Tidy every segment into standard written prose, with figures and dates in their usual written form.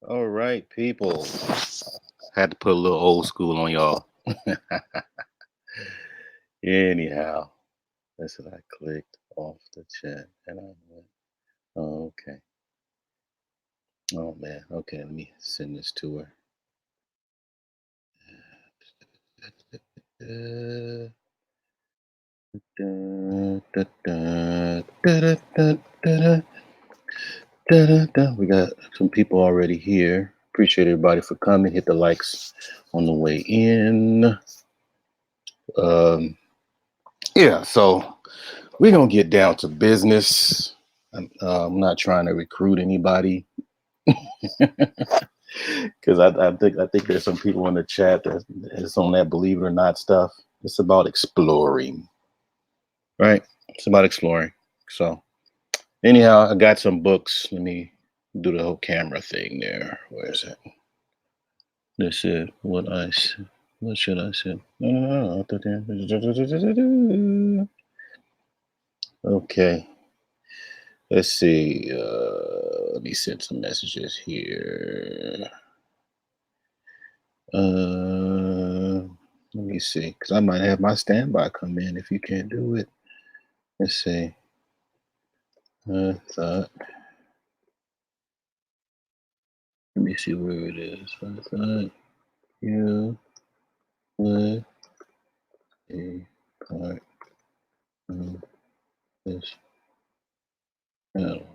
All right, people. Had to put a little old school on y'all. Anyhow, that's what I clicked off the chat and I went, oh, okay. Oh man, okay, let me send this to her. We got some people already here. Appreciate everybody for coming. Hit the likes on the way in. Um, yeah, so we're gonna get down to business. I'm not trying to recruit anybody because I think there's some people in the chat that's on that believe it or not stuff. It's about exploring, right? It's about exploring. So anyhow, I got some books. Let me do the whole camera thing there. Where is it? This is what I said. What should I say? Okay. Let's see. Let me send some messages here. Let me see, because I might have my standby come in if you can't do it. Let's see. I thought. Let me see where it is. I thought you would be part of this channel.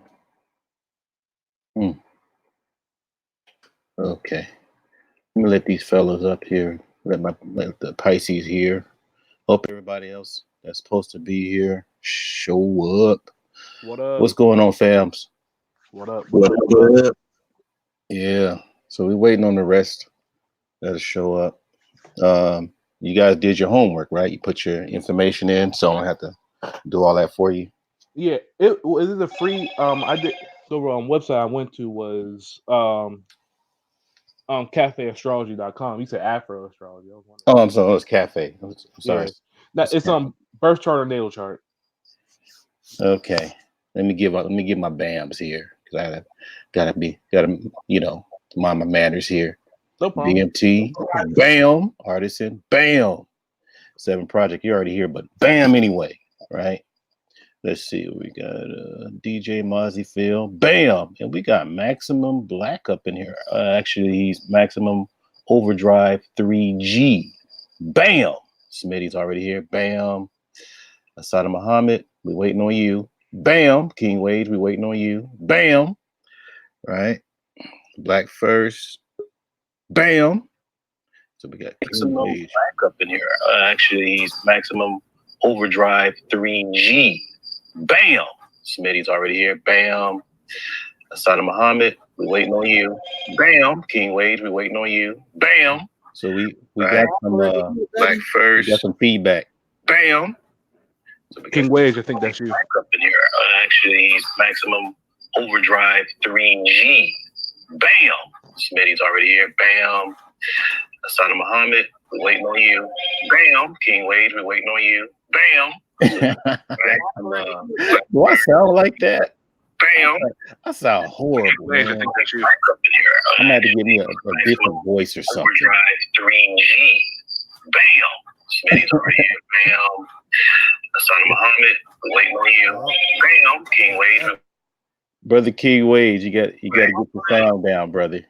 Okay. Let me let these fellas up here. Let the Pisces here. Hope everybody else that's supposed to be here show up. What up? What's going on, fams? What up? What up? Yeah. So we're waiting on the rest that'll show up. You guys did your homework, right? You put your information in, so I don't have to do all that for you. Yeah, it is a free. I did the website I went to was cafeastrology.com. You said Afroastrology. I was wondering. Oh, I'm sorry. It's cafe. I'm sorry. Yeah, that It's it's cafe. birth chart or natal chart. Okay. Let me give my BAMs here because I gotta mind my manners here. No problem. BMT, bam, artisan, bam. 7 Project, you're already here, but bam anyway, right? Let's see, we got DJ Mozzie Phil, bam, and we got Maximum Black up in here. Actually, he's Maximum Overdrive 3G, bam. Smitty's already here, bam. Asada Muhammad, we waiting on you, bam. King Wage, we waiting on you, bam. Right, Black First, bam. So we got King Wage back up in here. Actually, he's Maximum Overdrive 3G. Bam! Smitty's already here. Bam! Asada Muhammad, we waiting on you. Bam! King Wage, we waiting on you. Bam! So we got some Black First. We got some feedback. Bam! So we got King Wage, I think that's you. back up in here. Actually, he's Maximum Overdrive 3G. Bam! Smitty's already here. Bam! Asada Muhammad, we waiting on you. Bam! King Wage, we waiting on you. Bam! Do I sound like that? Bam! I sound horrible, man. I'm gonna have to give me a different voice or something. 3G. Bam! Smitty's already here. Bam! Asada Muhammad, we waiting on you. Bam! King Wage. Brother King Wage, you got to get the sound down, brother.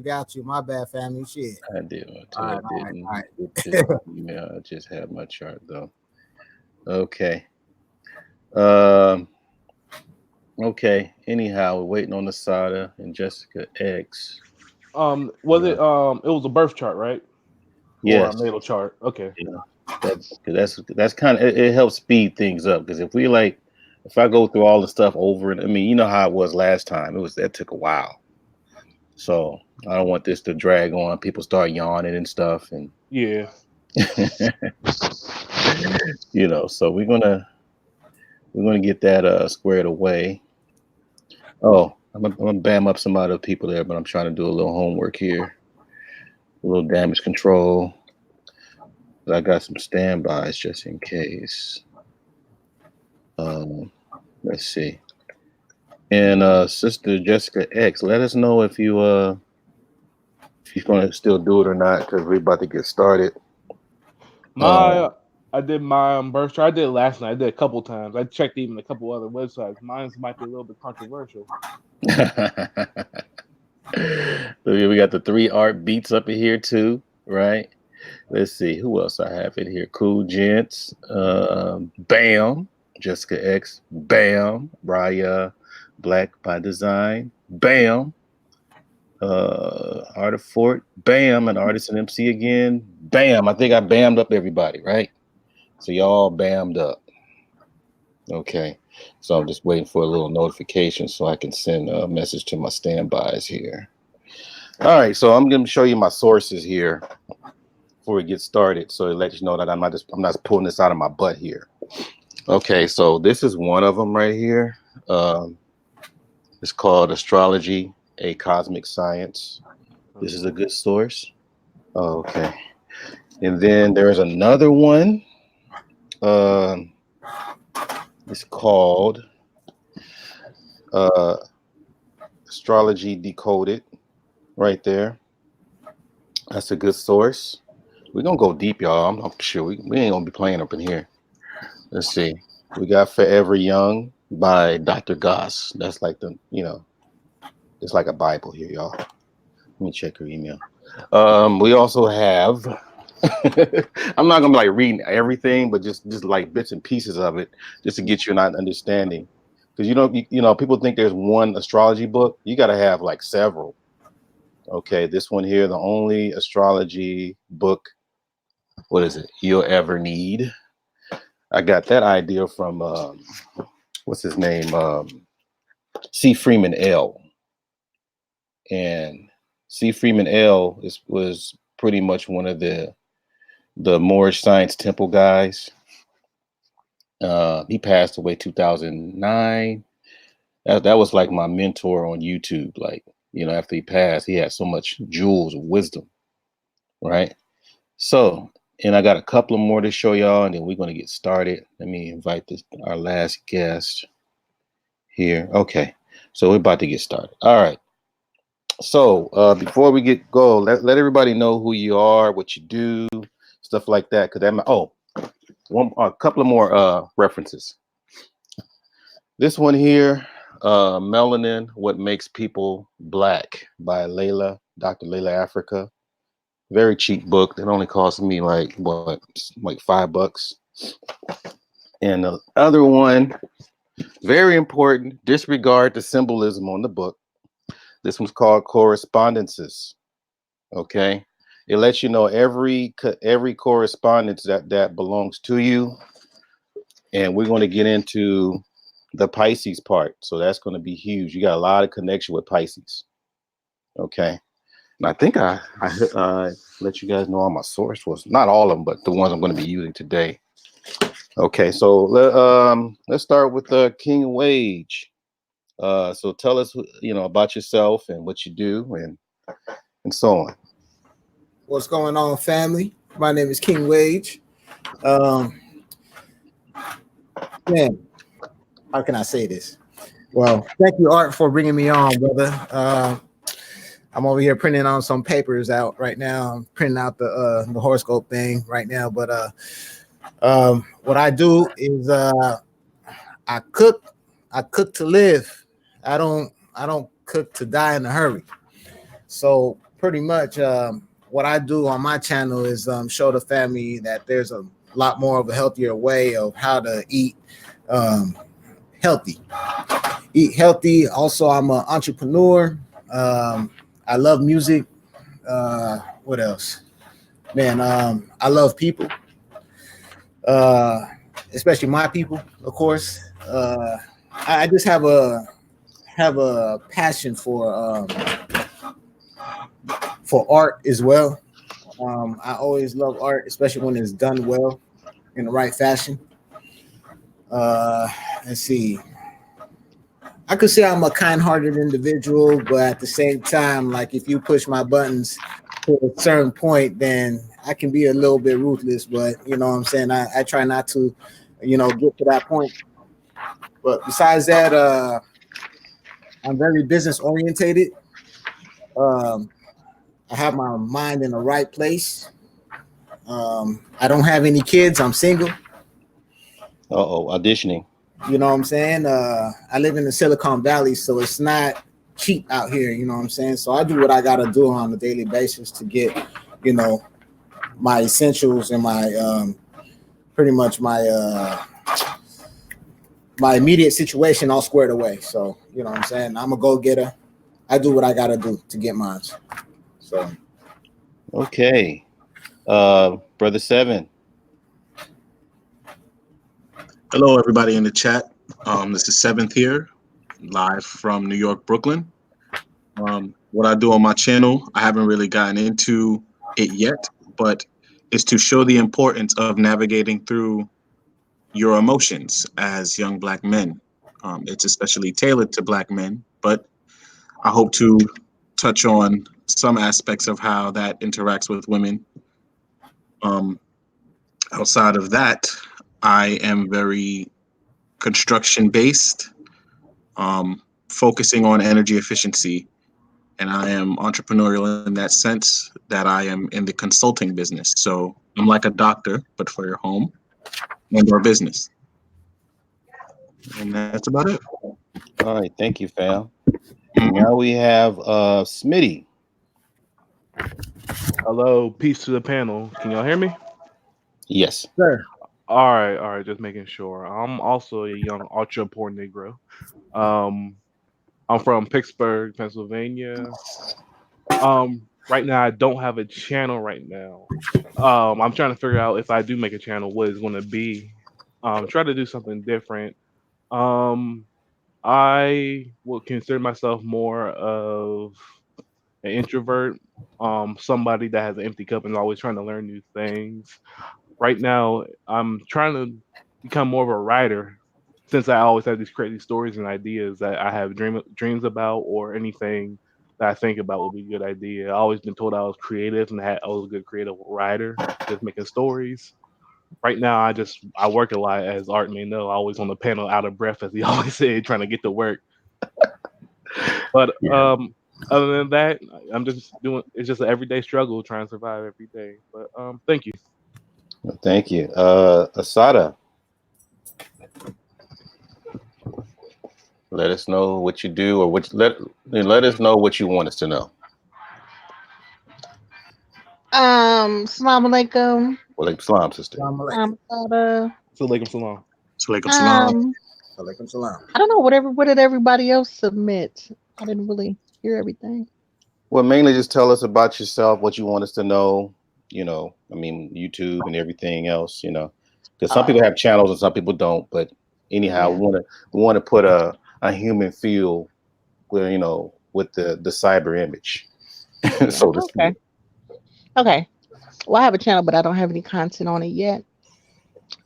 Got you. My bad, family. Shit. I did. All right. Yeah, I just had my chart though. Okay. Okay. Anyhow, we're waiting on Asada and Jessica X. Was it? It was a birth chart, right? Yes. Or a natal chart. Okay. Yeah. That's kind of it helps speed things up because if I go through all the stuff over and I mean, you know how it was last time. That took a while. So I don't want this to drag on. People start yawning and stuff, and yeah, So we're gonna get that squared away. Oh, I'm gonna bam up some other people there, but I'm trying to do a little homework here, a little damage control. I got some standbys just in case. Let's see. And Sister Jessica X, let us know if you're gonna still do it or not, because we're about to get started. I did my birth chart. I did it last night. I did it a couple times. I checked even a couple other websites. Mine's might be a little bit controversial. We got the 3 art beats up in here too, right? Let's see who else I have in here. Cool Gents, Bam, Jessica X, Bam, Raya, Black by Design, Bam, Art of Fort, Bam, and Artist and MC again, Bam. I think I bammed up everybody, right? So y'all bammed up. Okay, so I'm just waiting for a little notification so I can send a message to my standbys here. All right, so I'm going to show you my sources here before we get started, so it lets you know that I'm not pulling this out of my butt here. Okay, so this is one of them right here. It's called Astrology, a Cosmic Science. This is a good source. Oh, okay, and then there's another one. It's called Astrology Decoded, right there. That's a good source. We're gonna go deep, y'all. I'm sure we ain't gonna be playing up in here. Let's see. We got Forever Young by Dr. Goss. That's like it's like a Bible here, y'all. Let me check her email. We also have I'm not gonna be like reading everything, but just like bits and pieces of it, just to get you an understanding. Because you know, people think there's one astrology book. You got to have like several. Okay, this one here, the only astrology book. What is it? You'll ever need. I got that idea from what's his name? C. Freeman L. And C. Freeman L. was pretty much one of the Moorish Science Temple guys. He passed away 2009. That was like my mentor on YouTube. Like, you know, after he passed, he had so much jewels of wisdom, right? So, and I got a couple of more to show y'all, and then we're going to get started. Let me invite our last guest here. Okay, so we're about to get started. All right. So before we go, let everybody know who you are, what you do, stuff like that. Because a couple of more references. This one here, Melanin, What Makes People Black by Dr. Layla Africa. Very cheap book that only cost me like $5. And the other one, very important, disregard the symbolism on the book. This one's called Correspondences. Okay, it lets you know every correspondence that belongs to you, and we're going to get into the Pisces part. So that's going to be huge. You got a lot of connection with Pisces. Okay. And I think I let you guys know all my source was, not all of them, but the ones I'm going to be using today. Okay. So let's start with King Wage. So tell us, about yourself and what you do and so on. What's going on, family? My name is King Wage. Man, how can I say this? Well, thank you, Art, for bringing me on, brother. I'm over here printing on some papers out right now. I'm printing out the horoscope thing right now. But what I do is I cook. I cook to live. I don't cook to die in a hurry. So pretty much what I do on my channel is show the family that there's a lot more of a healthier way of how to eat healthy. Eat healthy. Also, I'm an entrepreneur. I love music. What else? Man, I love people. Especially my people, of course. I just have a passion for art as well. I always love art, especially when it's done well in the right fashion. Let's see. I could say I'm a kind-hearted individual, but at the same time, like if you push my buttons to a certain point, then I can be a little bit ruthless. But you know what I'm saying? I try not to, get to that point. But besides that, I'm very business orientated. I have my mind in the right place. I don't have any kids. I'm single. Auditioning. You know what I'm saying? I live in the Silicon Valley, so it's not cheap out here. You know what I'm saying? So I do what I gotta do on a daily basis to get, you know, my essentials and my pretty much my immediate situation all squared away. So you know what I'm saying? I'm a go getter. I do what I gotta do to get mine. So Okay. Brother Seven. Hello, everybody in the chat. This is Seventh here, live from New York, Brooklyn. What I do on my channel, I haven't really gotten into it yet, but it's to show the importance of navigating through your emotions as young Black men. It's especially tailored to Black men, but I hope to touch on some aspects of how that interacts with women. Outside of that, I am very construction based, focusing on energy efficiency. And I am entrepreneurial in that sense that I am in the consulting business. So I'm like a doctor, but for your home and your business. And that's about it. All right, thank you, fam. Now we have Smitty. Hello, peace to the panel. Can y'all hear me? Yes. sir. All right, just making sure. I'm also a young ultra poor Negro. Um, I'm from Pittsburgh, Pennsylvania. Right now I don't have a channel right now. I'm trying to figure out if I do make a channel, what it's going to be. Try to do something different. Um, I would consider myself more of an introvert. Somebody that has an empty cup and always trying to learn new things. Right now, I'm trying to become more of a writer since I always have these crazy stories and ideas that I have dreams about or anything that I think about would be a good idea. I always been told I was creative and I was a good creative writer, just making stories. Right now, I work a lot, as Art may know. Always on the panel, out of breath, as he always said, trying to get to work. But other than that, I'm just doing. It's just an everyday struggle trying to survive every day. But thank you. Thank you. Asada. Let us know what you do, or let us know what you want us to know. Assalamu alaikum. Well, like Islam, sister. Sada. So, alaikum salam. Salaikum salam. Alaikum salam. I don't know what did everybody else submit? I didn't really hear everything. Well, mainly just tell us about yourself, what you want us to know. I mean, YouTube and everything else. Because some people have channels and some people don't. But anyhow, Yeah. we want to put a human feel where with the cyber image, Yeah. so to Okay. speak. Okay. Well, I have a channel, but I don't have any content on it yet.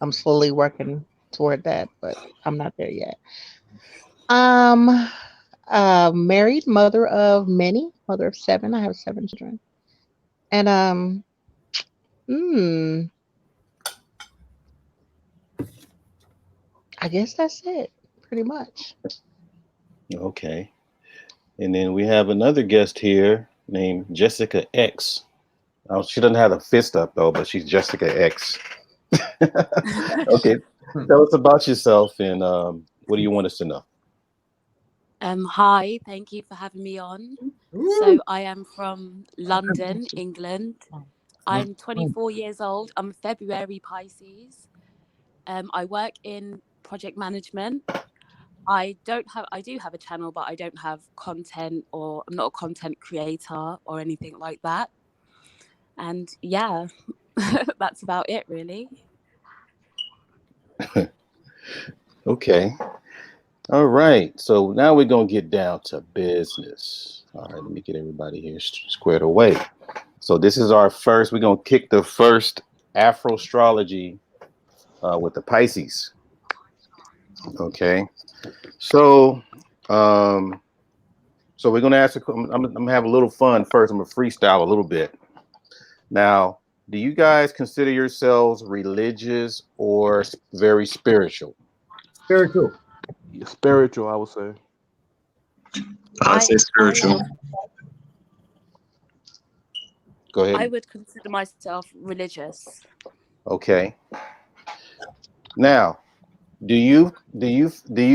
I'm slowly working toward that, but I'm not there yet. Um, married, mother of many, mother of seven. I have seven children, and hmm, I guess that's it, pretty much. Okay. And then we have another guest here named Jessica X. She doesn't have a fist up though, but she's Jessica X. Okay. Tell us about yourself and what do you want us to know? Hi, thank you for having me on. So I am from London, England. I'm 24 years old. I'm February Pisces. I work in project management. I do have a channel, but I don't have content, or I'm not a content creator or anything like that. And yeah, that's about it really. Okay. All right. So now we're going to get down to business. All right. Let me get everybody here squared away. So this is our first, we're going to kick the first Afrostrology with the Pisces. Okay. So, we're going to ask, I'm going to have a little fun first. I'm going to freestyle a little bit. Now, do you guys consider yourselves religious or very spiritual? Spiritual. Yeah, spiritual, I would say. I say spiritual. Go ahead. I would consider myself religious. Okay. Now, do you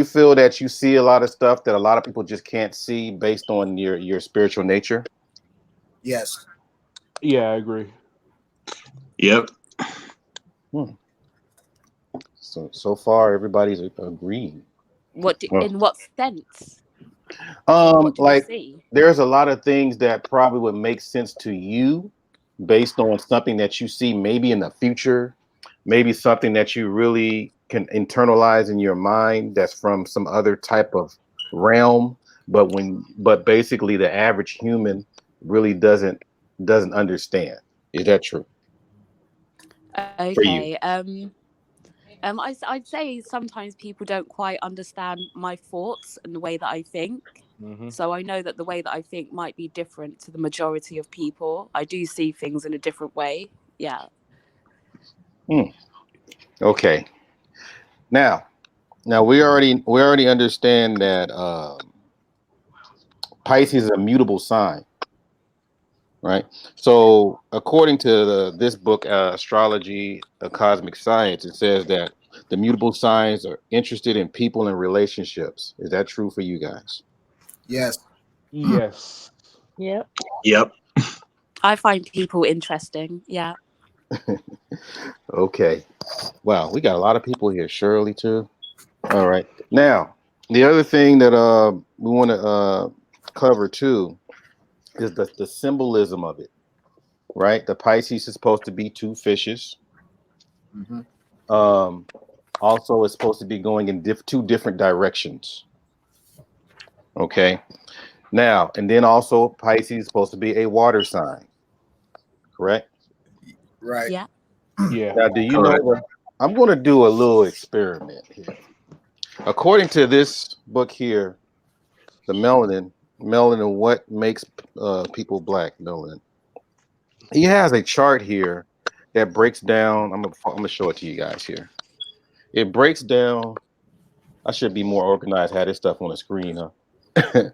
feel that you see a lot of stuff that a lot of people just can't see based on your spiritual nature? Yes. Yeah, I agree. Yep. Hmm. So far everybody's agreeing. Well, In what sense? What do we like see? there's a lot of things that probably would make sense to you based on something that you see maybe in the future, maybe something that you really can internalize in your mind that's from some other type of realm, but basically the average human really doesn't understand. Is that true for you? Okay. I'd say sometimes people don't quite understand my thoughts and the way that I think. Hmm. So I know that the way that I think might be different to the majority of people. I do see things in a different way. Yeah. Hmm. Okay. Now, now we already understand that Pisces is a mutable sign, right? So according to this book, Astrology, A Cosmic Science, it says that the mutable signs are interested in people and relationships. Is that true for you guys? Yes. Yes. Yep. Yep. I find people interesting. Yeah. Okay. Wow, we got a lot of people here. Shirley too. All right. Now, the other thing that we want to cover too is the symbolism of it, right? The Pisces is supposed to be two fishes. Mhm. Um, also, it's supposed to be going in two different directions. Okay. Now, and then also Pisces is supposed to be a water sign, correct? Right. Yeah. Yeah. Now, do you know Correct. that I'm going to do a little experiment here. According to this book here, the melanin, what makes people black? Melanin. He has a chart here that breaks down. I'm gonna show it to you guys here. It breaks down. I should be more organized. Have this stuff on the screen, huh?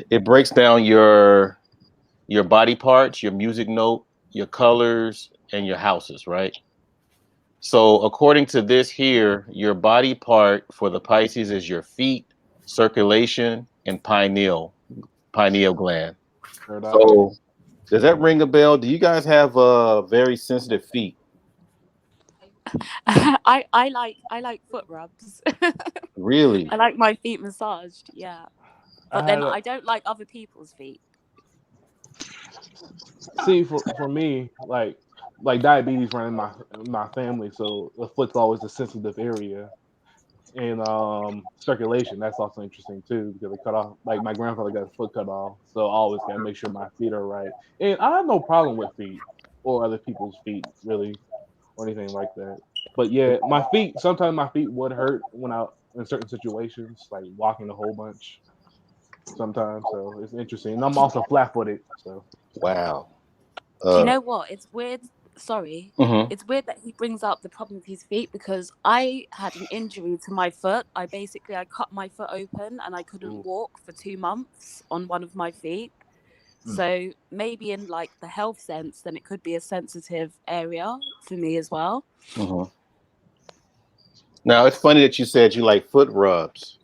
It breaks down your body parts, your music note, your colors, and your houses, right? So according to this here, your body part for the Pisces is your feet, circulation, and pineal gland. Third eye. So does that ring a bell? Do you guys have very sensitive feet? I like foot rubs. Really? I like my feet massaged. Yeah. I But then had a I don't like other people's feet. see for me like diabetes running my family, so the foot's always a sensitive area. And circulation, that's also interesting too because they cut off, like my grandfather got his foot cut off, so I always gotta make sure my feet are right. And I have no problem with feet or other people's feet really or anything like that. But yeah, my feet, sometimes my feet would hurt when I in certain situations, like walking a whole bunch sometimes. So it's interesting. And I'm also flat footed. So Wow. Do you Uh, know what? It's weird. Sorry. mhm. It's weird that he brings up the problem with his feet because I had an injury to my foot. I cut my foot open and I couldn't ooh. walk for 2 months on one of my feet. Mm. So maybe in like the health sense, then it could be a sensitive area for me as well. Mhm. Now it's funny that you said you like foot rubs.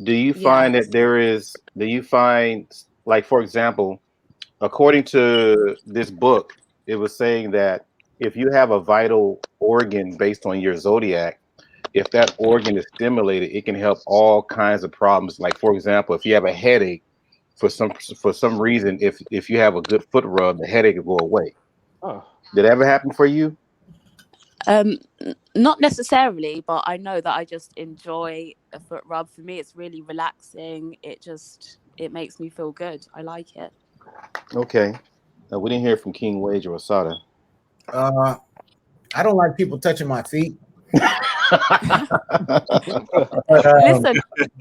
Do you find that Yes. do you find, like, for example, according to this book, it was saying that if you have a vital organ based on your zodiac, if that organ is stimulated, it can help all kinds of problems. Like, for example, if you have a headache for some reason, if you have a good foot rub, the headache will go away. Oh, Did that ever happen for you? Not necessarily, but I know that I just enjoy a foot rub. For me, it's really relaxing. It makes me feel good. I like it. Okay. We didn't hear from King Wage or Asada. Uh, I don't like people touching my feet. But, Listen,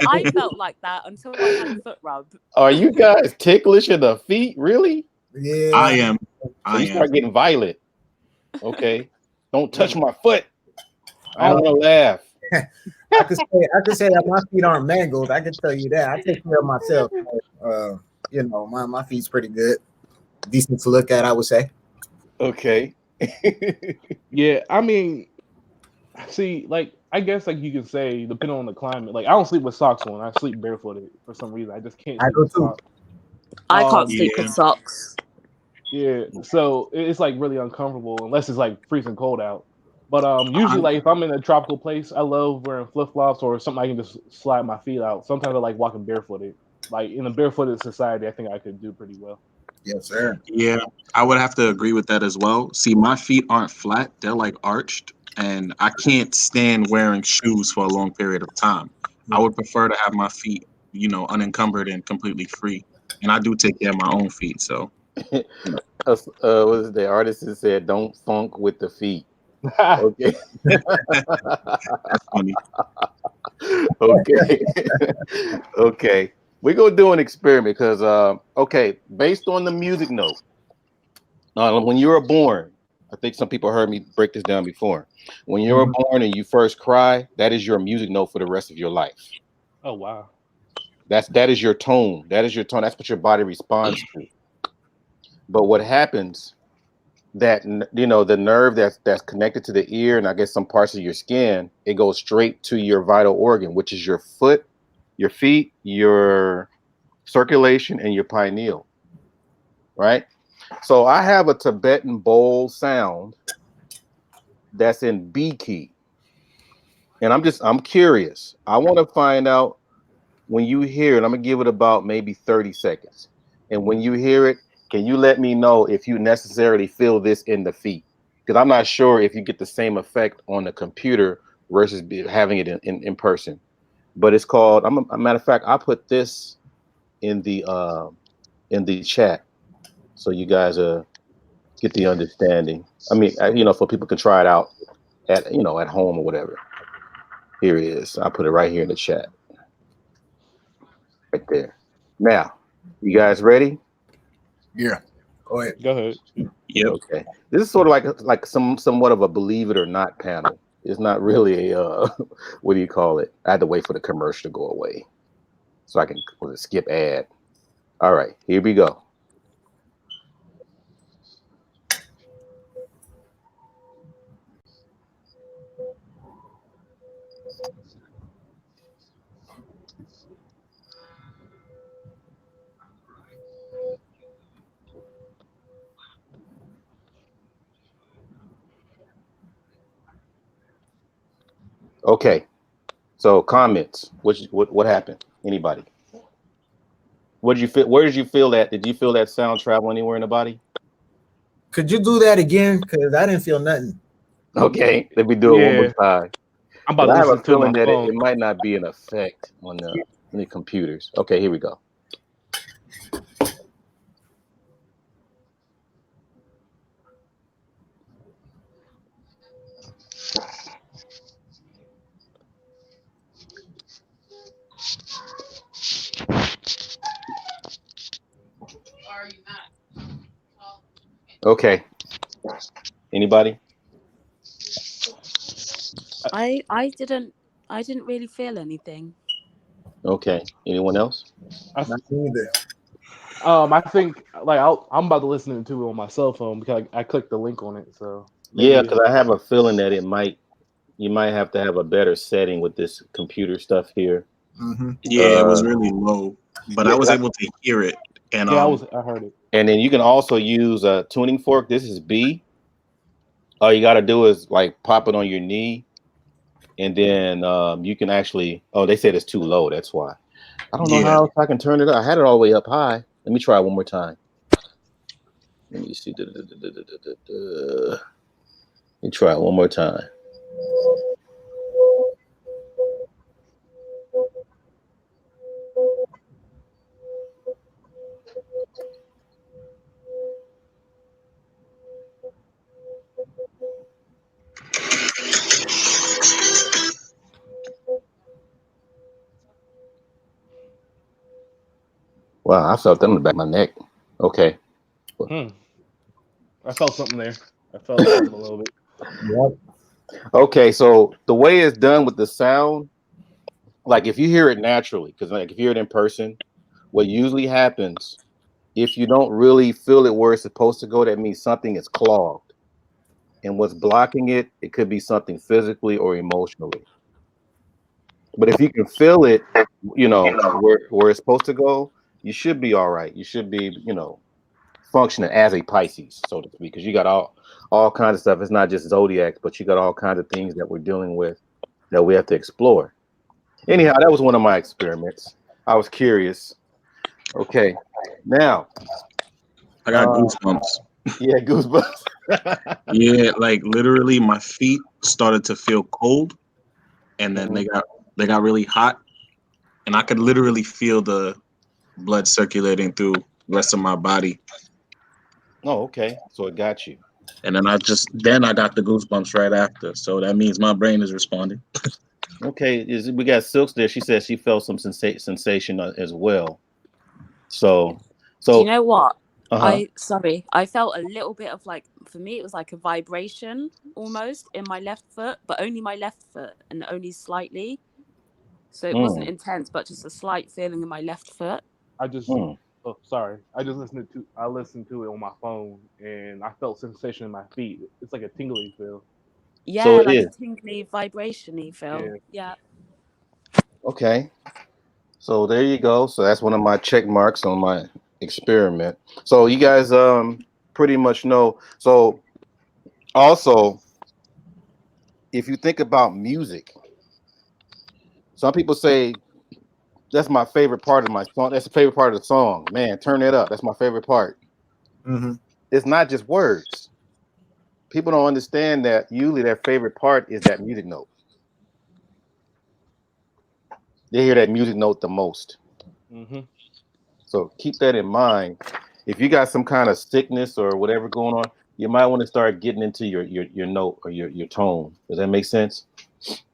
I felt like that until I had a foot rub. Are you guys ticklish in the feet? Really? yeah, I am. So I you am. start getting violent. Okay. Don't touch mm, my foot. I I, don't want to laugh. I could say that my feet aren't mangled. I can tell you that. I take care of myself. My feet's pretty good, decent to look at, I would say. Okay. Yeah, I mean, see, like I guess like you can say, depending on the climate. Like I don't sleep with socks on. I sleep barefooted for some reason. I just can't I sleep do with too. socks. I can't Um, sleep Yeah. with socks. yeah, so it's like really uncomfortable unless it's like freezing cold out. But I, usually like if I'm in a tropical place, I love wearing flip flops or something I can just slide my feet out. Sometimes I like walking barefooted. Like in a barefooted society, I think I could do pretty well. Yes, sir. yeah, I would have to agree with that as well. See, my feet aren't flat; they're like arched, and I can't stand wearing shoes for a long period of time. I would prefer to have my feet, unencumbered and completely free. And I do take care of my own feet, so What is the artist that said, "Don't funk with the feet." Okay. that's funny. Okay. Okay. We're gonna do an experiment because okay, based on the music note, when you were born, I think some people heard me break this down before. When you were Mhm. born and you first cry, that is your music note for the rest of your life. Oh wow. That is your tone. That is your tone. That's what your body responds to. But what happens that the nerve that's connected to the ear and I guess some parts of your skin, it goes straight to your vital organ, which is your foot, your feet, your circulation, and your pineal. Right. So I have a Tibetan bowl sound that's in B key, and I'm curious. I want to find out when you hear it. I'm gonna give it about maybe 30 seconds, and when you hear it, can you let me know if you necessarily feel this in the feet? Because I'm not sure if you get the same effect on the computer versus having it in person. But it's called. A matter of fact, I put this in the chat so you guys get the understanding. I mean, so people can try it out at home or whatever. Here it is. I put it right here in the chat, right there. Now, you guys ready? Yeah. Go ahead. Go ahead. Yep. Okay. This is sort of like somewhat of a believe it or not panel. It's not really a what do you call it? I had to wait for the commercial to go away so I can skip ad. All right, here we go. Okay. So comments. What happened? Anybody? What did you feel? Where did you feel that? Did you feel that sound travel anywhere in the body? Could you do that again? Because I didn't feel nothing. Okay, let me do it one more Yeah, time. I'm about Because to I have a listen to feeling my that phone. it might not be an effect on the computers. Okay, here we go. Okay, anybody? I didn't really feel anything. Okay, anyone else? I, Not either. I think like I'm about to listen to it on my cell phone because I clicked the link on it. So Yeah, maybe because I have a feeling that you might have to have a better setting with this computer stuff here. Mm-hmm. Yeah, it was Uh, really low, but I yeah, was able to hear it. And yeah, I heard it. and then you can also use a tuning fork. This is B. All you got to do is like pop it on your knee, and then you can actually. Oh, they said it's too low. That's why. I don't know yeah, how else I can turn it up. I had it all the way up high. Let me try it one more time. Let me see. Let me try it one more time. Wow, I felt that in the back of my neck. Okay. Hmm. I felt something there. I felt something a little bit. Yep. Okay, so the way it's done with the sound, like if you hear it naturally, because like if you hear it in person, what usually happens if you don't really feel it where it's supposed to go, that means something is clogged. And what's blocking it, it could be something physically or emotionally. But if you can feel it, where it's supposed to go, you should be all right. You should be, functioning as a Pisces, so to speak, because you got all kinds of stuff. It's not just zodiac, but you got all kinds of things that we're dealing with that we have to explore. Anyhow, that was one of my experiments. I was curious. Okay, now, I got goosebumps. yeah, goosebumps. Yeah, like literally, my feet started to feel cold, and then Mhm. they got really hot, and I could literally feel the blood circulating through the rest of my body. Oh, okay. So it got you. And then I got the goosebumps right after. So that means my brain is responding. Okay, we got Silks there. She said she felt some sensation as well. So, Do you so, know what? uh-huh. I felt a little bit of like, for me, it was like a vibration almost in my left foot, but only my left foot and only slightly. So it wasn't Mm, intense, but just a slight feeling in my left foot. I just mm. oh sorry. I listened to it on my phone and I felt sensation in my feet. It's like a tingly feel. So Yeah, it like a is. tingly vibration-y feel. Yeah. Yeah. Okay. So there you go. So that's one of my check marks on my experiment. So you guys pretty much know. So also, if you think about music, some people say that's my favorite part of my song. That's the favorite part of the song. Man, turn it up. That's my favorite part. Mm-hmm. It's not just words. People don't understand that usually their favorite part is that music note. They hear that music note the most. Mhm. So keep that in mind. If you got some kind of sickness or whatever going on, you might want to start getting into your note or your tone. Does that make sense?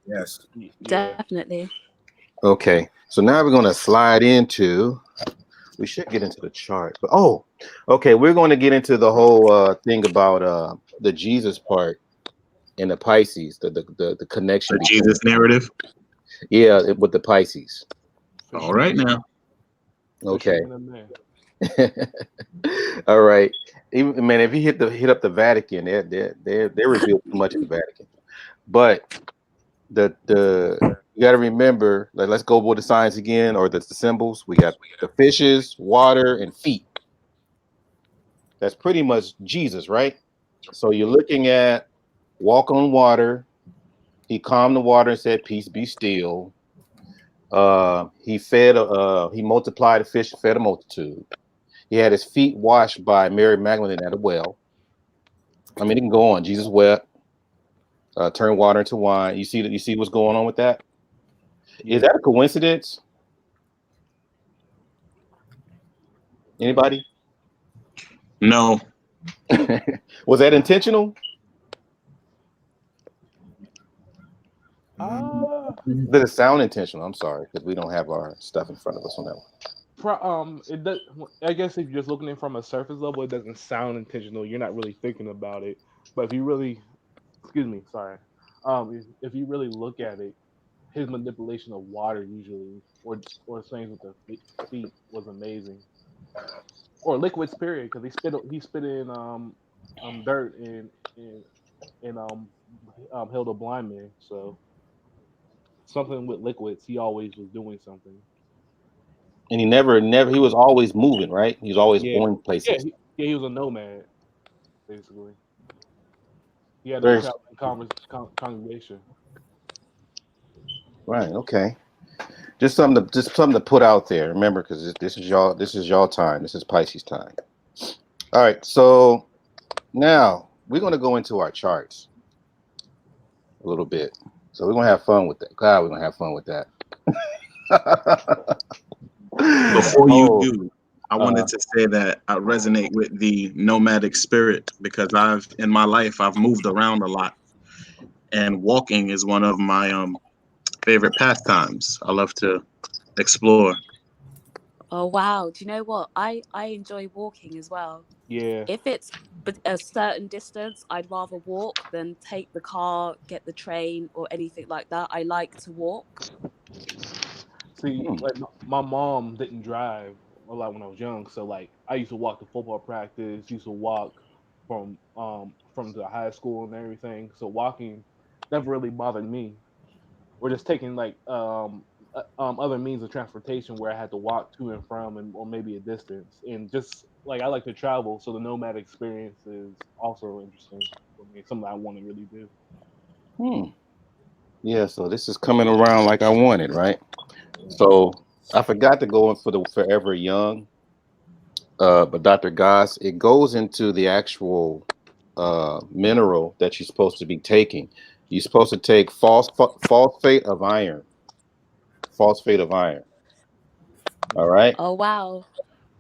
Yes. Yeah. Definitely. Okay. So now we're gonna slide into. We should get into the chart, but okay. We're going to get into the whole thing about the Jesus part and the Pisces, the connection The between. Jesus narrative. Yeah, with the Pisces. For All sure. right now. For Okay. sure, man, man. All right. Even man, if you hit up the Vatican, they reveal too much of the Vatican. But the you got to remember, like, let's go with the signs again, or the symbols. We got the fishes, water, and feet. That's pretty much Jesus, right? So you're looking at walk on water. He calmed the water and said, "Peace, be still." He multiplied the fish, fed a multitude. He had his feet washed by Mary Magdalene at a well. I mean, it can go on. Jesus wept, turned water into wine. You see that? You see what's going on with that? Is Yeah. that a coincidence? Anybody? No. Was that intentional? Uh Did it sound intentional? I'm sorry, because we don't have our stuff in front of us on that one. it does. I guess if you're just looking at it from a surface level, it doesn't sound intentional. You're not really thinking about it. But if you really, excuse me, sorry. If you really look at it, his manipulation of water usually, or things with the feet was amazing. Or liquids, period, because he spit in dirt and healed a blind man. So something with liquids, he always was doing something. And he never, he was always moving, right? He was always Yeah, going yeah, places. he was a nomad basically. He had a Very traveling congregation. right. Okay. Just something to put out there. Remember, because this is y'all time. This is Pisces time. All right. So now we're gonna go into our charts a little bit. So we're gonna have fun with that. God, we're gonna have fun with that. Before you Oh, do, I uh, wanted to say that I resonate with the nomadic spirit because in my life I've moved around a lot, and walking is one of my favorite pastimes. I love to explore. Oh wow. Do you know what? I enjoy walking as well. Yeah. If it's a certain distance, I'd rather walk than take the car, get the train, or anything like that. I like to walk. See, hmm, like my mom didn't drive a lot when I was young. So like I used to walk to football practice, used to walk from the high school and everything. So walking never really bothered me. Or just taking like other means of transportation where I had to walk to and from and or maybe a distance. And just like I like to travel, so the nomad experience is also interesting for me. Something I want to really do. Hmm. Yeah, so this is coming around like I wanted, right? So I forgot to go in for the Forever Young, but Dr. Goss, it goes into the actual mineral that you're supposed to be taking. You're supposed to take phosphate of iron, phosphate of iron. All right. Oh wow.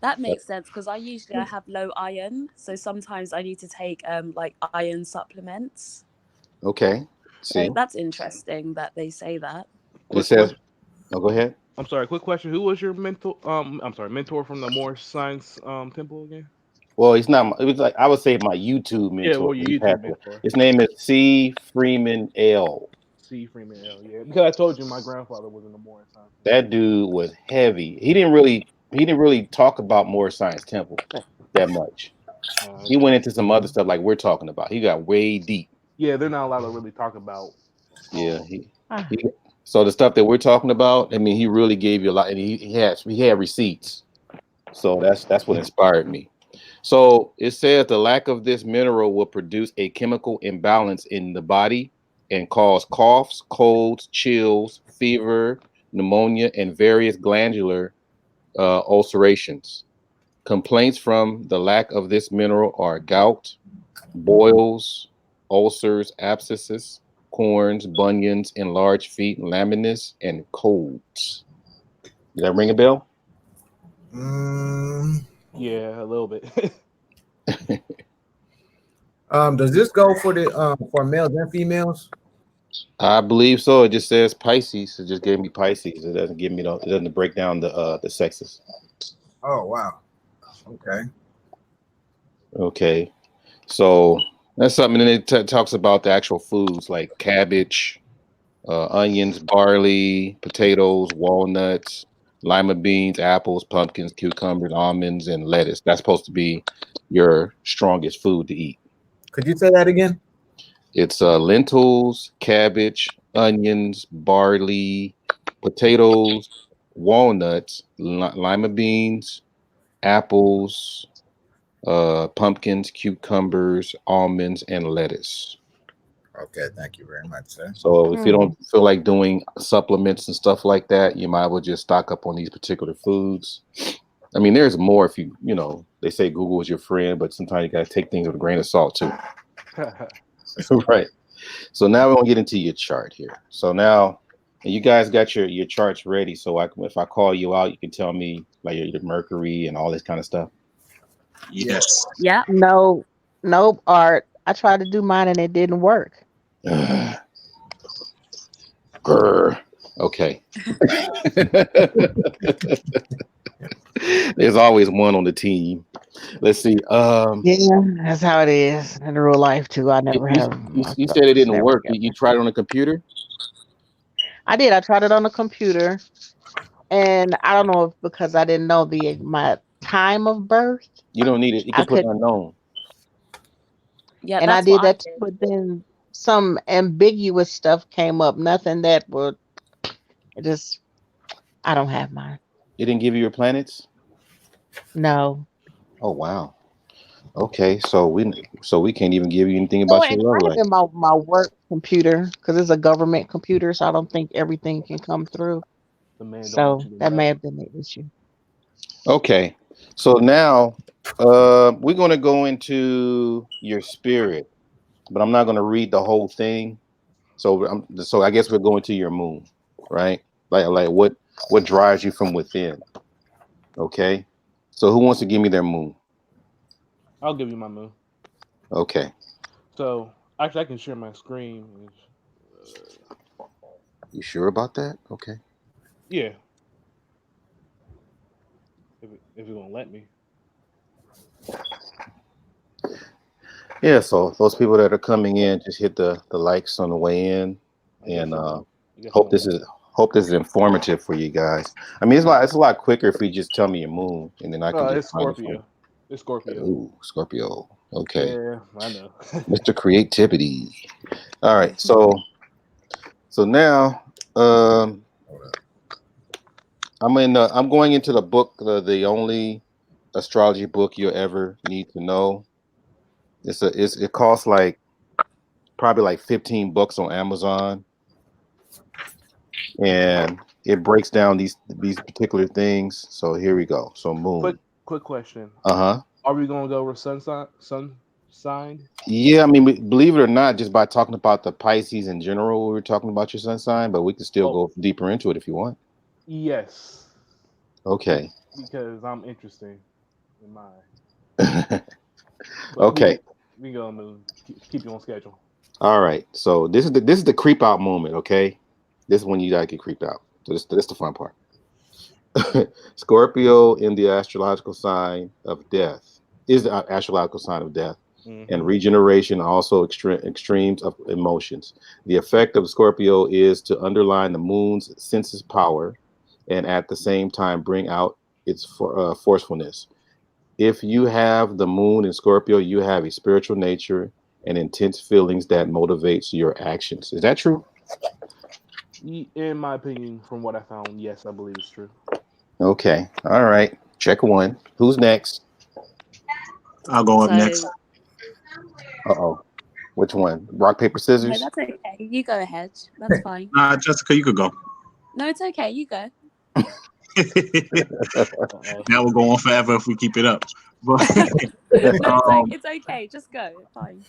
That That- makes sense because I have low iron, so sometimes I need to take like iron supplements. Okay. So See, that's interesting that they say that. it Quick says. question. Oh, go ahead. I'm sorry. Quick question. Who was your mentor? I'm sorry, mentor from the Moorish Science Temple again? Well, he's not. It was like I would say my YouTube Yeah, mentor. well, your He YouTube passed away. mentor, His name is C. Freeman L. C. Freeman L. Yeah, because I told you my grandfather was in the Moorish Science Temple. That dude was heavy. He didn't really talk about Moore Science Temple that much. He Okay. went into some other stuff like we're talking about. He got way deep. Yeah, they're not allowed to really talk about. Yeah, Um, he so the stuff that we're talking about, I mean, he really gave you a lot, and he had receipts. So that's what inspired me. So it says the lack of this mineral will produce a chemical imbalance in the body and cause coughs, colds, chills, fever, pneumonia, and various glandular ulcerations. Complaints from the lack of this mineral are gout, boils, ulcers, abscesses, corns, bunions, enlarged feet, lameness, and colds. Did that ring a bell? Mm, yeah, a little bit. does this go for the for males and females? I believe so. It just says Pisces. It just gave me Pisces. It doesn't give me it doesn't break down the sexes. Oh wow. Okay. Okay, so that's something. And it talks about the actual foods like cabbage, onions, barley, potatoes, walnuts, lima beans, apples, pumpkins, cucumbers, almonds, and lettuce. That's supposed to be your strongest food to eat. Could you say that again? It's lentils, cabbage, onions, barley, potatoes, walnuts, lima beans, apples, pumpkins, cucumbers, almonds, and lettuce. Okay, thank you very much, sir. So if you Hmm. don't feel like doing supplements and stuff like that, you might as well just stock up on these particular foods. I mean, there's more if they say Google is your friend, but sometimes you got to take things with a grain of salt too. Right. So now we're gonna get into your chart here. So now and you guys got your charts ready. So if I call you out, you can tell me like your Mercury and all this kind of stuff. Yes. Yes. Yeah. No, nope, Art. I tried to do mine and it didn't work. Grr. Okay. There's always one on the team. Let's see. Yeah, that's how it is in real life too. I You, never you, have you my you stuff said it just didn't never work. You, together. you tried it on a computer. I did. I tried it on the computer, and I don't know if because I didn't know my time of birth, You don't need it. You I can put could, unknown. Yeah, and I that's what did I that too. did. But then some ambiguous stuff came up. Nothing that would it just. I don't have mine. It didn't give you your planets. No. Oh wow. Okay, so we can't even give you anything No, about and your it love might have life. been my work computer because it's a government computer, so I don't think everything can come through. the man don't want So you to that may know. have been the issue. Okay, so now we're gonna go into your spirit, but I'm not gonna read the whole thing. So I guess we're going to your moon, right? Like what drives you from within? Okay, so who wants to give me their moon? I'll give you my moon. Okay, So actually, I can share my screen. you sure about that? Okay. Yeah, if you're gonna let me. Yeah, so those people that are coming in, just hit the likes on the way in, I guess and so. I guess hope so. this is Hope this is informative for you guys. I mean, it's a lot quicker if you just tell me your moon, and then I can just It's find it from. Scorpio. It's Scorpio. Ooh, Scorpio. Okay, Yeah, I know. Mr. Creativity. All right, so now, um, I'm going into the book, the only astrology book you'll ever need to know. It costs like probably like 15 bucks on Amazon, and it breaks down these particular things. So here we go. So quick moon. quick question. Uh-huh. Are we gonna go with sun sign? Yeah, I mean, believe it or not, just by talking about the Pisces in general, we were talking about your sun sign, but we can still Oh go deeper into it if you want. yes, Okay. because I'm interesting in mine. But Okay. we gonna keep you on schedule. All right. So this is the creep out moment, okay? This is when you gotta get creeped out. So this the fun part. Scorpio in the astrological sign of death is the astrological sign of death, and Hmm. regeneration also extremes of emotions. The effect of Scorpio is to underline the moon's senses power, and at the same time bring out its forcefulness. If you have the moon in Scorpio, you have a spiritual nature and intense feelings that motivates your actions. Is that true? In my opinion, from what I found, yes, I believe it's true. Okay. All right. Check one. Who's next? I'll go up next. So Uh-oh. Which one? Rock, paper, no, scissors? that's okay. You go ahead. That's fine. Jessica, you could go. No, it's okay. You go. Uh-oh. Now we'll go on forever if we keep it up. But No, um, it's okay. Just go. It's fine.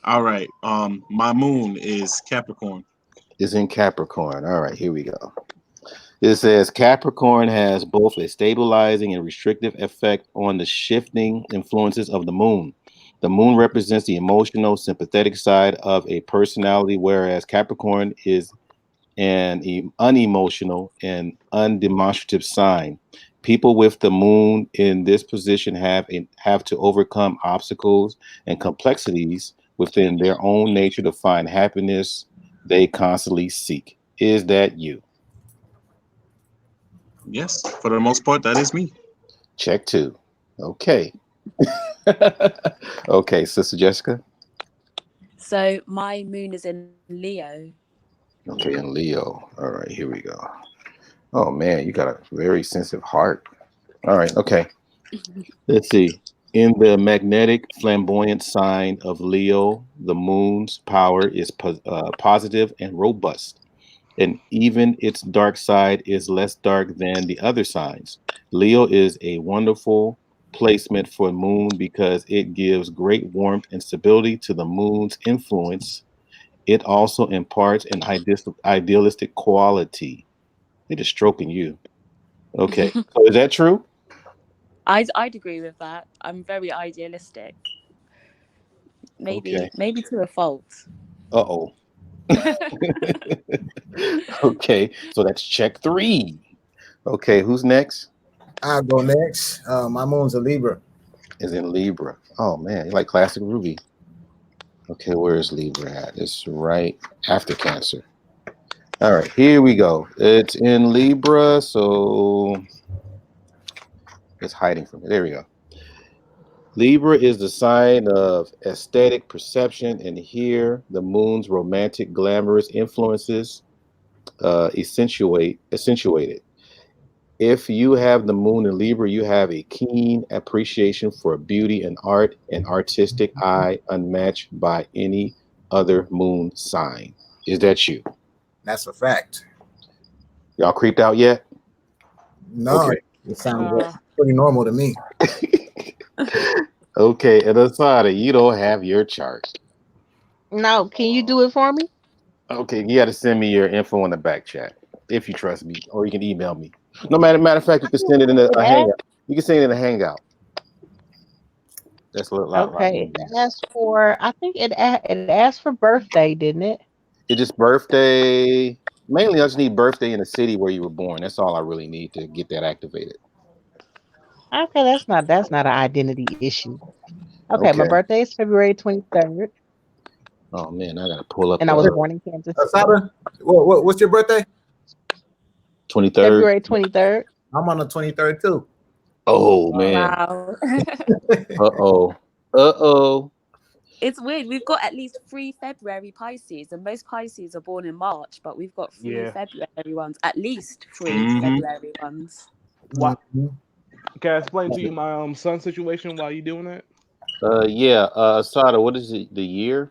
all right. My moon is Capricorn. Is in Capricorn. All right, here we go. It says Capricorn has both a stabilizing and restrictive effect on the shifting influences of the moon. The moon represents the emotional, sympathetic side of a personality, whereas Capricorn is an unemotional and undemonstrative sign. People with the moon in this position have to overcome obstacles and complexities within their own nature to find happiness they constantly seek. Is that you? Yes, for the most part, that is me. Check two. Okay. Okay, Sister Jessica. So my moon is in Leo. Okay, and Leo. All right, here we go. Oh man, you got a very sensitive heart. All right, okay. Let's see. In the magnetic flamboyant sign of Leo, the moon's power is positive and robust, and even its dark side is less dark than the other signs. Leo is a wonderful placement for moon because it gives great warmth and stability to the moon's influence. It also imparts an idealistic quality. They're just stroking you. Okay, so is that true? I'd agree with that. I'm very idealistic. Okay. Maybe to a fault. Uh-oh. Okay, so that's check three. Okay, who's next? I'll go next. My moon's a Libra. Is in Libra. Oh man, you like classic Ruby. Okay, where is Libra at? It's right after Cancer. All right, here we go. It's in Libra, so it's hiding from it. There we go. Libra is the sign of aesthetic perception, and here the moon's romantic, glamorous influences accentuated. If you have the moon in Libra, you have a keen appreciation for beauty and art, an artistic eye unmatched by any other moon sign. Is that you? That's a fact. Y'all creeped out yet? No, Okay. it sounds Uh, pretty normal to me. Okay, and Asada, you don't have your chart. No, can you do it for me? Okay, you got to send me your info in the back chat if you trust me, or you can email me. No matter of fact, you can send it in It a asked, hangout. You can send it in a hangout. That's a lot okay, easier. it asked for, I think it asked for birthday, didn't it? It's just birthday. Mainly, I just need birthday in the city where you were born. That's all I really need to get that activated. Okay, that's not an identity issue. Okay, my Okay. birthday is February 23rd, Oh man, I gotta pull up and I the. was born in Kansas City. Asada, what's your birthday? 23rd. February 23rd. I'm on the 23rd too. Oh man. Wow. Uh-oh. Uh-oh. It's weird. We've got at least 3 February Pisces, and most Pisces are born in March, but we've got 3 February ones, at least 3 Mhm. February ones. What? Mhm. Can I explain to you my son situation while you doing that? Yeah, Asada, what is it, the year?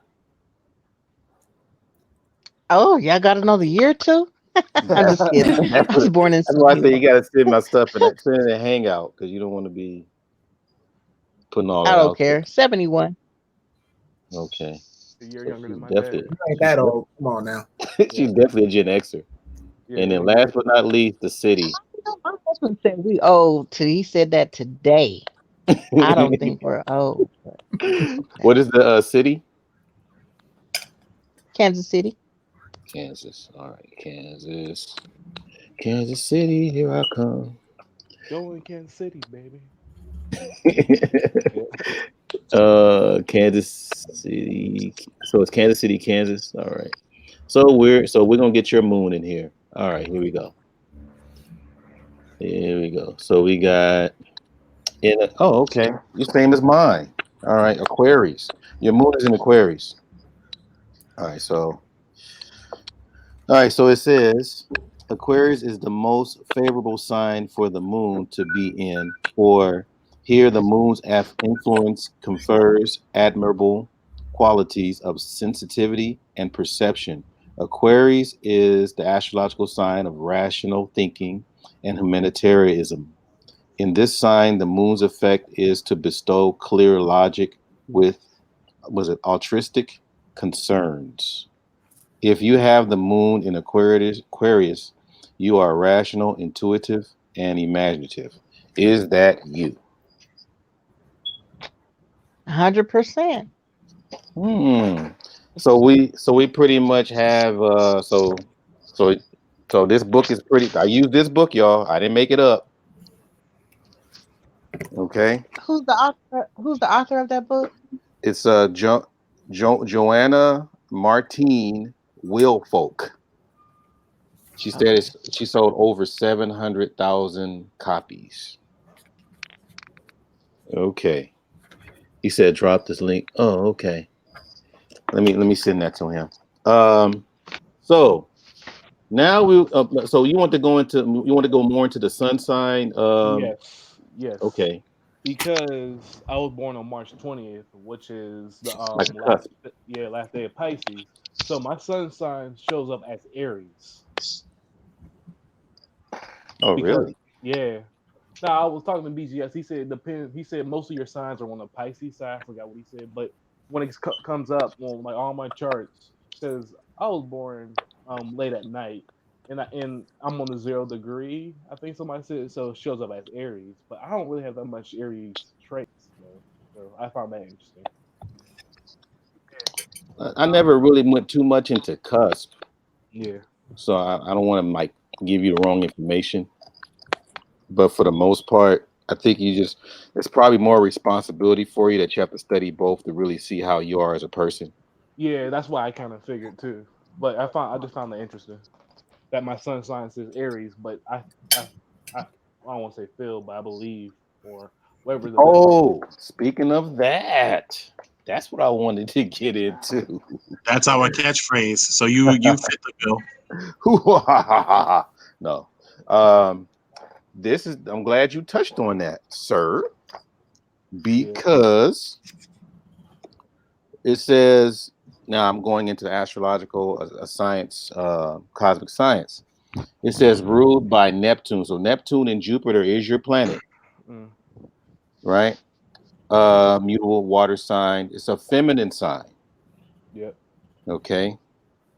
Oh, y'all got another year too? I'm just kidding. That's I was born in why I say 71. you gotta send my stuff in that send it a hangout because you don't want to be putting all I that don't out there. care. 71. Okay. A year So younger she's than my definitely dad. You ain't that old. Come on now. she's Yeah, definitely a Gen Xer. yeah, And then yeah. last but not least, the city. My husband said we old till he said that today. I don't think we're old. But okay. What is the city? Kansas City. Kansas. All right, Kansas. Kansas City, here I come. Going Kansas City, baby. Yeah. Kansas City. So it's Kansas City, Kansas. All right. So we're gonna get your moon in here. All right, here we go. Here we go. So we got oh, okay. Your same as mine. All right, Aquarius. Your moon is in Aquarius. All right, so it says Aquarius is the most favorable sign for the moon to be in. For here, the moon's influence confers admirable qualities of sensitivity and perception. Aquarius is the astrological sign of rational thinking and humanitarianism. In this sign, the moon's effect is to bestow clear logic with, was it altruistic concerns. If you have the moon in Aquarius, you are rational, intuitive, and imaginative. Is that you? 100%. Hmm. So we pretty much have so so this book is pretty. I use this book, y'all. I didn't make it up. Okay. Who's the author of that book? It's Joanna Martine Willfolk. She said Okay. she sold over 700,000 copies. Okay. He said drop this link. Oh, okay. Let me send that to him. Um so now so you want to go more into the sun sign Yes, yes. okay. Because I was born on March 20th, which is the Like a last cusp. last day of Pisces. So my sun sign shows up as Aries. Oh, Because really? yeah. Now I was talking to BGS. He said it depends. He said most of your signs are on the Pisces side. I forgot what he said, but when it comes up on like all my charts, because I was born late at night, and I'm on the 0 degree. I think somebody said so. It shows up as Aries, but I don't really have that much Aries traits though. So I found that interesting. I never really went too much into cusp, Yeah. so I don't want to like give you the wrong information. But for the most part, I think it's probably more responsibility for you that you have to study both to really see how you are as a person. Yeah, that's why I kind of figured too. But I just found that interesting that my sun sign says Aries, but I don't want to say feel, but I believe or whatever the best way. Oh, speaking of that, that's what I wanted to get into. That's our catchphrase. So you fit the bill. No. Um, I'm glad you touched on that, sir, Yeah. because it says now I'm going into the astrological a science, cosmic science. It says ruled by Neptune. So Neptune and Jupiter is your planet, Mm, right? Mutable water sign. It's a feminine sign. yep. Okay.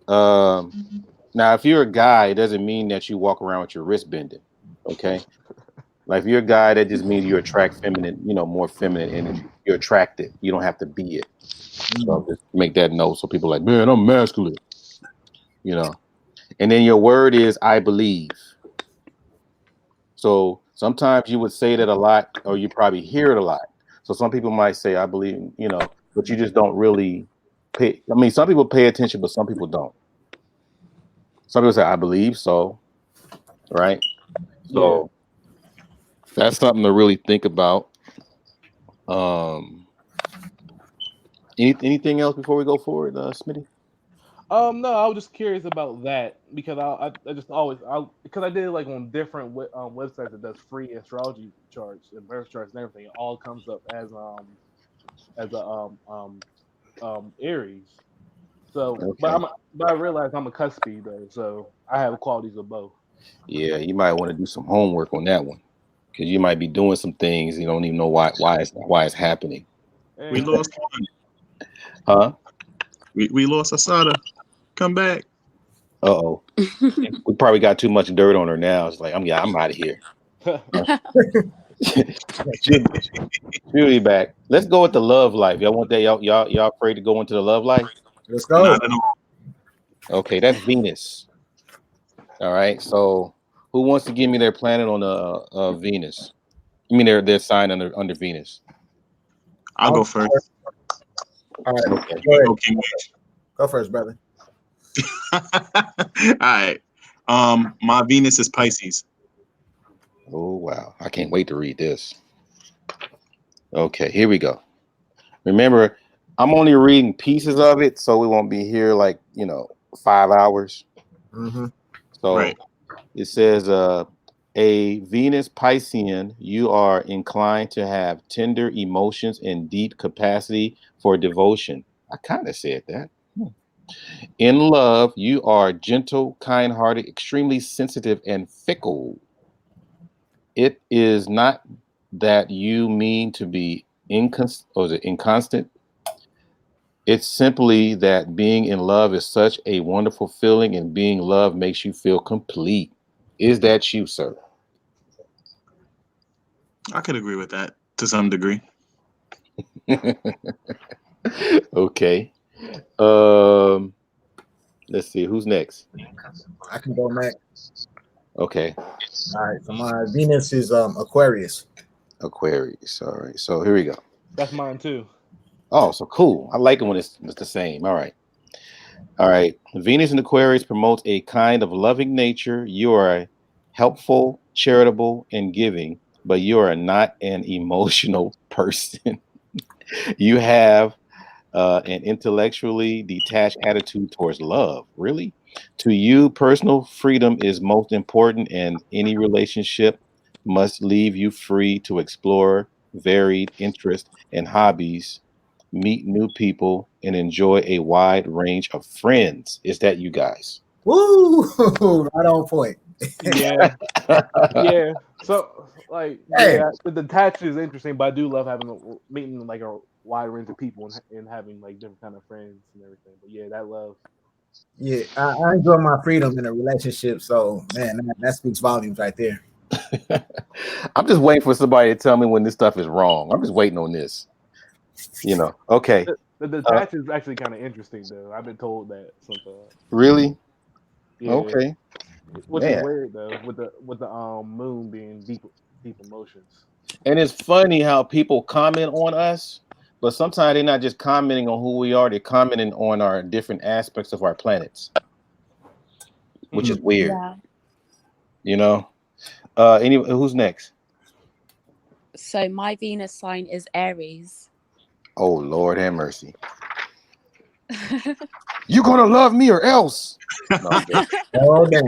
Um, Now, if you're a guy, it doesn't mean that you walk around with your wrist bending. Okay. Like if you're a guy, that just means you attract feminine, more feminine energy. You're attracted. You don't have to be it. So just make that note. So people are like, man, I'm masculine, you know. And then your word is I believe. So sometimes you would say that a lot, or you probably hear it a lot. So some people might say, I believe, but you just don't really pay. I mean, some people pay attention, but some people don't. Some people say, I believe so. right? Yeah. So that's something to really think about. Um, anything else before we go forward, Smitty? No, I was just curious about that because I just always because I did like on different websites that does free astrology charts and birth charts and everything. It all comes up as a Aries. So, Okay. but I realize I'm a cuspy though, so I have qualities of both. Yeah, you might want to do some homework on that one because you might be doing some things you don't even know why it's happening. We And lost one. Huh? We lost Asada. Come back. Uh-oh. We probably got too much dirt on her now. It's like I'm out of here. she'll, she'll be back. Let's go with the love life. Y'all want that? Y'all afraid to go into the love life? Let's go. Not at all. Okay, that's Venus. All right. So who wants to give me their planet on the Venus? I mean their sign under Venus. I'll I'll go go first. first. All right, Okay. go ahead. Go King Go first, brother. All right. My Venus is Pisces. Oh wow. I can't wait to read this. Okay, here we go. Remember, I'm only reading pieces of it, so we won't be here like 5 hours. Mm-hmm. So Right. it says, a Venus Piscean, you are inclined to have tender emotions and deep capacity for devotion. I kind of said that. In love, you are gentle, kind hearted, extremely sensitive, and fickle. It is not that you mean to be inconstant. It's simply that being in love is such a wonderful feeling, and being loved makes you feel complete. Is that you, sir? I could agree with that to some degree. Okay. Um, let's see who's next. I can go next. Okay, All right. So my Venus is Aquarius. Aquarius. All right, so here we go. that's mine too. Oh, so cool. I like it when it's the same. All right. All right. Venus in Aquarius promotes a kind of loving nature. You are helpful, charitable, and giving, but you are not an emotional person. You have an intellectually detached attitude towards love. Really? To you, personal freedom is most important, and any relationship must leave you free to explore varied interests and hobbies, meet new people, and enjoy a wide range of friends. Is that you guys? Woo! Right on point. Yeah, yeah. So like, Hey, yeah, the detached is interesting, but I do love having meeting like a wide range of people and having like different kind of friends and everything. But yeah, that love. yeah, I enjoy my freedom in a relationship. So, man, that speaks volumes right there. I'm just waiting for somebody to tell me when this stuff is wrong. I'm just waiting on this. Okay. The Uh, detached is actually kind of interesting though. I've been told that sometimes. really? Yeah, Okay. which is Man. weird though, with the moon being deep emotions. And it's funny how people comment on us, but sometimes they're not just commenting on who we are, they're commenting on our different aspects of our planets, which is Hmm. weird, Yeah. you know? Anyway, who's next? So my Venus sign is Aries. Oh, Lord have mercy. You're gonna love me or else. No, I'm joking. Oh, damn.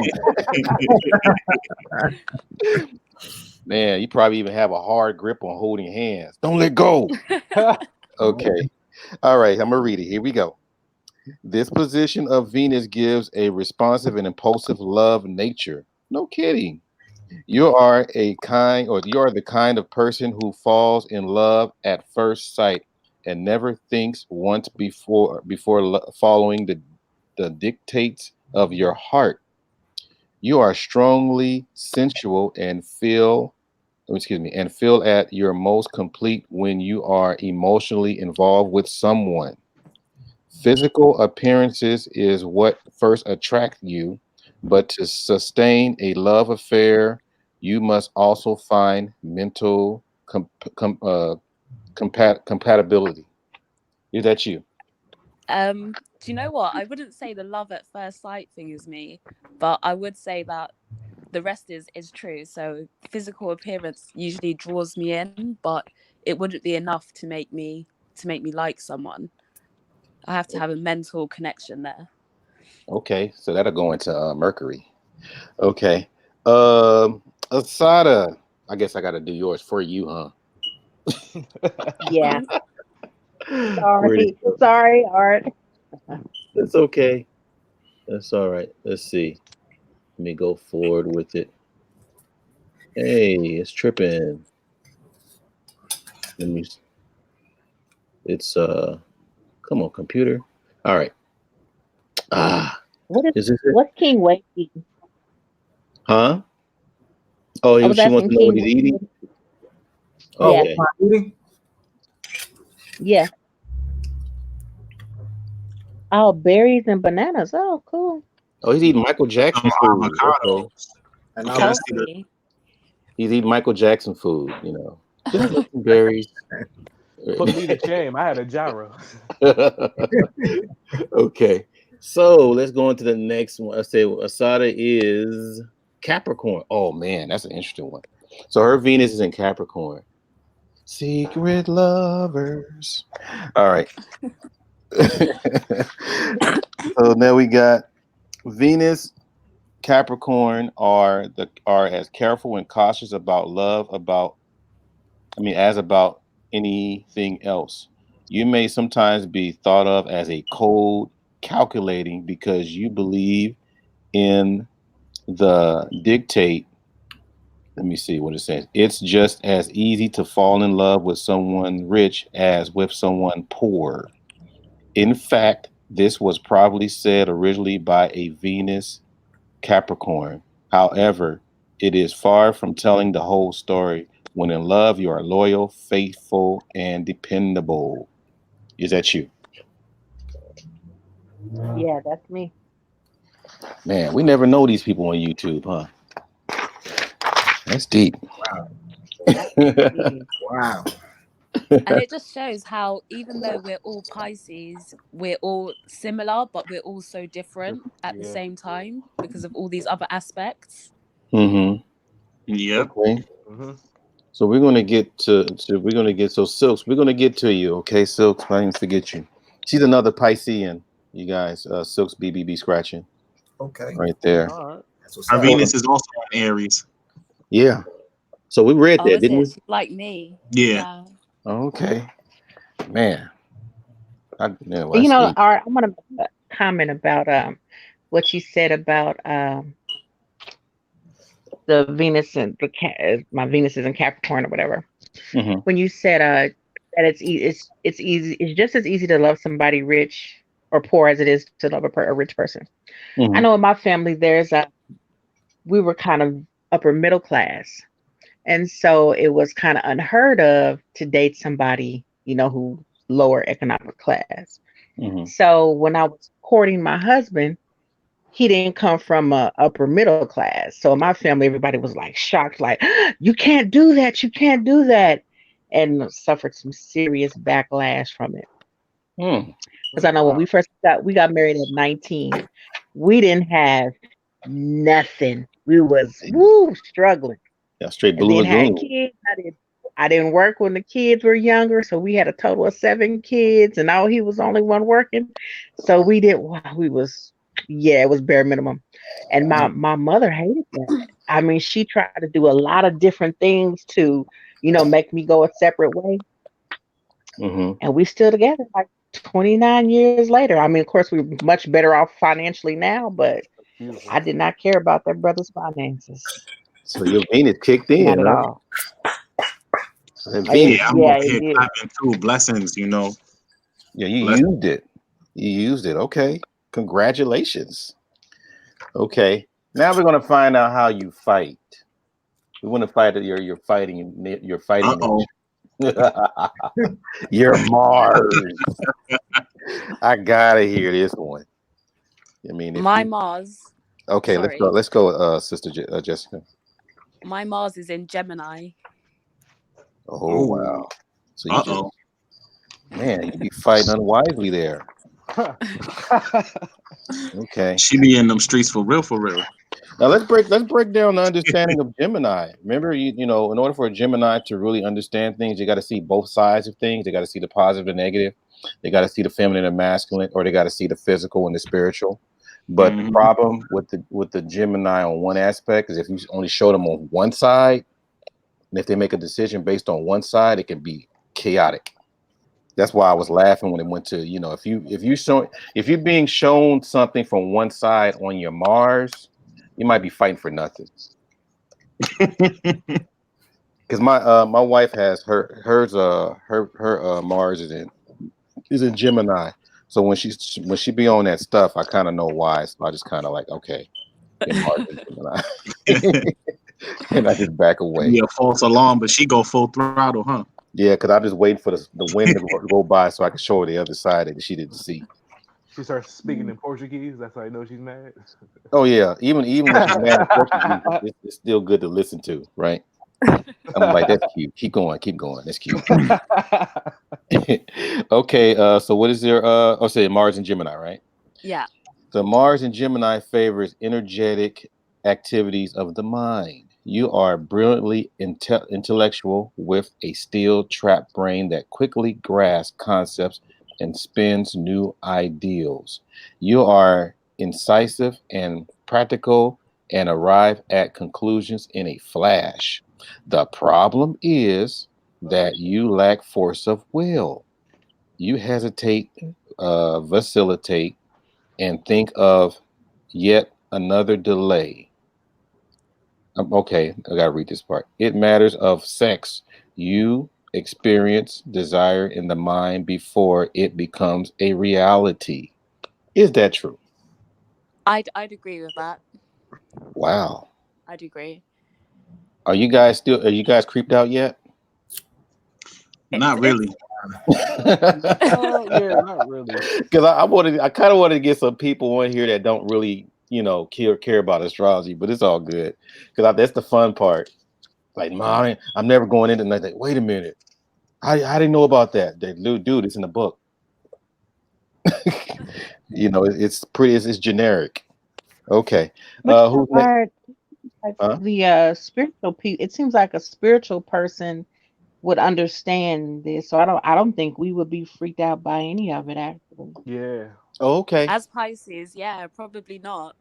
Man, you probably even have a hard grip on holding hands. Don't let go. Okay. All right, I'm gonna read it. Here we go. This position of Venus gives a responsive and impulsive love nature. No kidding. You are the kind of person who falls in love at first sight and never thinks once before following the dictates of your heart. You are strongly sensual and feel at your most complete when you are emotionally involved with someone. Physical appearances is what first attract you, but to sustain a love affair, you must also find mental compatibility. Is that you? Do you know what? I wouldn't say the love at first sight thing is me, but I would say that the rest is true. So physical appearance usually draws me in, but it wouldn't be enough to make me like someone. I have to have a mental connection there. Okay, so that'll go into Mercury. Okay. Asada, I guess I got to do yours for you, huh? Yeah. Where'd it Sorry. go? Sorry, Art. That's okay. That's all right. Let's see. Let me go forward with it. Hey, it's tripping. Let me. It's Come on, computer. All right. Ah, What is is this it? what's King Wade eating? Huh? Oh, I was she wants asking to know what King he's eating. Wade. Oh, Yeah, what Okay. am I eating? yeah. Oh, berries and bananas. Oh, cool. Oh, he's eating Michael Some Jackson food. Okay. avocados. And Yeah, I I'm see the Healthy. He's eating Michael Jackson food. Should I get some berries? Put me to shame. I had a gyro. Okay. So let's go on to the next one. I say Asada is Capricorn. Oh man, that's an interesting one. So her Venus is in Capricorn. Secret lovers. All right. So now we got Venus, Capricorn are as careful and cautious about love as about anything else. You may sometimes be thought of as a cold, calculating because you believe in the dictate. Let me see what it says. It's just as easy to fall in love with someone rich as with someone poor. In fact, this was probably said originally by a Venus Capricorn. However, it is far from telling the whole story. When in love, you are loyal, faithful, and dependable. Is that you? Yeah, that's me. Man, we never know these people on YouTube, huh? That's deep. That's me. wow. And it just shows how even though we're all Pisces, we're all similar, but we're also different at the Yeah. same time because of all these other aspects. Mm-hmm. yep. Okay. Hmm. So we're gonna get we're gonna get Silks. We're gonna get to you, okay, Silks. I didn't forget you. She's another Piscean, you guys. Silks BBB scratching Okay. right there. All right. That's what's Our up. So Venus is also in Aries. yeah. So we read Oh, that, is didn't it? we? She's like me. Yeah. Yeah. Okay. Man. Well, You that's know, deep. Art, I want to make a comment about what you said about the Venus and my Venus is in Capricorn or whatever. Mm-hmm. When you said that it's easy, it's just as easy to love somebody rich or poor as it is to love a rich person. I Mm-hmm. know in my family there's a we were kind of upper middle class. And so it was kind of unheard of to date somebody, who lower economic class. Mm-hmm. So when I was courting my husband, he didn't come from a upper middle class. So in my family, everybody was like shocked, like, you can't do that, you can't do that. And suffered some serious backlash from it. Mm. Because I know when we got married at 19, we didn't have nothing. We was struggling. Yeah, straight And Blue then had Lagoon. kids. I didn't work when the kids were younger, so we had a total of 7 kids, and now he was the only one working. So we did. Wow, yeah, it was bare minimum. And my mother hated that. I mean, she tried to do a lot of different things to, make me go a separate way, Mm-hmm. and we still together like 29 years later. I mean, of course, we're much better off financially now, but Beautiful. I did not care about that brother's finances, So your Venus kicked not in, at huh? all. That It, Venus. Yeah, I'm yeah, over it here did. clapping too. Blessings, Yeah, you Blessings. used it. You used it. Okay. Congratulations. Okay. Now we're gonna find out how you fight. We want to fight your fighting Uh-oh. nature. Your Mars. I gotta hear this one. I mean, if My you Mars, okay, let's go. sorry, Let's go, Sister Jessica. my Mars is in Gemini. Oh Oh. wow. So you just Uh-oh. man, you be fighting unwisely there. Okay. She be in them streets for real, for real. Now let's break down the understanding of Gemini. Remember, in order for a Gemini to really understand things, you got to see both sides of things. They got to see the positive and negative. They got to see the feminine and masculine, or they got to see the physical and the spiritual. But the Mhm. problem with the Gemini on one aspect is if you only show them on one side, and if they make a decision based on one side, it can be chaotic. That's why I was laughing when it went to, if you're being shown something from one side on your Mars, you might be fighting for nothing. Because my wife has her Mars is in Gemini. So when she be on that stuff, I kind of know why. So I just kind of like, okay, your Mars is Gemini. And I just back away. Be a false alarm, but she go full throttle, huh? Yeah, because I'm just waiting for the wind to go by so I can show her the other side that she didn't see. She starts speaking in Portuguese. That's how I know she's mad. Oh yeah, even when she's mad in Portuguese, it's still good to listen to, right? I'm like, that's cute. Keep going. That's cute. Okay, so what is your say Mars and Gemini, right? Yeah. So Mars and Gemini favors energetic activities of the mind. You are brilliantly intellectual with a steel trap brain that quickly grasps concepts and spins new ideals. You are incisive and practical and arrive at conclusions in a flash. The problem is that you lack force of will. You hesitate, vacillate, and think of yet another delay. Okay, I gotta read this part. It matters of sex. You experience desire in the mind before it becomes a reality. Is that true? I'd agree with that. Wow. I'd agree. Are you guys creeped out yet? Not It's really. Yeah, not really. Because I kind of wanted to get some people on here that don't really, care about astrology, but it's all good because that's the fun part. Like, man, I'm never going into nothing. Wait a minute, I didn't know about that. Dude, it's in the book. It's pretty. It's generic. Okay, But who's next? Art, like Huh? the spiritual people, it seems like a spiritual person would understand this. So I don't think we would be freaked out by any of it actually. Yeah. Oh, okay, as Pisces, yeah, probably not.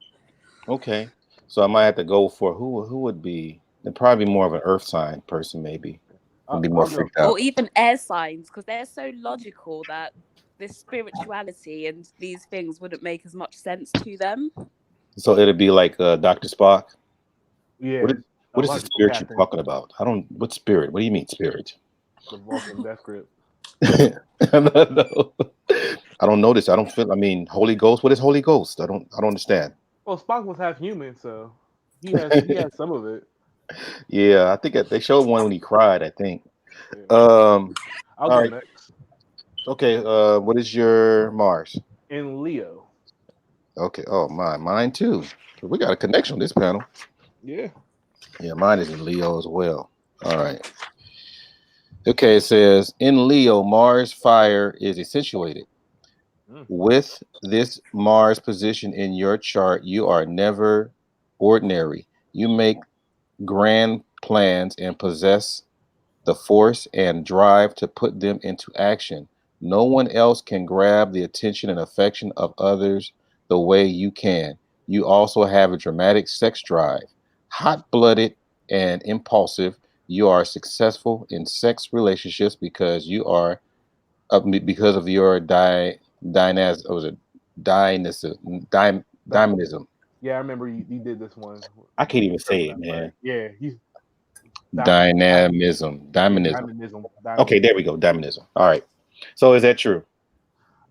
okay. So I might have to go for who would be. They'd probably be more of an Earth sign person, maybe, and be more I'll go. freaked out. Or even air signs, because they're so logical that this spirituality and these things wouldn't make as much sense to them. So it'd be like Dr. Spock. What Yeah. is A what is the logical spirit you're captain. talking about? I don't. What spirit? What do you mean spirit? The Vulcan death grip. No. I don't know this. I don't feel. I mean, Holy Ghost. What is Holy Ghost? I don't understand. Well, Spock was half human, so he has some of it. Yeah, I think they showed one when he cried. I think. Yeah. Um. I'll All go right. next. Okay. What is your Mars? In Leo. Okay. Oh, mine too. We got a connection on this panel. Yeah. Yeah, mine is in Leo as well. All right. Okay. It says in Leo, Mars fire is accentuated. Mm. With this Mars position in your chart, you are never ordinary. You make grand plans and possess the force and drive to put them into action. No one else can grab the attention and affection of others the way you can. You also have a dramatic sex drive. Hot blooded and impulsive, you are successful in sex relationships because of your was it Di- dynamism. yeah, I remember you did this one. I can't even Search say it, that word. man. Yeah, he's Dynamism, yeah, dynamism. dynamism, Okay, there dynamism. we go, dynamism. All right. So is that true?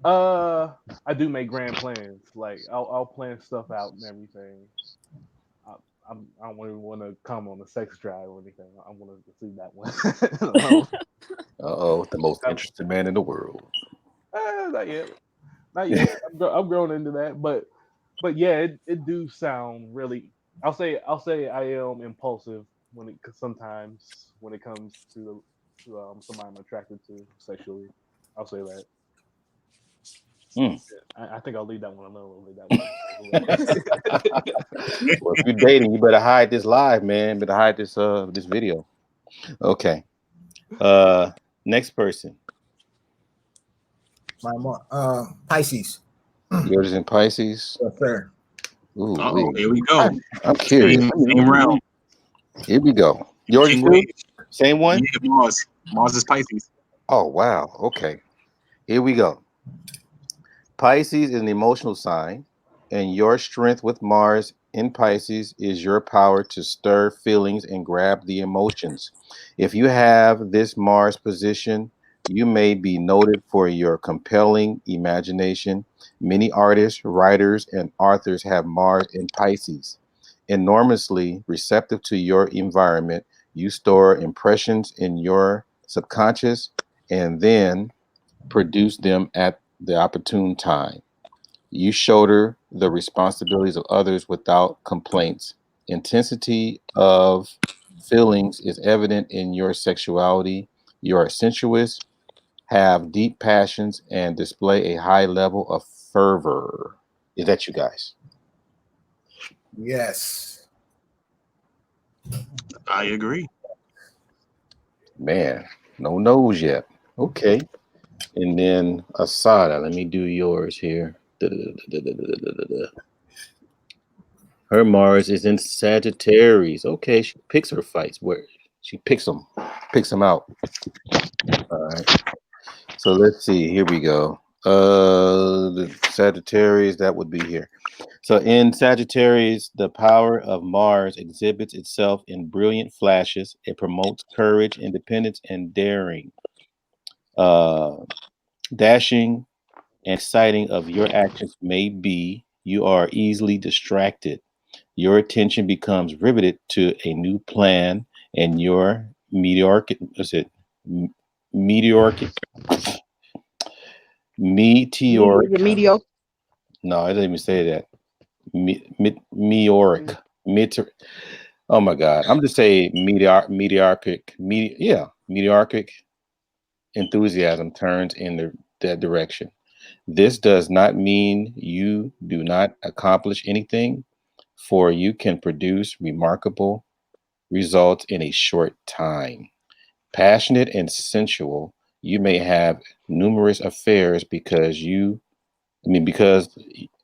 Uh, I do make grand plans. Like I'll plan stuff out and everything. I, I don't even want to come on a sex drive or anything. I want to see that one alone. Uh-oh, the most Um, interesting man in the world. not yet, not yet. I'm growing into that, but yeah, it do sound really. I'll say I am impulsive when it 'cause sometimes when it comes to somebody I'm attracted to sexually. I'll say that. Mm. I think I'll leave that one alone. I'll leave that one. Well, if you're dating, you better hide this live, man. Better hide this video. Okay. Next person. Pisces. Yours is in Pisces. Yes, sir. Ooh, Oh, here we go. I'm curious. Same round. Here we go. Yours King too? Wave. Same one? Yeah, Mars. Mars is Pisces. Oh, wow. Okay. Here we go. Pisces is an emotional sign, and your strength with Mars in Pisces is your power to stir feelings and grab the emotions. If you have this Mars position, you may be noted for your compelling imagination. Many artists, writers, and authors have Mars in Pisces. Enormously receptive to your environment, you store impressions in your subconscious and then produce them at the opportune time. You shoulder the responsibilities of others without complaints. Intensity of feelings is evident in your sexuality. You are sensuous, have deep passions, and display a high level of fervor. Is that you guys? Yes. I agree. Man, no nose yet. Okay. And then Asada, let me do yours here. Her Mars is in Sagittarius. Okay, she picks her fights. Where she picks them out. All right. So let's see. Here we go. The Sagittarius, that would be here. So in Sagittarius, the power of Mars exhibits itself in brilliant flashes. It promotes courage, independence, and daring. Uh, Dashing and exciting of your actions may be, you are easily distracted. Your attention becomes riveted to a new plan, and your meteoric, what's it? Meteoric, meteoric. Mediocre. No, I didn't even say that. Meteoric, meteor. Oh my God, I'm just saying meteoric enthusiasm turns in that direction. This does not mean you do not accomplish anything, for you can produce remarkable results in a short time. Passionate and sensual, you may have numerous affairs because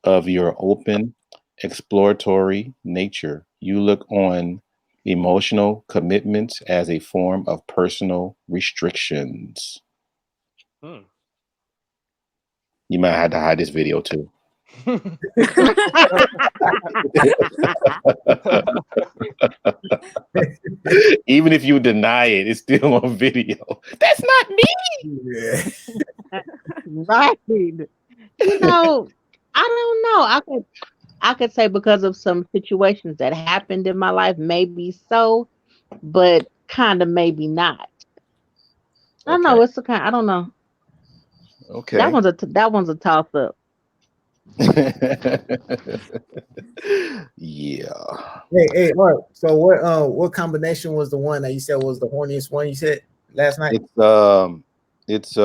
of your open, exploratory nature. You look on emotional commitments as a form of personal restrictions. Hmm. You might have to hide this video too. Even if you deny it, it's still on video. That's not me. Yeah. Right. You know, I don't know. I could say because of some situations that happened in my life, maybe so, but kind of maybe not. I don't Okay. know. It's the kind. I don't know. That Okay. one's a toss up. Yeah. Hey, all right. So what combination was the one that you said was the horniest one you said last night? It's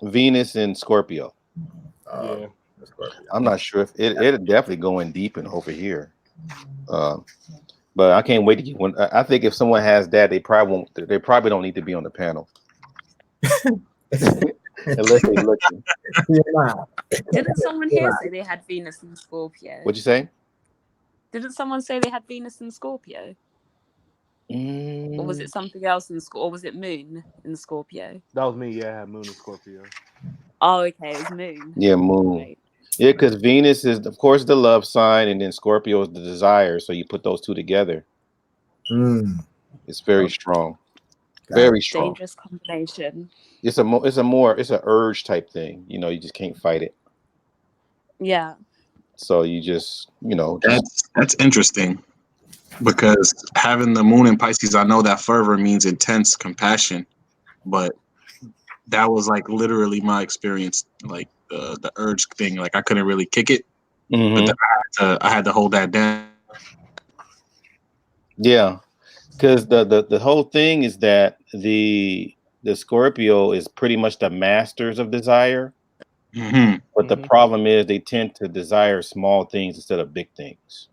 Venus in Scorpio. Yeah. I'm not sure if it'll definitely going deep in over here. But I can't wait to get one. I think if someone has that, they probably won't. They probably don't need to be on the panel unless they looking. Didn't someone here say they had Venus in Scorpio? What'd you say? Didn't someone say they had Venus in Scorpio? Or was it something else in Scorpio? Or was it Moon in Scorpio? That was me. Yeah, I had Moon and Scorpio. Oh, okay, it was Moon. Yeah, Moon. Right. Yeah, because Venus is, of course, the love sign, and then Scorpio is the desire. So you put those two together. It's very strong. Very strong. Dangerous combination. It's a urge type thing. You know, you just can't fight it. Yeah. So you just, That's interesting because having the moon in Pisces, I know that fervor means intense compassion, but that was like literally my experience, like the urge thing. Like I couldn't really kick it, but then I had to hold that down. Yeah, because the whole thing is that the Scorpio is pretty much the masters of desire. Mhm. But the problem is they tend to desire small things instead of big things.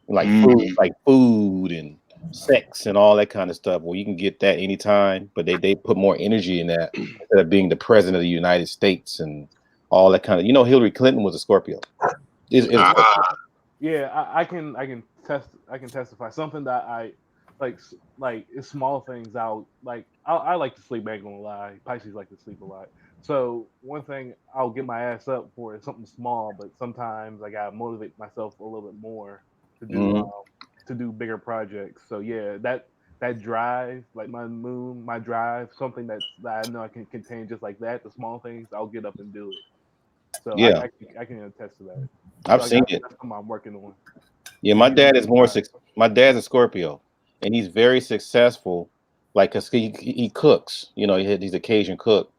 Mhm. Like food and sex and all that kind of stuff. Well, you can get that anytime, but they put more energy in that instead of being the president of the United States and all that kind of. Hillary Clinton was a Scorpio. Is a Scorpio. Ah. Yeah, I can testify something that I like it's small things. I like to sleep. I ain't gonna lie. Pisces like to sleep a lot. So one thing I'll get my ass up for is something small, but sometimes I gotta motivate myself a little bit more to do Mhm. um to do bigger projects. So yeah, that drive, like my moon, my drive, something that I know I can contain just like that. The small things, I'll get up and do it. So Yeah, I can attest to that. So I've I seen got it. that's something I'm working on. Yeah, To get more my dad's a Scorpio, and he's very successful. Like, cause he cooks. He's a Cajun cook.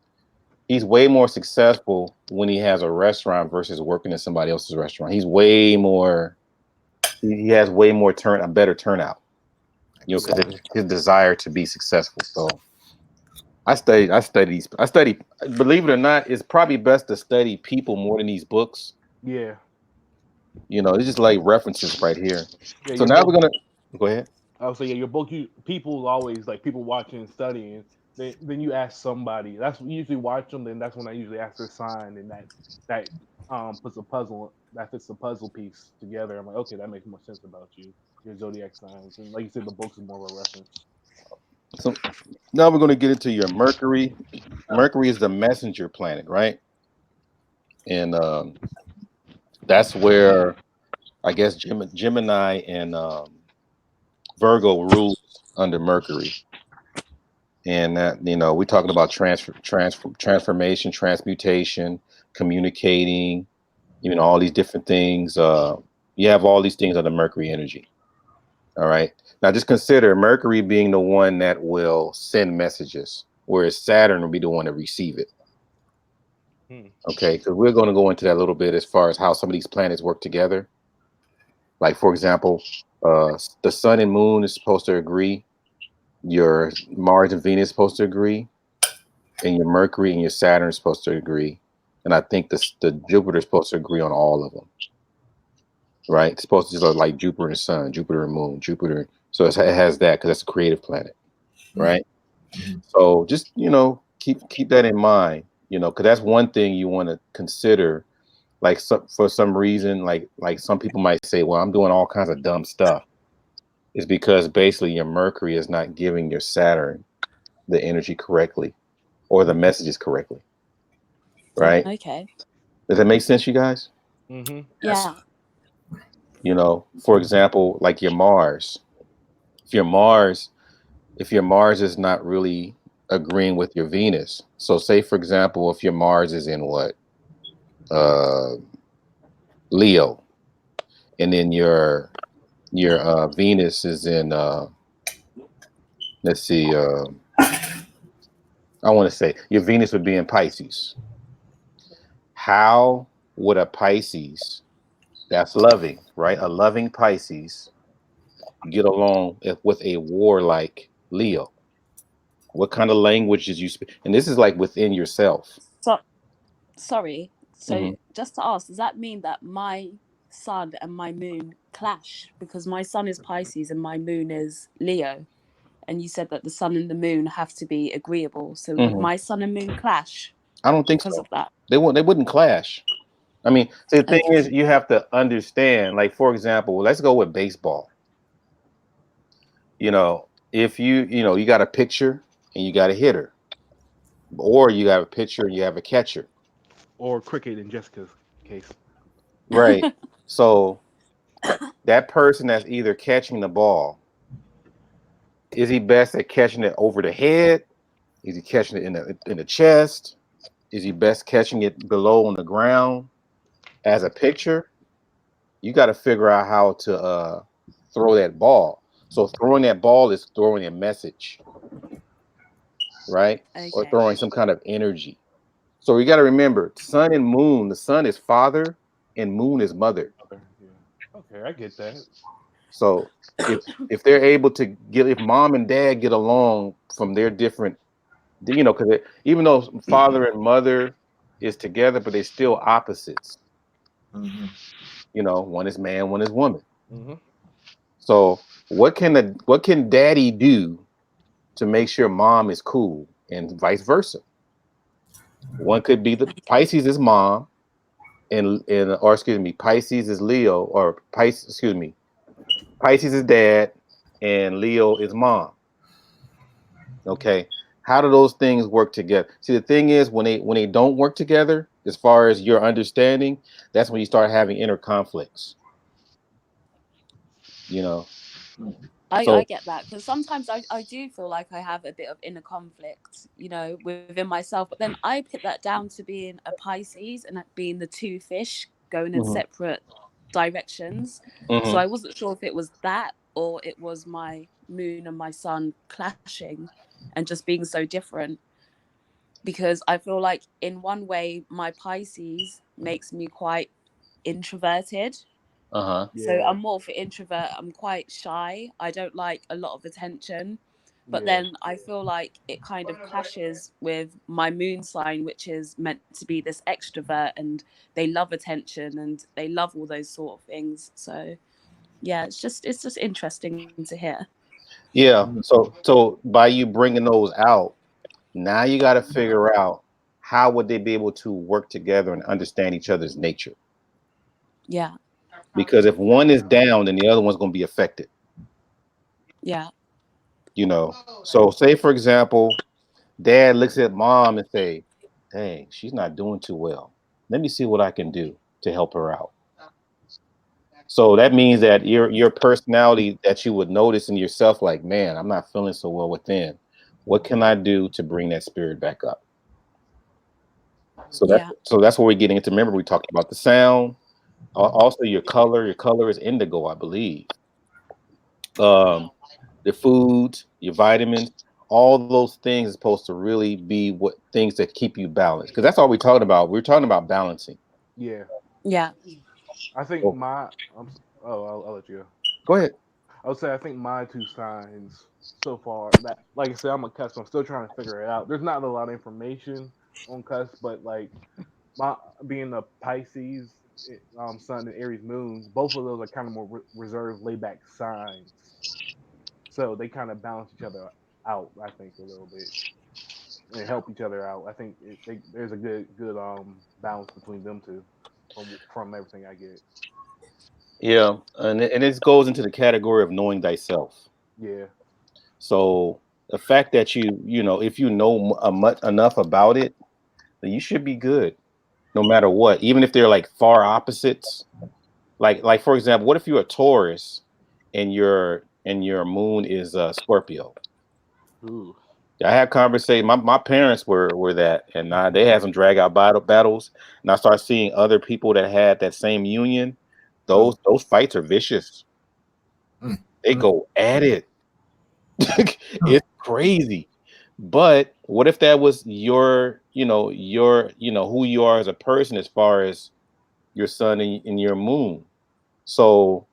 He's way more successful when he has a restaurant versus working in somebody else's restaurant. He's way more. He has way more a better turnout. Because his desire to be successful. So I study. Believe it or not, it's probably best to study people more than these books. Yeah, It's just like references right here. yeah. So Your now book. we're gonna go ahead. I would say yeah. Your book. You people always like people watching and studying. Then you ask somebody. That's you usually watch them. Then that's when I usually ask their sign, and that puts a puzzle that fits the puzzle piece together. I'm like, okay, that makes more sense about you, your zodiac signs, and like you said, the book's more of a reference. So now we're gonna get into your Mercury. Mercury is the messenger planet, right? And that's where I guess Gemini and Virgo rules under Mercury. And that we're talking about transformation, transmutation, communicating, all these different things. You have all these things under Mercury energy. All right. Now just consider Mercury being the one that will send messages, whereas Saturn will be the one to receive it. Hmm. Okay, because we're going to go into that a little bit as far as how some of these planets work together. Like, for example, the Sun and Moon is supposed to agree. Your Mars and Venus is supposed to agree, and your Mercury and your Saturn is supposed to agree. And I think the Jupiter is supposed to agree on all of them. Right? It's supposed to just look like Jupiter and Sun, Jupiter and Moon, Jupiter. So it has that because that's a creative planet, right? Mhm. So just keep that in mind, because that's one thing you want to consider. Like for some reason, like some people might say, well, I'm doing all kinds of dumb stuff. It's because basically your Mercury is not giving your Saturn the energy correctly or the messages correctly, right? Okay. Does that make sense, you guys? Mm-hmm. Yeah. For example, like your Mars. If your Mars, if your Mars is not really agreeing with your Venus. So say for example, if your Mars is in what? Uh Leo, and then your Venus is in let's see, I want to say your Venus would be in Pisces. How would a Pisces that's loving, right? A loving Pisces get along with a warlike Leo? What kind of languages you speak? And this is like within yourself. So sorry. So Hmm. just to ask, does that mean that my sun and my moon clash? Because my sun is Pisces and my moon is Leo. And you said that the sun and the moon have to be agreeable. So would Hmm. my sun and moon clash I don't think because so. of that? They wouldn't clash. I mean, see, the thing Okay. is, you have to understand. Like, for example, let's go with baseball. If you got a pitcher and you got a hitter, or you have a pitcher and you have a catcher, Or cricket in Jessica's case. right? So that person that's either catching the ball, is he best at catching it over the head? Is he catching it in the chest? Is he best catching it below on the ground? As a pitcher, you got to figure out how to throw that ball. So throwing that ball is throwing a message, right? Or Okay. throwing some kind of energy. So you got to remember, sun and moon. The sun is father, and moon is mother. Yeah. Okay, I get that. So if they're able to if mom and dad get along from their different, because even though father and mother is together, but they're still opposites. Mhm. You know, one is man, one is woman. Hmm. So what can daddy do to make sure mom is cool and vice versa? One could be the Pisces is mom and or excuse me, Pisces is Leo or Pisces excuse me, Pisces is dad and Leo is mom. Okay. How do those things work together? See, the thing is when they don't work together, as far as your understanding, that's when you start having inner conflicts, you know. I So get that because sometimes I do feel like I have a bit of inner conflict, you know, within myself. But then I put that down to being a Pisces and that being the two fish going in mhm, separate directions. So mhm, I wasn't sure if it was that or it was my moon and my sun clashing and just being so different. Because I feel like in one way my Pisces makes me quite introverted, uh-huh. so Yeah, I'm more for introvert. I'm quite shy. I don't like a lot of attention. But yeah, then I feel like it kind of clashes with my moon sign, which is meant to be this extrovert and they love attention and they love all those sort of things. So yeah, it's just interesting to hear. Yeah. So by you bringing those out, now you got to figure out how would they be able to work together and understand each other's nature. Yeah, Because if one is down, then the other one's going to be affected. yeah, You know. So say for example, dad looks at mom and say, "Dang, she's not doing too well. Let me see what I can do to help her out." So that means that your personality that you would notice in yourself, like, man, I'm not feeling so well within. What can I do to bring that spirit back up? yeah, So that's where we're getting into. Remember, we talked about the sound, also your color. Your color is indigo, I believe. Um, the foods, your vitamins, all those things are supposed to really be what things that keep you balanced. Because that's all we're talking about. We're talking about balancing. yeah. yeah, I think Oh, my oh, I'll let you go. go ahead. I would say I think my two signs so far that, like I said, I'm a cusp. I'm still trying to figure it out. There's not a lot of information on cusp, but like my being a Pisces, Sun and Aries moon, both of those are kind of more reserved, laid back signs. So they kind of balance each other out, I think, a little bit and help each other out. I think there's a good balance between them two from everything I get. Yeah, and this goes into the category of knowing thyself. Yeah. So the fact that you know if you know much enough about it, then you should be good no matter what. Even if they're like far opposites. Like for example, what if you're a Taurus and your moon is Scorpio? Ooh. I had conversation. My parents were that, and they had some drag out battles. And I started seeing other people that had that same union. Those fights are vicious. Mm. They Mm. go at it. Mm. It's crazy. But what if that was who you are as a person as far as your sun and your moon? So,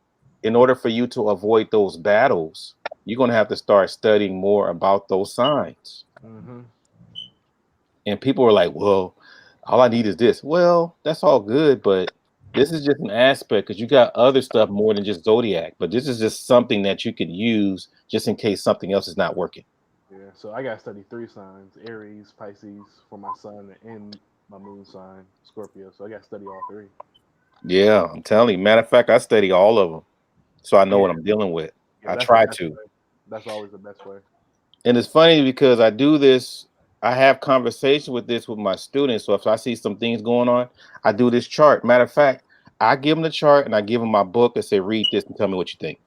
in order for you to avoid those battles, you're going to have to start studying more about those signs. Mm-hmm. And people are like, well, all I need is this. Well, that's all good, but this is just an aspect because you got other stuff more than just zodiac. But this is just something that you could use just in case something else is not working. Yeah, so I got to study three signs: Aries, Pisces for my sun, and my moon sign, Scorpio. So I got to study all three. Yeah, I'm telling you. Matter of fact, I study all of them so I know Yeah, what I'm dealing with. yeah, I that's the try best to. way. That's always the best way. And it's funny because I do this, I have conversation with this with my students. So if I see some things going on, I do this chart. Matter of fact, I give them the chart and I give them my book and say, read this and tell me what you think.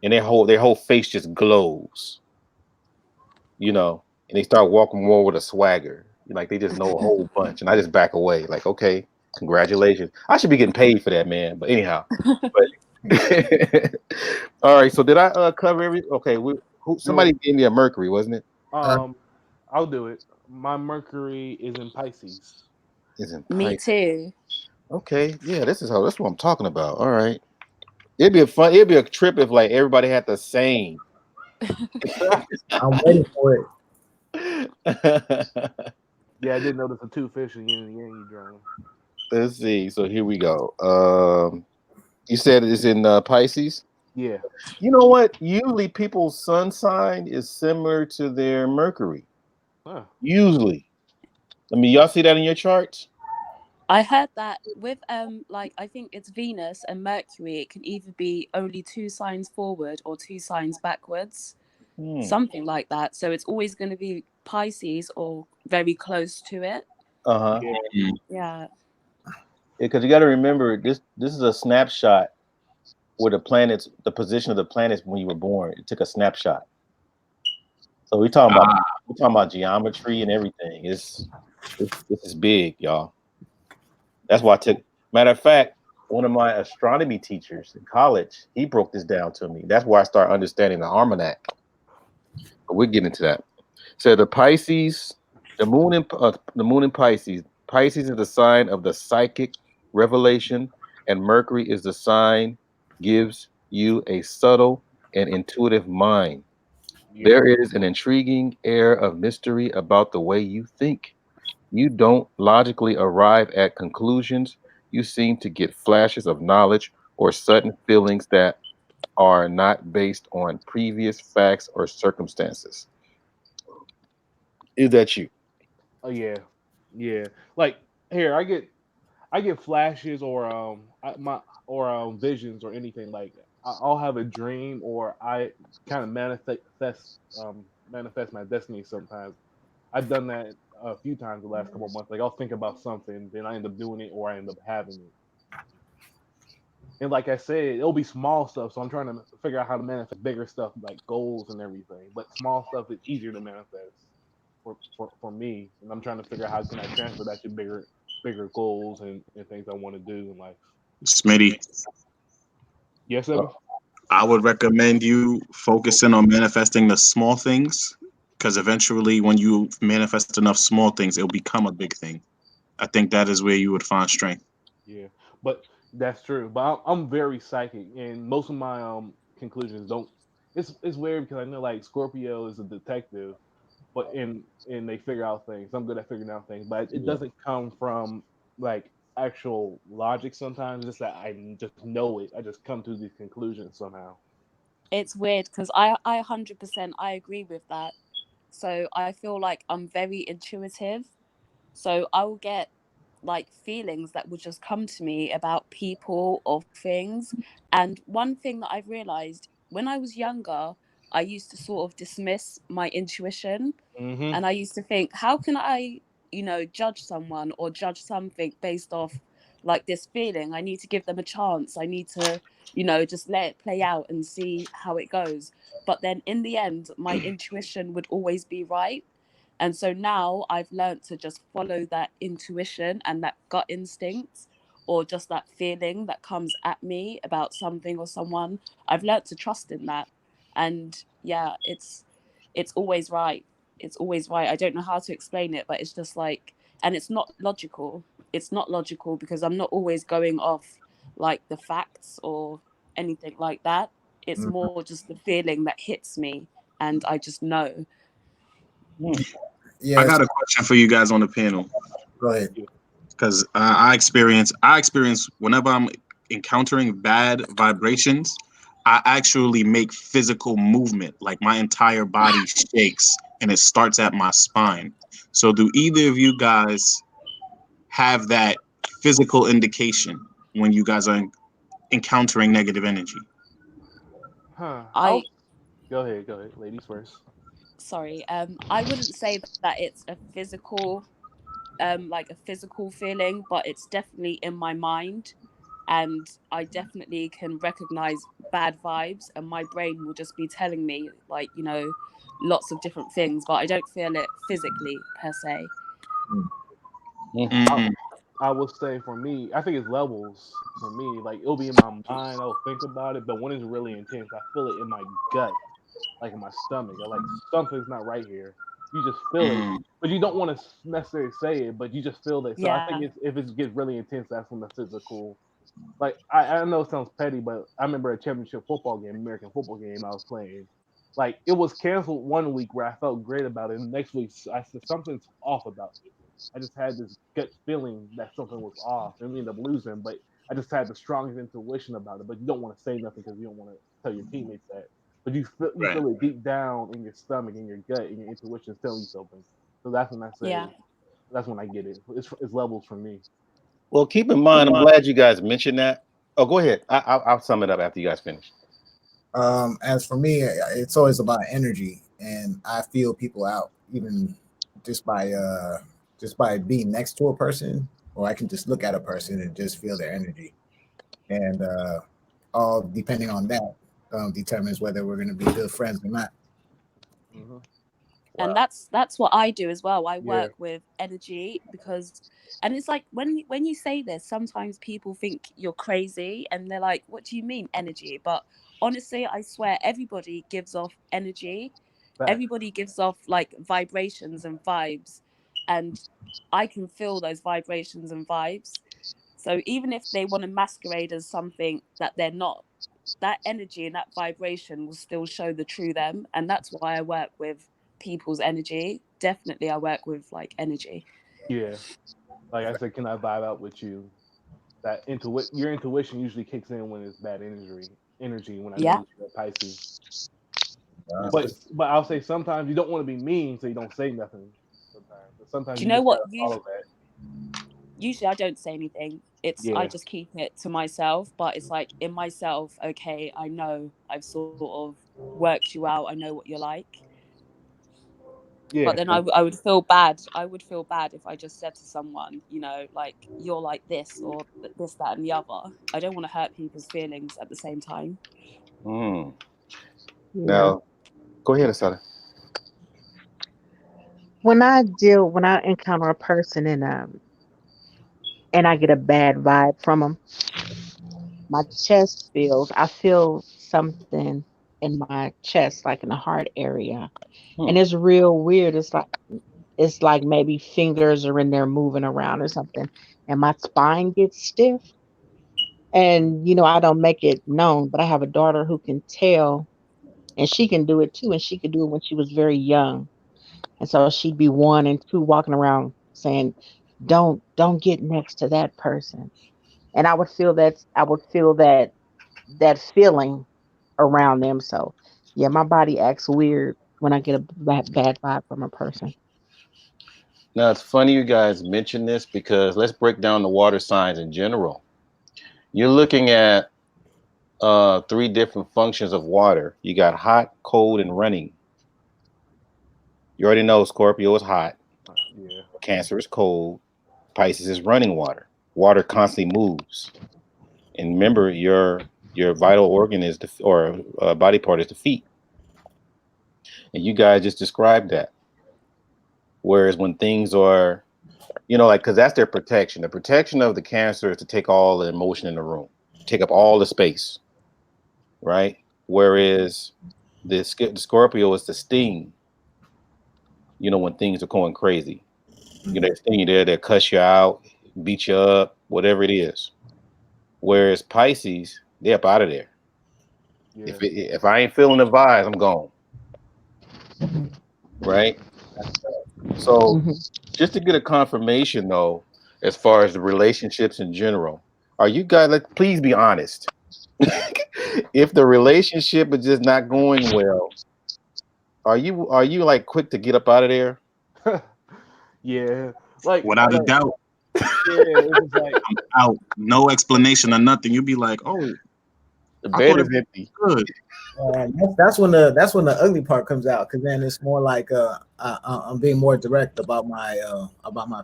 And their whole face just glows, and they start walking more with a swagger. Like they just know a whole bunch. And I just back away, like, okay, congratulations. I should be getting paid for that, man. But anyhow. But all right. So did I cover every okay, Well, somebody gave me a Mercury, wasn't it? Uh, um, I'll do it. My Mercury is in Pisces. Isn't me Pisces. too. Okay, yeah, that's what I'm talking about. All right. It'd be a trip if like everybody had the same. I'm waiting for it. Yeah, I did notice the two fish in the yang you drawing. Let's see. So here we go. You said it's in Pisces. Yeah. You know what? Usually people's sun sign is similar to their Mercury. Huh. Usually. I mean, y'all see that in your charts? I heard that with like I think it's Venus and Mercury, it can either be only two signs forward or two signs backwards, Hmm. something like that. So it's always going to be Pisces or very close to it. Uh-huh. Yeah. Yeah. Because you got to remember this is a snapshot where the position of the planets when you were born. It took a snapshot. So we're talking about geometry and everything. This is big, y'all. That's why I took. Matter of fact, one of my astronomy teachers in college, he broke this down to me. That's where I started understanding the almanac. But we'll get into that. So the Pisces, the moon in Pisces. Pisces is the sign of the psychic revelation, and Mercury is the sign gives you a subtle and intuitive mind. Yeah. There is an intriguing air of mystery about the way you think. You don't logically arrive at conclusions. You seem to get flashes of knowledge or sudden feelings that are not based on previous facts or circumstances. Is that you? Oh yeah. Yeah. Like here, I get flashes or my or visions or anything like I'll have a dream or I kind of manifest my destiny sometimes. I've done that a few times the last couple of months. Like I'll think about something, then I end up doing it or I end up having it. And like I said, it'll be small stuff. So I'm trying to figure out how to manifest bigger stuff like goals and everything. But small stuff is easier to manifest for me. And I'm trying to figure out how can I transfer that to bigger goals and things I want to do in life. Smitty, Yes, Evan? I would recommend you focusing on manifesting the small things because eventually, when you manifest enough small things, it'll become a big thing. I think that is where you would find strength. Yeah, but that's true. But I'm very psychic, and most of my conclusions don't. It's weird because I know like Scorpio is a detective, but and they figure out things. I'm good at figuring out things, but it Yeah. doesn't come from like actual logic. Sometimes it's just that I just know it. I just come to these conclusions somehow. It's weird because I 100% I agree with that. So I feel like I'm very intuitive. So I will get like feelings that would just come to me about people or things. And one thing that I've realized when I was younger, I used to sort of dismiss my intuition. Mm-hmm. And I used to think, how can I, judge someone or judge something based off like this feeling? I need to give them a chance. I need to, just let it play out and see how it goes. But then in the end, my intuition would always be right. And so now I've learned to just follow that intuition and that gut instinct or just that feeling that comes at me about something or someone. I've learned to trust in that. And yeah, it's always right. It's always right. I don't know how to explain it, but it's just like, and it's not logical. It's not logical because I'm not always going off like the facts or anything like that. It's Mhm. more just the feeling that hits me and I just know. Hmm. I Yes, got a question for you guys on the panel go ahead. because I experience whenever I'm encountering bad vibrations, I actually make physical movement, like my entire body shakes, and it starts at my spine. So, do either of you guys have that physical indication when you guys are encountering negative energy? Huh. I Go ahead, ladies first. sorry, I wouldn't say that it's a physical like a physical feeling, but it's definitely in my mind, and I definitely can recognize bad vibes, and my brain will just be telling me like, lots of different things, but I don't feel it physically per se. I, Mm, I would say for me, I think it's levels for me. Like it'll be in my mind, I'll think about it, but when it's really intense, I feel it in my gut, like in my stomach. I like something's not right here. You just feel it, mm. but you don't want to necessarily say it, but you just feel it. So I think Yeah. it's if it gets really intense, that's when the physical. Like I know it sounds petty, but I remember a championship football game, American football game I was playing. Like it was canceled one week where I felt great about it, and the next week I said something's off about it. I just had this gut feeling that something was off, and we ended up losing. But I just had the strongest intuition about it. But you don't want to say nothing because you don't want to tell your teammates that. But you Right. feel it deep down in your stomach, in your gut, and your intuition is telling you something. So that's when I Yeah. say that's when I get it. It's levels for me. Well, keep in mind, I'm glad you guys mentioned that. Oh, go ahead. I'll sum it up after you guys finish. As for me, it's always about energy, and I feel people out even just by being next to a person, or I can just look at a person and just feel their energy, and all depending on that determines whether we're going to be good friends or not. Hmm. And Wow. that's what I do as well. I Yeah, work with energy because, and it's like when you say this, sometimes people think you're crazy and they're like, what do you mean energy? But honestly, I swear everybody gives off energy. facts. Everybody gives off like vibrations and vibes, and I can feel those vibrations and vibes. So even if they want to masquerade as something that they're not, that energy and that vibration will still show the true them. And that's why I work with people's energy. Definitely I work with like energy. Yeah, like I said, can I vibe out with you? That your intuition usually kicks in when it's bad energy when I know Yeah. that you're a Pisces. Uh, But I'll say sometimes you don't want to be mean, so you don't say nothing. Sometimes, but sometimes Do you you know just what? gotta follow that. Usually I don't say anything. It's I Yeah, just keep it to myself, but it's like in myself, okay, I know I've sort of worked you out. I know what you're like. But yeah, then I would feel bad. I would feel bad if I just said to someone, you know, like you're like this or this, that, and the other. I don't want to hurt people's feelings at the same time. Mm. Yeah. Now, go ahead, Asada. When I encounter a person and I get a bad vibe from them, my chest feels, I feel something in my chest, like in the heart area. And Hmm. it's real weird. It's like maybe fingers are in there moving around or something. And my spine gets stiff. And I don't make it known, but I have a daughter who can tell, and she can do it too. And she could do it when she was very young. And so she'd be 1 and 2 walking around saying, don't get next to that person. And I would feel that feeling around them. So yeah, my body acts weird when I get a bad vibe from a person. Now, it's funny you guys mention this because let's break down the water signs in general. You're looking at three different functions of water. You got hot, cold, and running. You already know Scorpio is hot, yeah, Cancer is cold, Pisces is running water. Water constantly moves. And remember, your vital organ is or body part is the feet, and you guys just described that. Whereas when things are, like, because that's their protection. The protection of the Cancer is to take all the emotion in the room, take up all the space, right? Whereas the Scorpio is the sting. When things are going crazy, they sting you there, they cuss you out, beat you up, whatever it is. Whereas Pisces, they up out of there. yeah. If I ain't feeling the vibes, I'm gone, right? So Hmm. just to get a confirmation though, as far as the relationships in general, are you guys, like, please be honest. If the relationship is just not going well, are you like quick to get up out of there? Yeah, like Without a like doubt, yeah, it's just like out, no explanation or nothing. You'd be like, "Oh, The I bed thought is it empty. was good." and that's when the ugly part comes out, because then it's more like I'm being more direct about my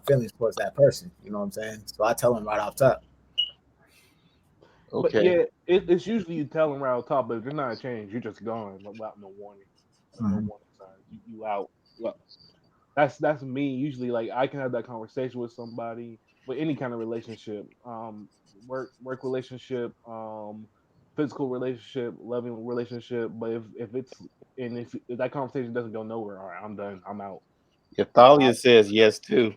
feelings towards that person. You know what I'm saying? So I tell them right off top. but Okay. yeah, it's usually you tell them right on top, but if there's not a change, you're just gone without no warning, like no Mhm. warning signs. You out. Well, that's me usually. Like I can have that conversation with somebody with any kind of relationship, work relationship, physical relationship, loving relationship. But if that conversation doesn't go nowhere, all right, I'm done. I'm out. If I, Thalia says yes too.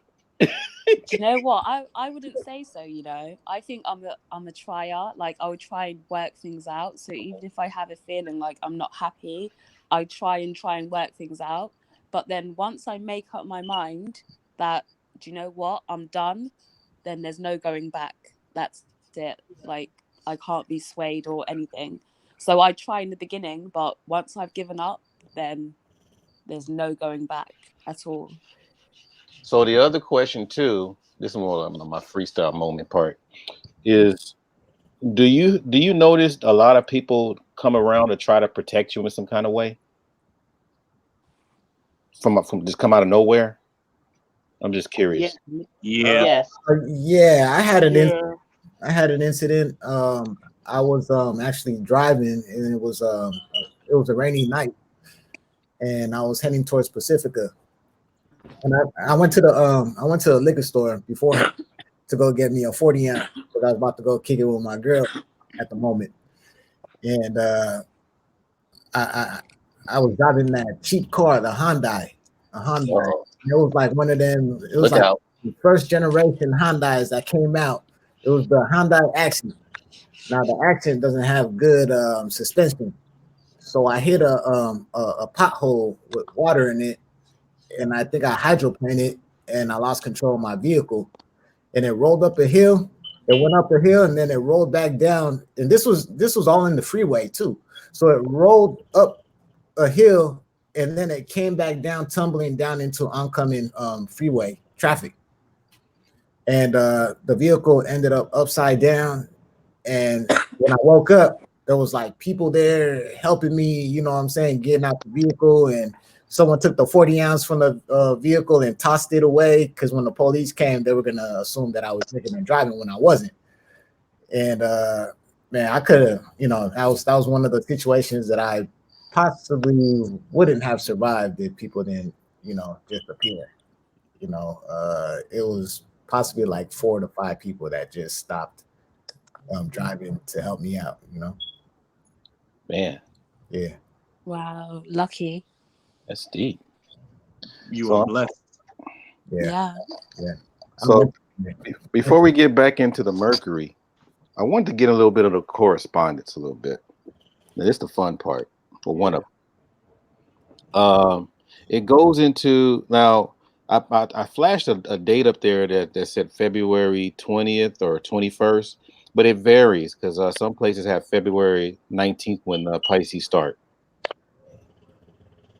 Do you know what? I wouldn't say so, you know. I think I'm a trier. Like I would try and work things out. So even if I have a feeling like I'm not happy, I try and work things out. But then once I make up my mind that, do you know what, I'm done, then there's no going back. That's it. Like, I can't be swayed or anything. So I try in the beginning, but once I've given up, then there's no going back at all. So the other question too, this is more of my freestyle moment part, is do you notice a lot of people come around to try to protect you in some kind of way from just come out of nowhere? I'm just Yeah. curious. Yeah. Yes. Yeah, Yeah. I had an incident. I was actually driving, and it was a rainy night, and I was heading towards Pacifica, and I went to the liquor store before to go get me a 40 ounce because I was about to go kick it with my girl at the moment, and I, I I was driving that cheap car, the Hyundai, a Hyundai. Oh, It was like one of them. It was look like out. the first generation Hyundais that came out. It was the Hyundai Accent. Now the Accent doesn't have good suspension, so I hit a pothole with water in it, and I think I hydroplaned it, and I lost control of my vehicle, and it rolled up a hill. It went up a hill, and then it rolled back down. And this was all in the freeway too. So it rolled up a hill, and then it came back down, tumbling down into oncoming freeway traffic. And the vehicle ended up upside down. And when I woke up, there was like people there helping me, you know what I'm saying, getting out the vehicle. And someone took the 40 ounce from the vehicle and tossed it away because when the police came, they were going to assume that I was drinking and driving when I wasn't. And man, I could have, that was one of the situations that I possibly wouldn't have survived if people didn't, disappear. It was possibly like 4 to 5 people that just stopped driving to help me out. Man, Yeah. Wow, lucky. that's deep. You So are blessed. Yeah. Yeah. so before we get back into the Mercury, I want to get a little bit of the correspondence a little bit. Now, this is the fun part for one of them. It goes into now. I flashed a date up there that said February 20th or 21st, but it varies because some places have February 19th when Pisces start.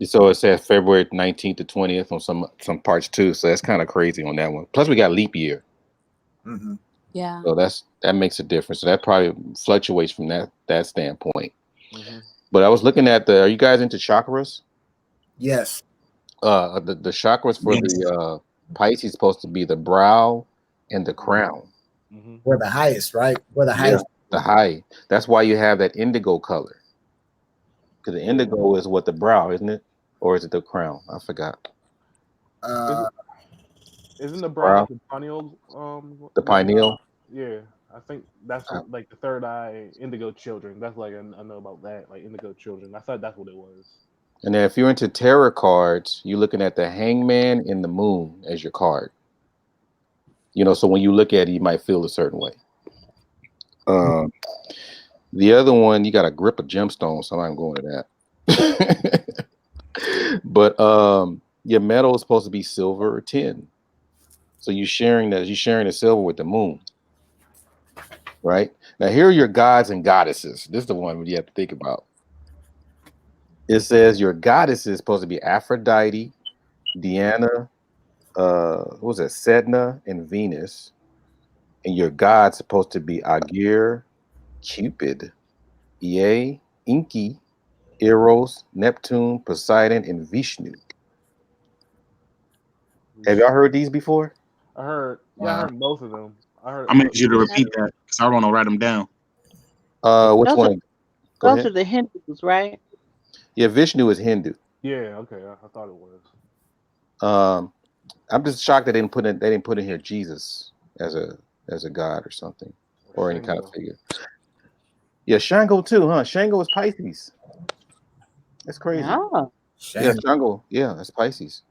So it says February 19th to 20th on some parts too. So that's kind of crazy on that one. Plus we got leap year. Mm-hmm. Yeah. So that makes a difference. So that probably fluctuates from that standpoint. Mm-hmm. But I was looking at are you guys into chakras? Yes. The chakras for the Pisces is supposed to be the brow and the crown. Mm-hmm. We're the highest, right? We're the highest. The high. That's why you have that indigo color. Because the indigo is what the brow, isn't it? Or is it the crown? I forgot. Uh, Isn't the brow Brow, like the pineal? the pineal. Yeah, I think that's Uh, like the third eye indigo children. That's like I know about that, like indigo children. I thought that's what it was. And then if you're into tarot cards, you're looking at the hangman and the moon as your card. So when you look at it, you might feel a certain way. Um, the other one, you got a grip of gemstones, so I'm going to that. But your metal is supposed to be silver or tin. So you're sharing the silver with the moon. Right? Now here are your gods and goddesses. This is the one you have to think about. It says your goddess is supposed to be Aphrodite, Diana, what was it, Sedna, and Venus. And your god's supposed to be Aegir, Cupid, Ea, Enki, Eros, Neptune, Poseidon, and Vishnu. Have y'all heard these before? I heard. Yeah, I heard most of them. I heard. I'm gonna need you to repeat that because I want to write them down. Which Those are one? Go those ahead. are the Hindus, right? Yeah, Vishnu is Hindu. Yeah. Okay. I thought it was. Um, I'm just shocked they didn't put in here Jesus as a god or something or any kind of Shango. figure. Yeah, Shango too, huh? Shango is Pisces. That's crazy. Oh. Yeah, Shang. Shango. Yeah, that's Pisces.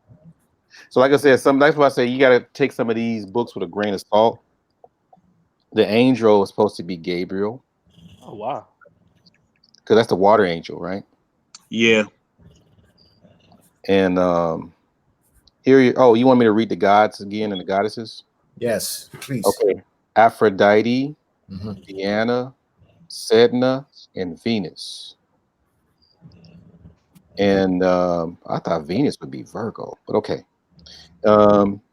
So, like I said, that's why I say you got to take some of these books with a grain of salt. The angel is supposed to be Gabriel Oh wow. because that's the water angel, right? Yeah. And here you oh, you want me to read the gods again and the goddesses? Yes, please. Okay. Aphrodite, Mhm. Diana, Sedna, and Venus. And I thought Venus would be Virgo, but okay.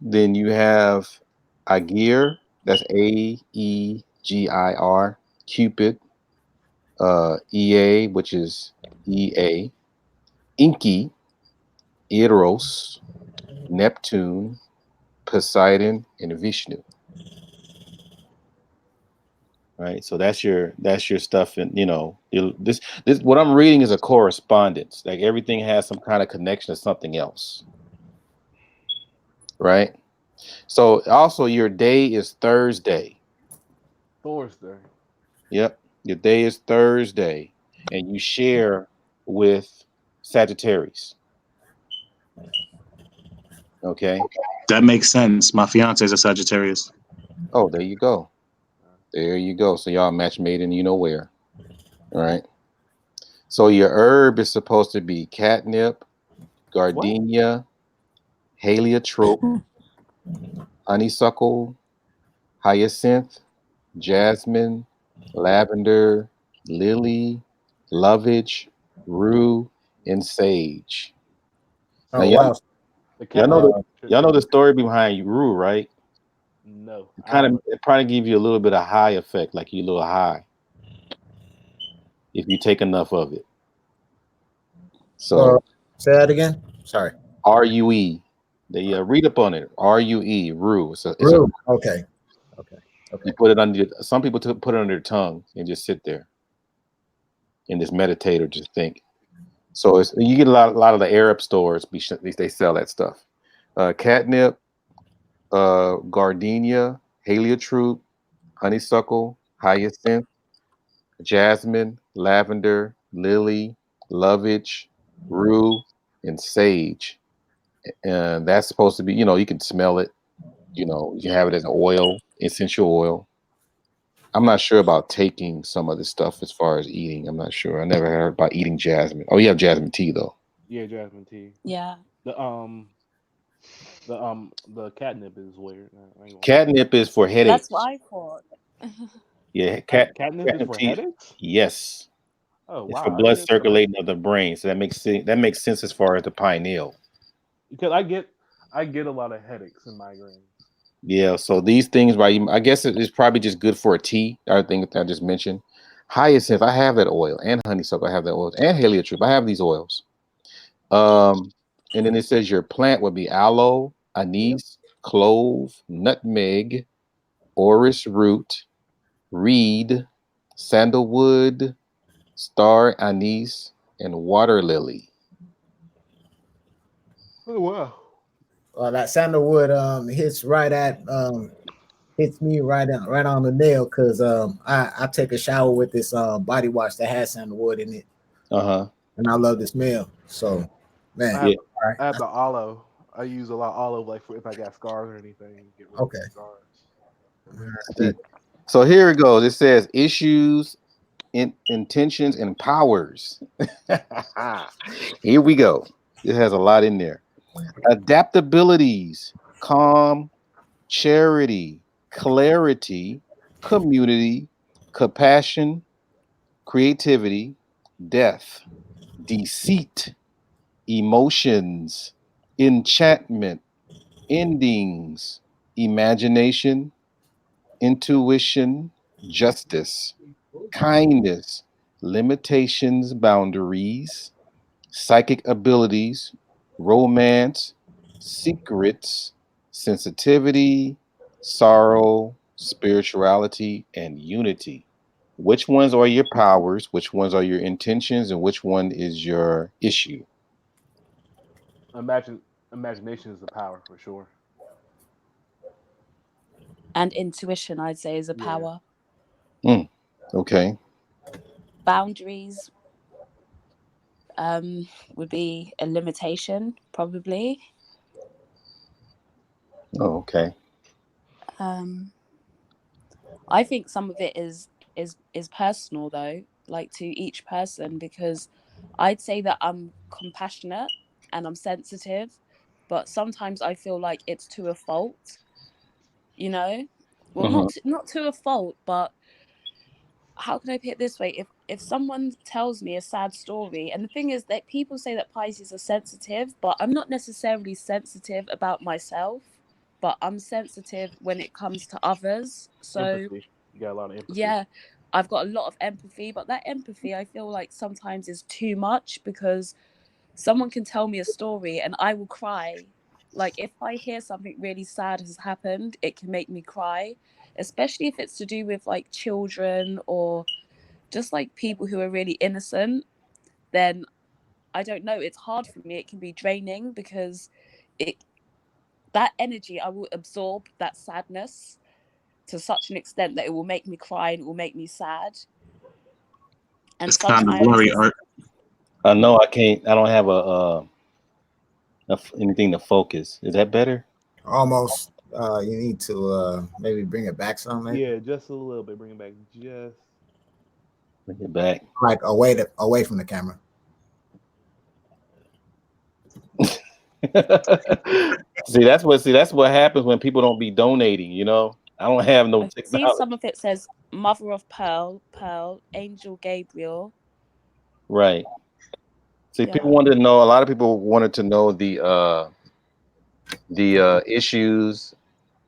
Then you have Aegir, that's Aegir, Cupid, Ea, which is Ea, Inky, Eros, Neptune, Poseidon, and Vishnu. Right, so that's your stuff, and this what I'm reading is a correspondence. Like everything has some kind of connection to something else, right? So also your day is Thursday. Thursday. Yep, your day is Thursday, and you share with Sagittarius. Okay. That makes sense. My fiance is a Sagittarius. Oh, there you go. There you go. So y'all match made in you know where. All right. So your herb is supposed to be catnip, What? gardenia, heliotrope, honeysuckle, hyacinth, jasmine, lavender, lily, lovage, rue, and sage. Now Oh wow. The y'all know catnip the Uh, should y'all know the be story behind rue, right? no. It I kind of haven't. it probably give you a little bit of high effect, like you a little high if you take enough of it. uh, So say that again. Sorry. RUE. They read up on it. RUE, rue. It's a Rue. Okay. Okay. Okay. you put it under. Some people put it under their tongue and just sit there and just meditate or just think. So you get a lot of the Arab stores. They sell that stuff. Catnip, gardenia, heliotrope, honeysuckle, hyacinth, jasmine, lavender, lily, lovage, rue, and sage. And that's supposed to be, you can smell it. You can have it as an oil, essential oil. I'm not sure about taking some of this stuff as far as eating. I'm not sure. I never heard about eating jasmine. Oh, you have jasmine tea though. Yeah, jasmine tea. Yeah. The the catnip is weird. I ain't gonna lie. Catnip is for That's what headaches. I thought. Yeah, Catnip is catnip for tea. headaches. Yes, Oh it's for wow, I blood didn't know that. circulating of the brain. So that makes sense as far as the pineal. Because I get a lot of headaches and migraines. Yeah, so these things, right? I guess it's probably just good for a tea. I think I just mentioned hyacinth. I have that oil, and honeysuckle. I have that oil, and heliotrope. I have these oils. Um, and then it says your plant would be aloe, anise, clove, nutmeg, orris root, reed, sandalwood, star anise, and water lily. Oh wow. That sandalwood hits me right on the nail because I take a shower with this body wash that has sandalwood in it, Uh huh. and I love the smell. So, I man, Yeah. have all right, I have the olive. I use a lot of olive, like for if I got scars or anything, get rid of okay. the scars. All right, See, so here it goes. It says issues, intentions, and powers. Here we go. It has a lot in there. Adaptabilities, calm, charity, clarity, community, compassion, creativity, death, deceit, emotions, enchantment, endings, imagination, intuition, justice, kindness, limitations, boundaries, psychic abilities, romance, secrets, sensitivity, sorrow, spirituality, and unity. Which ones are your powers? Which ones are your intentions? And which one is your issue? Imagine imagination is the power for sure. And intuition, I'd say, is a Yeah. power. Mm, okay. Boundaries would be a limitation, probably. Oh, okay. Um, I think some of it is personal though, like to each person, because I'd say that I'm compassionate, and I'm sensitive, but sometimes I feel like it's to a fault, you know? Well, Mhm. not to a fault, but how can I put it this way? If someone tells me a sad story, and the thing is that people say that Pisces are sensitive, but I'm not necessarily sensitive about myself, but I'm sensitive when it comes to others. So Empathy. You got a lot of empathy. yeah, I've got a lot of empathy, but that empathy I feel like sometimes is too much because someone can tell me a story and I will cry. Like if I hear something really sad has happened, it can make me cry, especially if it's to do with like children or just like people who are really innocent. Then I don't know, it's hard for me. It can be draining because it that energy I will absorb that sadness to such an extent that it will make me cry and it will make me sad. And It's kind of sometimes blurry, it's Art. I know I can't. I don't have anything to focus. Is that better? Almost. You need to maybe bring it back some, maybe Yeah, just a little bit. Bring it back just. Bring it back. like away from the camera. That's what happens when people don't be donating. I don't have no I see technology. some of it says Mother of Pearl, Angel Gabriel. Right. See, people Yeah. wanted to know. A lot of people wanted to know the issues,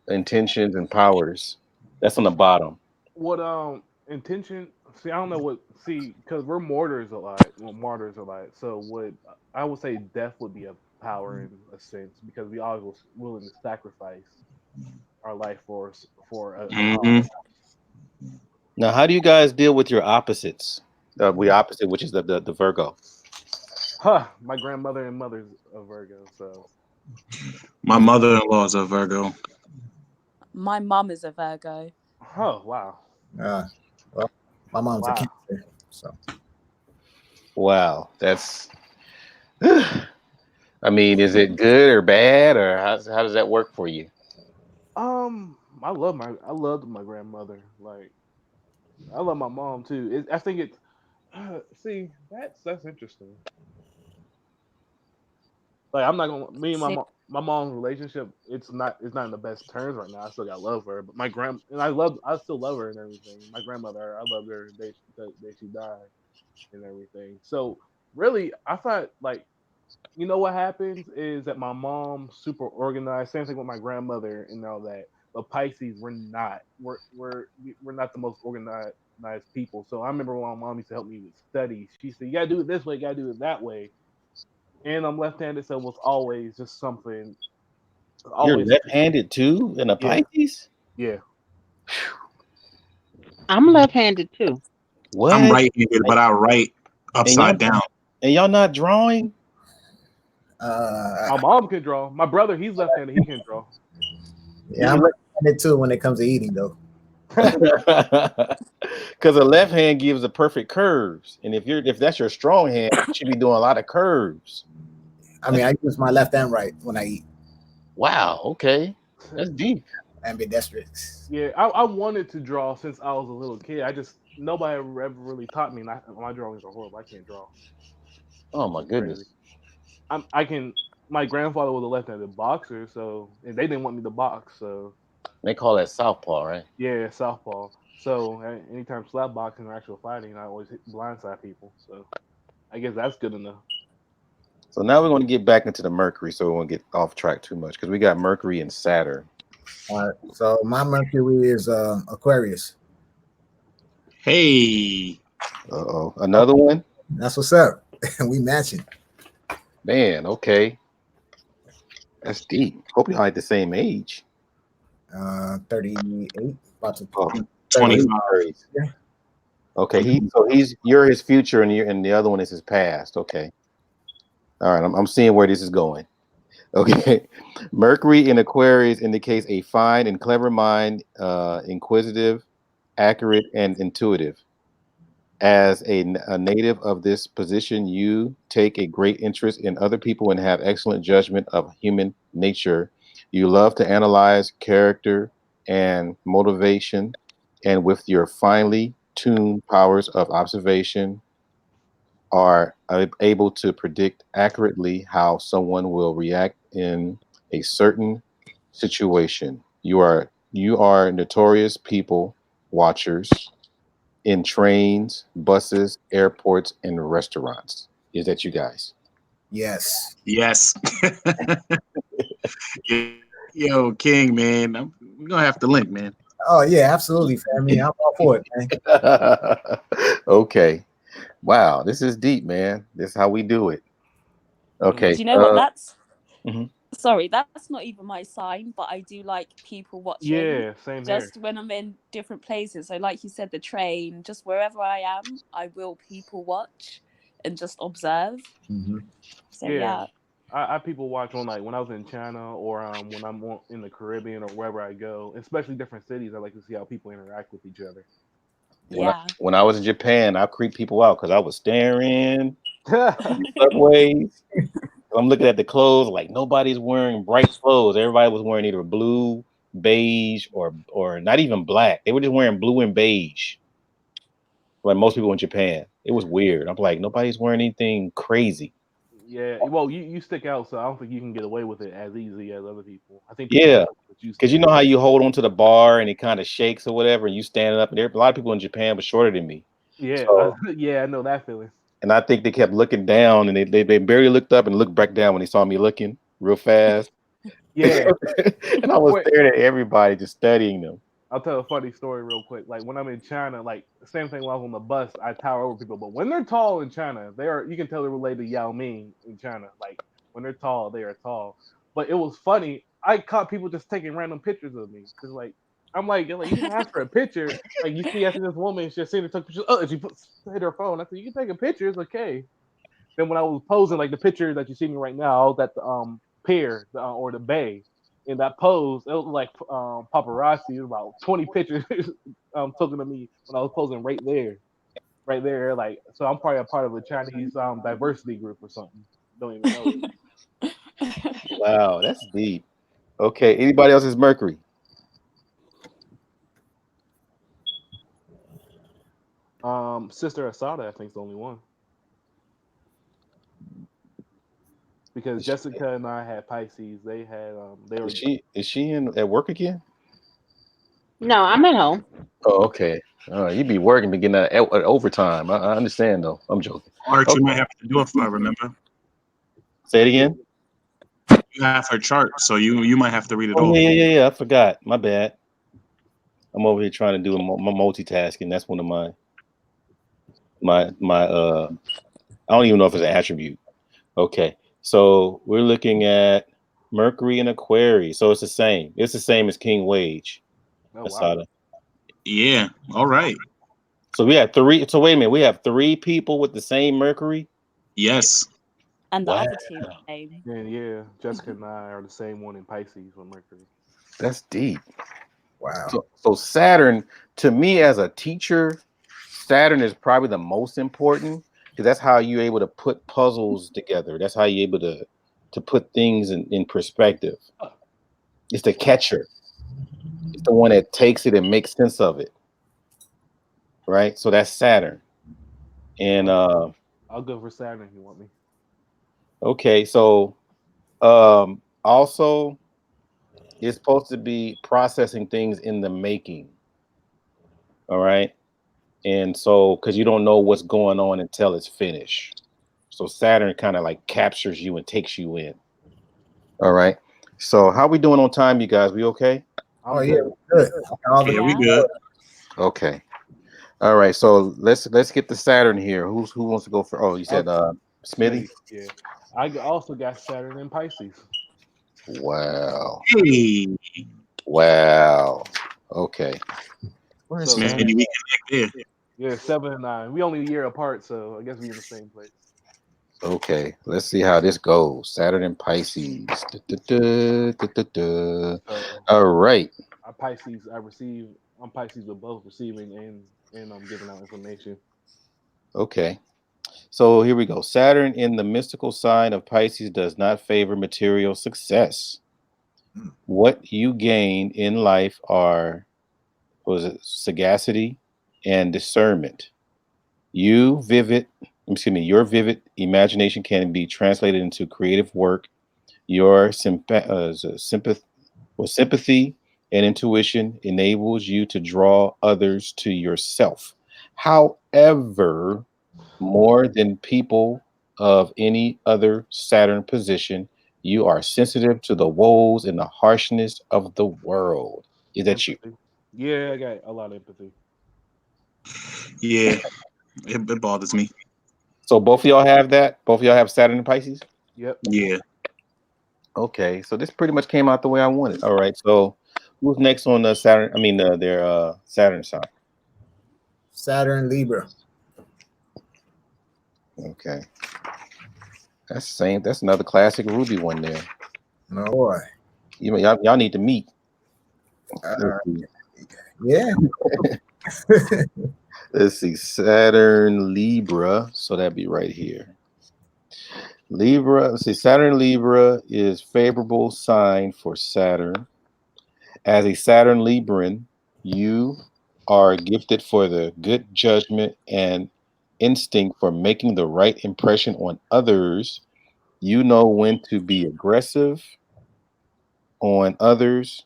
intentions, and powers. That's on the bottom. What intention? See, I don't know what. See, because we're martyrs a lot. Well, martyrs a lot. So what I would say, death would be a power in a sense because we always was willing to sacrifice our life for a Hmm. cause. Now, how do you guys deal with your opposites? We opposite, which is the Virgo. Huh. My grandmother and mother's a Virgo, so My mother-in-law is a Virgo. My mum is a Virgo. oh wow, Uh, well, my mom's a wow. Cancer, so Wow, that's. I mean, is it good or bad, or how does that work for you? I loved my grandmother. Like I love my mom too. I think it's see that's interesting. Like I'm not gonna me and See, my mom's relationship. It's not in the best terms right now. I still got love for her, but I still love her and everything. My grandmother, I loved her the day she died and everything. So really, I thought like you know what happens is that my mom's super organized. Same thing with my grandmother and all that. But Pisces, we're not. We're not the most organized people. So I remember when my mom used to help me with studies. She said, "You gotta do it this way. You gotta do it that way." And I'm left-handed, so it was always just something. You're Always, left-handed too, in a yeah, Pisces. yeah. I'm left-handed too. I'm What? right-handed, And but I write and y'all upside down. and y'all not drawing? uh, My mom can draw. My brother, he's left-handed. He can draw. yeah, I'm left-handed too when it comes to eating, though. Because a left hand gives the perfect curves, and if that's your strong hand, you should be doing a lot of curves. I mean, I use my left and right when I eat. Wow. Okay, that's deep. Ambidextrous. Yeah, I wanted to draw since I was a little kid. I just nobody ever really taught me. And my drawings are horrible. I can't draw. Oh my It's crazy. goodness. I can. My grandfather was a left-handed boxer, so and they didn't want me to box. So They call that southpaw, right? yeah, southpaw. So anytime slap boxing or actual fighting, I always hit blindside people. So I guess that's good enough. So now we're going to get back into the Mercury, so we won't get off track too much because we got Mercury and Saturn. All right. So my Mercury is Aquarius. Hey, Uh-oh, another one. That's what's up. We matching. Man, okay, that's deep. Hope y'all like the same age. 38, about to Oh, I'm 38. 25. Aries. Yeah. Okay, you're his future, and the other one is his past. Okay, all right. I'm seeing where this is going. Okay, Mercury in Aquarius indicates a fine and clever mind, inquisitive, accurate, and intuitive. As a native of this position, you take a great interest in other people and have excellent judgment of human nature. You love to analyze character and motivation, and with your finely tuned powers of observation, are able to predict accurately how someone will react in a certain situation. You are notorious people watchers in trains, buses, airports, and restaurants. Is that you guys? Yes. Yes. Yo, King, man. We're gonna have to link, man. Oh yeah, absolutely, family. I'm all for it, man. Okay. Wow, this is deep, man. This is how we do it. Mm. Okay. Do you know what? That's Mhm. sorry, that's not even my sign, but I do like people watching Yeah, same here. just when I'm in different places. So, like you said, the train, just wherever I am, I will people watch and just observe. Mhm. So, Yeah, yeah. I people watch on like when I was in China or when I'm in the Caribbean or wherever I go, especially different cities. I like to see how people interact with each other. When I Yeah. when I was in Japan, I creep people out because I was staring subways. I'm looking at the clothes like nobody's wearing bright clothes. Everybody was wearing either blue, beige, or not even black. They were just wearing blue and beige. Like most people in Japan, it was weird. I'm like nobody's wearing anything crazy. Yeah, well, you stick out, so I don't think you can get away with it as easy as other people. I think people Yeah, know what you because you stand know how for. you hold on to the bar and it kind of shakes or whatever, and you standing up. And there, a lot of people in Japan were shorter than me. Yeah, So, yeah, I know that feeling. and I think they kept looking down, and they barely looked up and looked back down when they saw me looking real fast. Yeah, And I was wait, staring at everybody, just studying them. I'll tell a funny story real quick. Like when I'm in China, like same thing when I was on the bus, I tower over people. But when they're tall in China, they are you can tell they're related to Yao Ming in China. Like when they're tall, they are tall. But it was funny. I caught people just taking random pictures of me. Just like I'm like, they're like, you didn't ask for a picture. Like you see, I see this woman, she's seen her took pictures. Oh, and hit her phone. I said, you can take a picture, it's okay. Then when I was posing, like the picture that you see me right now, I was at the pier or the bay. In that pose, it was like paparazzi. It was about 20 pictures taken of me when I was posing right there. Like, so I'm probably a part of a Chinese diversity group or something. Don't even know Wow, that's deep. Okay, anybody else is Mercury? it. Sister Asada, I think, is the only one because Is she, Jessica and I had Pisces. They had they is were she is she in at work again? No, I'm at home. Oh, okay. All right, you be working, be getting that overtime. I understand though. I'm joking. Art, you Okay, might have to do it for her, remember? say it yeah. again. You have her chart, so you might have to read it Oh off. yeah. I forgot. My bad. I'm over here trying to do my multitasking. That's one of my. I don't even know if it's an attribute. Okay, so we're looking at Mercury and Aquarius. So it's the same. It's the same as King Wage, Oh wow. Asada. Yeah. All right. So we have three. So wait a minute. We have three people with the same Mercury. Yes. And the Wow, other two the same. And yeah, Jessica and I are the same one in Pisces with Mercury. that's deep. Wow. So Saturn, to me as a teacher, Saturn is probably the most important because that's how you're able to put puzzles together. That's how you're able to put things in perspective. It's the catcher. It's the one that takes it and makes sense of it, right? So that's Saturn. And I'll, I'll go for Saturn if you want me. okay, so also it's supposed to be processing things in the making. All right. And so because you don't know what's going on until it's finished. So Saturn kind of like captures you and takes you in. All right. So how we doing on time, you guys? We okay? Oh I'm yeah, good. good. All the Yeah, we Yeah. good. Okay. All right. So let's get the Saturn here. Who wants to go for? Oh, you said I'll Smithy. Smitty. Yeah. Also got Saturn in Pisces. Wow. Hey, Wow. Okay. Where is So maybe Saturn? we connect there. yeah, 7 and 9. We only a year apart, so I guess we in the same place. Okay. Let's see how this goes. Saturn and Pisces. So All right. I Pisces, I'm Pisces with both receiving and I'm giving out information. Okay. So here we go. Saturn in the mystical sign of Pisces does not favor material success. What you gain in life are was it sagacity and discernment. You vivid excuse me, your vivid imagination can be translated into creative work. Your sympathy and intuition enables you to draw others to yourself. However, more than people of any other Saturn position, you are sensitive to the woes and the harshness of the world. Is that you? Empathy. Yeah, I got a lot of empathy. Yeah, it bothers me. So both of y'all have that? Both of y'all have Saturn and Pisces? Yep. Yeah. Okay, so this pretty much came out the way I wanted. All right, so who's next on the Saturn? I mean, their Saturn sign. Saturn Libra. Okay, that's the same. That's another classic Ruby one there. Oh boy. Y'all need to meet. Uh, yeah. Let's see, Saturn Libra. So that'd be right here. Libra. Let's see, Saturn Libra is favorable sign for Saturn. As a Saturn Libran, you are gifted for the good judgment and instinct for making the right impression on others. You know when to be aggressive on others.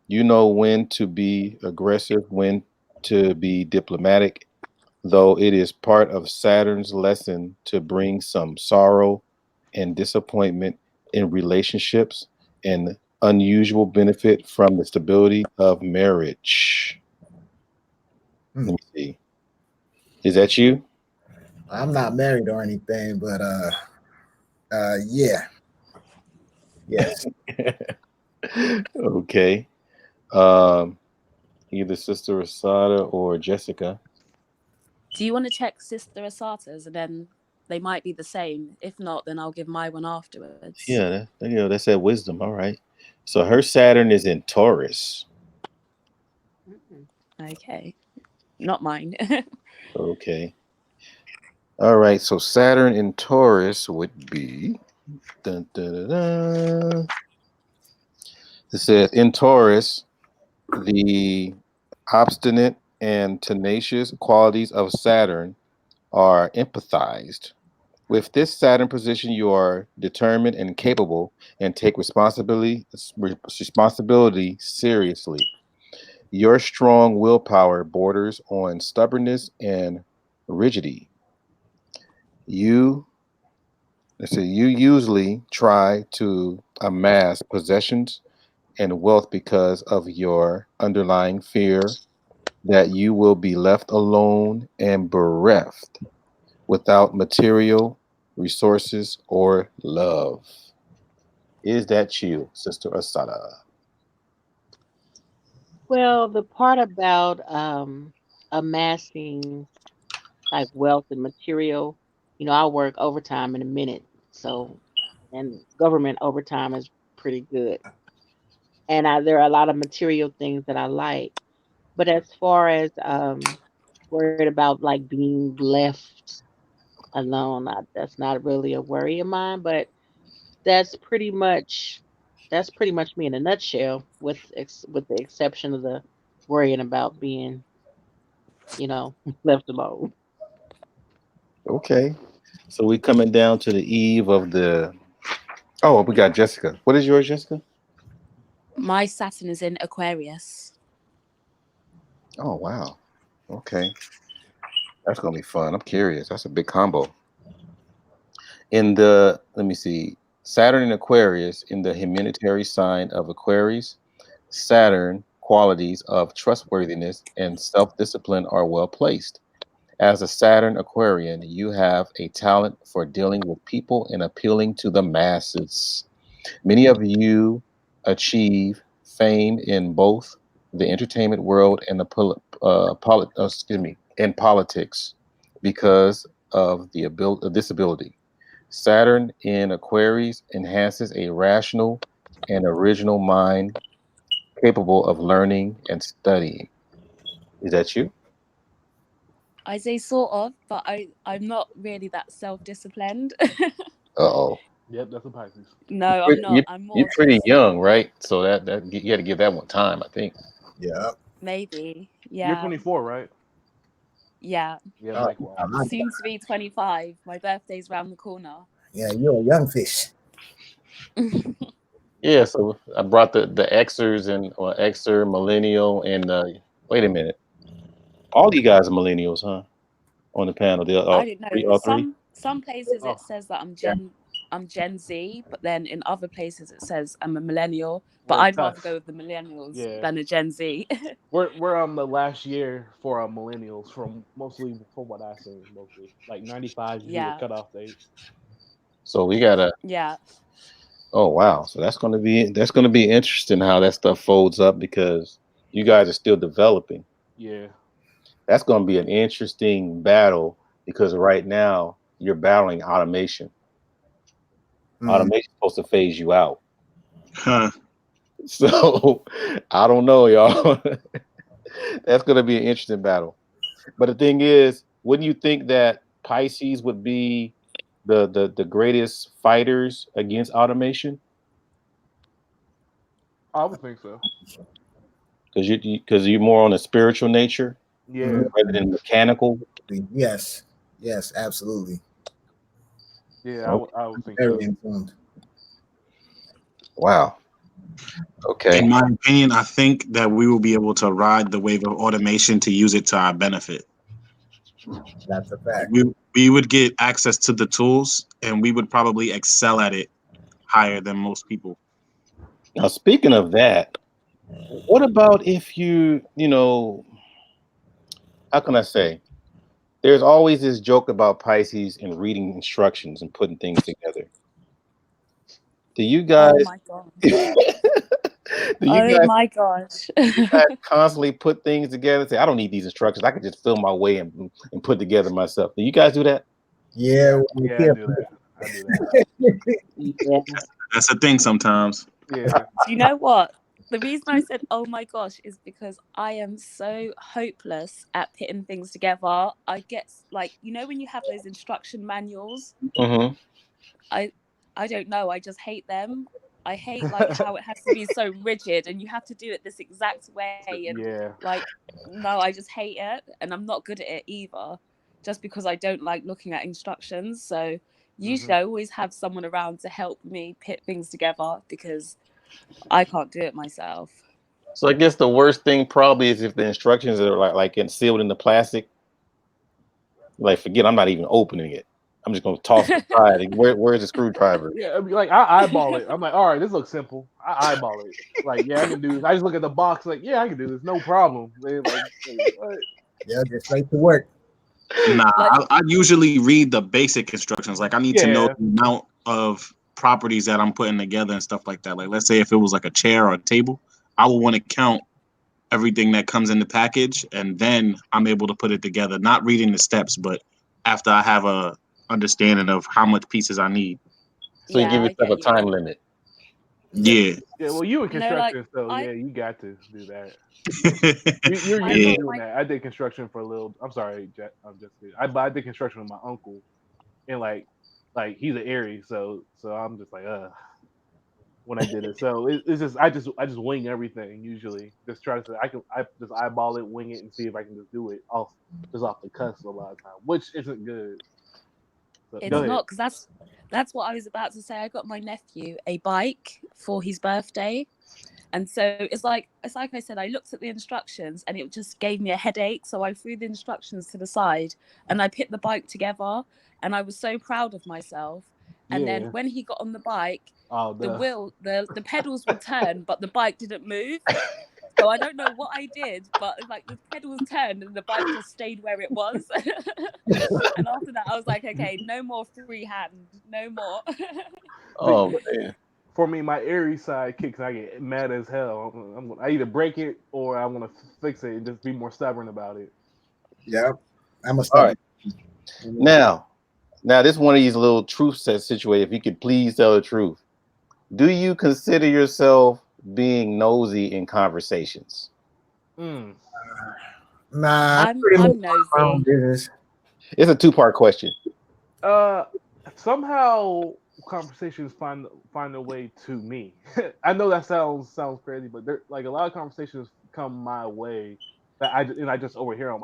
You know when to be aggressive, when to be diplomatic, though it is part of Saturn's lesson to bring some sorrow and disappointment in relationships and unusual benefit from the stability of marriage. Let me see. Is that you? I'm not married or anything, but yeah. Yes. Okay. Um, Either Sister Asada or Jessica. Do you want to check Sister Asata's and then they might be the same? If not, then I'll give my one afterwards. Yeah, that's that wisdom. All right. So her Saturn is in Taurus. Okay. Not mine. Okay. All right. So Saturn in Taurus would be. Dun, dun, dun, dun. It says in Taurus, the obstinate and tenacious qualities of Saturn are empathized. With this Saturn position, you are determined and capable and take responsibility seriously. Your strong willpower borders on stubbornness and rigidity. You, let's say, you usually try to amass possessions and wealth because of your underlying fear that you will be left alone and bereft without material resources or love. Is that you, Sister Asada? Well, the part about amassing like wealth and material, I work overtime in a minute. So, and government overtime is pretty good. And there are a lot of material things that I like. But as far as worried about like being left alone, that's not really a worry of mine. But that's pretty much that's pretty much me in a nutshell, with the exception of the worrying about being, left alone. Okay. So we coming down to the eve of the. Oh, we got Jessica. What is yours, Jessica? My Saturn is in Aquarius. Oh, wow. Okay. That's going to be fun. I'm curious. That's a big combo. Let me see, Saturn in Aquarius in the hereditary sign of Aquarius, Saturn qualities of trustworthiness and self discipline are well placed. As a Saturn Aquarian, you have a talent for dealing with people and appealing to the masses. Many of you achieve fame in both the entertainment world and the in politics because of this ability. Saturn in Aquarius enhances a rational and original mind capable of learning and studying. Is that you? I say sort of, but I'm not really that self-disciplined. Uh oh. Yep, that's a Pisces. No, I'm not. I'm You're more pretty just young, right? So that you got to give that one time, I think. Yeah. maybe, You're yeah. 24, right? Yeah. Yeah, Oh, likewise. my Soon to be 25. My birthday's round the corner. yeah, you're a young fish. Yeah, so I brought the Xers and Xer, millennial, and wait a minute. All you guys are millennials, huh? On the panel, they I all don't three, know. all three. Some places Oh, it says that I'm Gen Z, but then in other places it says I'm a millennial. But we're I'd rather tough. go with the millennials Yeah, than a Gen Z. we're on the last year for millennials from mostly from what I say mostly like 95 would be the Yeah. cutoff date. So we gotta. Yeah. Oh wow, so that's gonna be interesting how that stuff folds up because you guys are still developing. Yeah, That's gonna be an interesting battle because right now you're battling automation. Mm. Automation's supposed to phase you out. Huh. So I don't know, y'all. That's gonna be an interesting battle. But the thing is, wouldn't you think that Pisces would be the greatest fighters against automation? I would think so. Because you're more on a spiritual nature Yeah, Mhm. rather than mechanical. Yes, yes, absolutely. yeah, Okay. I would think Very so. informed. Wow. Okay. In my opinion, I think that we will be able to ride the wave of automation to use it to our benefit. That's a Like fact. we would get access to the tools and we would probably excel at it higher than most people. Now, speaking of that, what about if how can I say? There's always this joke about Pisces and reading instructions and putting things together. Do you Oh guys my gosh. do you Oh guys my gosh. constantly put things together and say, I don't need these instructions. I can just feel my way and put together myself. Do you guys do that? Yeah, Yeah, well, yeah, I yeah. do that. I do that. Yeah. That's the thing sometimes. Yeah, Do you know what? The reason I said, oh my gosh, is because I am so hopeless at putting things together. I get like, when you have those instruction manuals, Mm-hmm. I I don't know, I just hate them. I hate like how it has to be so rigid and you have to do it this exact way and yeah. like no, I just hate it and I'm not good at it either just because I don't like looking at instructions. So Hmm. usually I always have someone around to help me put things together because I can't do it myself. So I guess the worst thing probably is if the instructions are like sealed in the plastic. Like, forget, I'm not even opening it. I'm just gonna toss it aside. Like, where's the screwdriver? Yeah, I mean, like I eyeball it. I'm like, all right, this looks simple. I eyeball it. Like, yeah, I can do this. I just look at the box, like, yeah, I can do this, no problem. They like what? Yeah, just straight to work. Nah, Like, I usually read the basic instructions. Like I need to know Yeah. the amount of properties that I'm putting together and stuff like that. Like let's say if it was like a chair or a table, I would want to count everything that comes in the package and then I'm able to put it together, not reading the steps, but after I have a understanding of how much pieces I need. So you yeah, give I yourself get a time you. limit. Yeah. Yeah, well, you in No, like construction, so I yeah, you got to do that. You're I used to Yeah. got doing my that. I did construction for a little. I'm sorry, I'm just kidding. I did construction with my uncle, and like he's an Aries, so I'm just like when I did it. So it's just I just wing everything usually. Just try to say I just eyeball it, wing it, and see if I can just do it off the cuff a lot of time, which isn't good. So go it's ahead. not because that's what I was about to say. I got my nephew a bike for his birthday. And so it's like I said, I looked at the instructions and it just gave me a headache. So I threw the instructions to the side and I put the bike together and I was so proud of myself. And then Yeah. when he got on the bike, Oh, the pedals would turn, but the bike didn't move. So I don't know what I did, but like the pedals turned and the bike just stayed where it was. And after that, I was like, okay, no more freehand, no more. See, Oh man. for me, my Aries side kicks. I get mad as hell. I either break it or I want to fix it and just be more stubborn about it. Yeah, I'm a All stubborn. right. Now this one of these little truth set situation. If you could please tell the truth, do you consider yourself being nosy in conversations? Mm. Nah, I I'm pretty much I'm mind my own nosy. business. It's a two-part question. Uh, somehow conversations find their way to me. I know that sounds crazy, but there like a lot of conversations come my way that I just overhear them.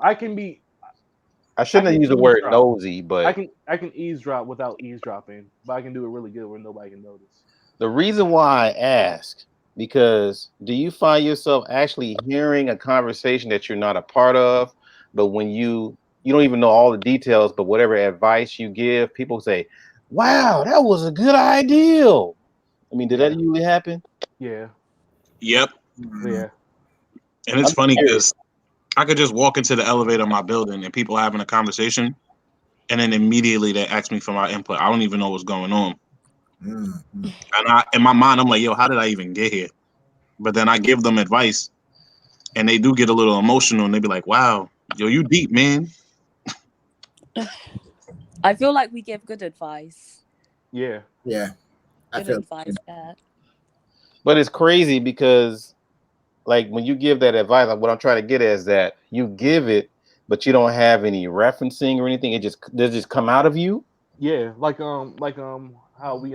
I shouldn't have used the word nosy, but I can eavesdrop without eavesdropping, but I can do it really good where nobody can notice. the reason why I ask, because do you find yourself actually hearing a conversation that you're not a part of, but when you don't even know all the details, but whatever advice you give, people say, "Wow, that was a good idea." I mean, did that usually happen? Yeah, Yep. yeah. And it's I'm funny curious. because I could just walk into the elevator of my building and people are having a conversation, and then immediately they ask me for my input. I don't even know what's going on. Mm-hmm. And in my mind, I'm like, yo, how did I even get here? But then I give them advice, and they do get a little emotional, and they be like, wow, yo, you deep, man. I feel like we give good advice. Yeah. Yeah, I Good feel. advice, yeah. But it's crazy because, like, when you give that advice, like what I'm trying to get at is that you give it, but you don't have any referencing or anything. It just does just come out of you. Yeah, like how we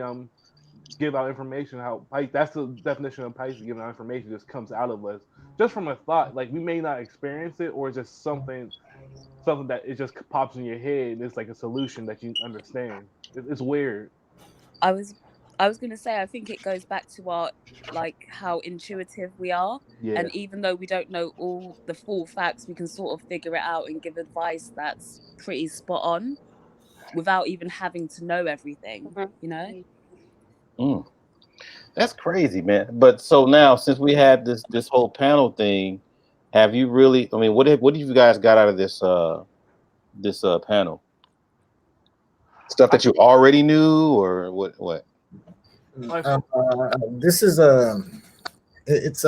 give out information. How that's the definition of Pisces. Giving out information just comes out of us, just from a thought. Like we may not experience it, or just something that it just pops in your head. And it's like a solution that you understand. It's weird. I was I was gonna say I think it goes back to our like how intuitive we are. Yeah, And even though we don't know all the full facts, we can sort of figure it out and give advice that's pretty spot on without even having to know everything, you know? Mm, that's crazy, man. But so now, since we had this whole panel thing, have you really? I mean, what have you guys got out of this panel? Stuff I that you already knew, or what? What? like This is it's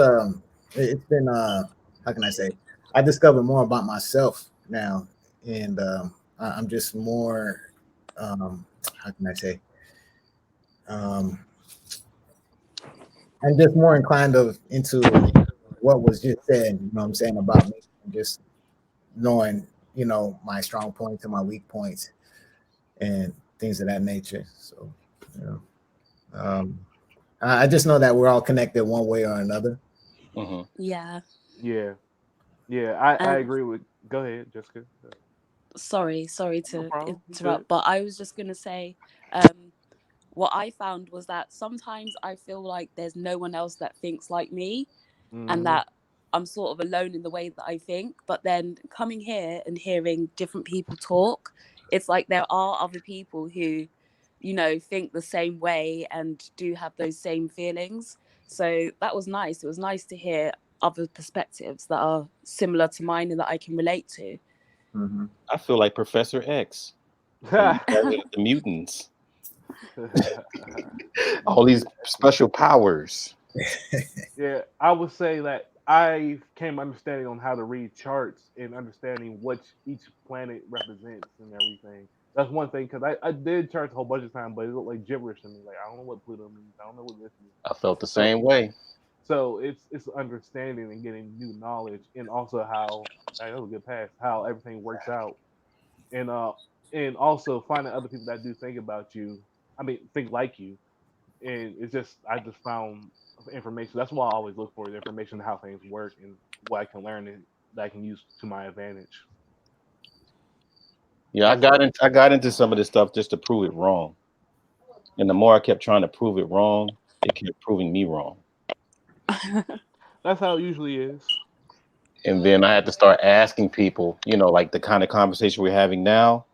it's been how can I say? I discovered more about myself now, and I'm just more how can I say? Um, I'm just more inclined of into what was just said. You know what I'm saying about me, and just knowing my strong points and my weak points and things of that nature. So, you know, um, I just know that we're all connected one way or another. Hmm. Yeah. yeah, yeah. I And agree with. Go ahead, Jessica. sorry No to problem. You good? interrupt, but I was just gonna say, um, what I found was that sometimes I feel like there's no one else that thinks like me, and Hmm. that I'm sort of alone in the way that I think. But then coming here and hearing different people talk, it's like there are other people who, think the same way and do have those same feelings. So that was nice. It was nice to hear other perspectives that are similar to mine and that I can relate to. Mm-hmm. I feel like Professor X from the mutants. All these special powers. Yeah, I would say that I came understanding on how to read charts and understanding what each planet represents and everything. That's one thing because I did charts a whole bunch of times, but it looked like gibberish to me. Like I don't know what Pluto means. I don't know what this means. I felt the So same way. so it's understanding and getting new knowledge and also how that was a good pass. How everything works out and uh and also finding other people that do think about you. I mean, think like you and it's just I just found information. That's why I always look for the information how things work and what I can learn and that I can use to my advantage. Yeah, That's it. I got into some of this stuff just to prove it wrong. And the more I kept trying to prove it wrong, it kept proving me wrong. That's how it usually is. And then I had to start asking people, like the kind of conversation we're having now.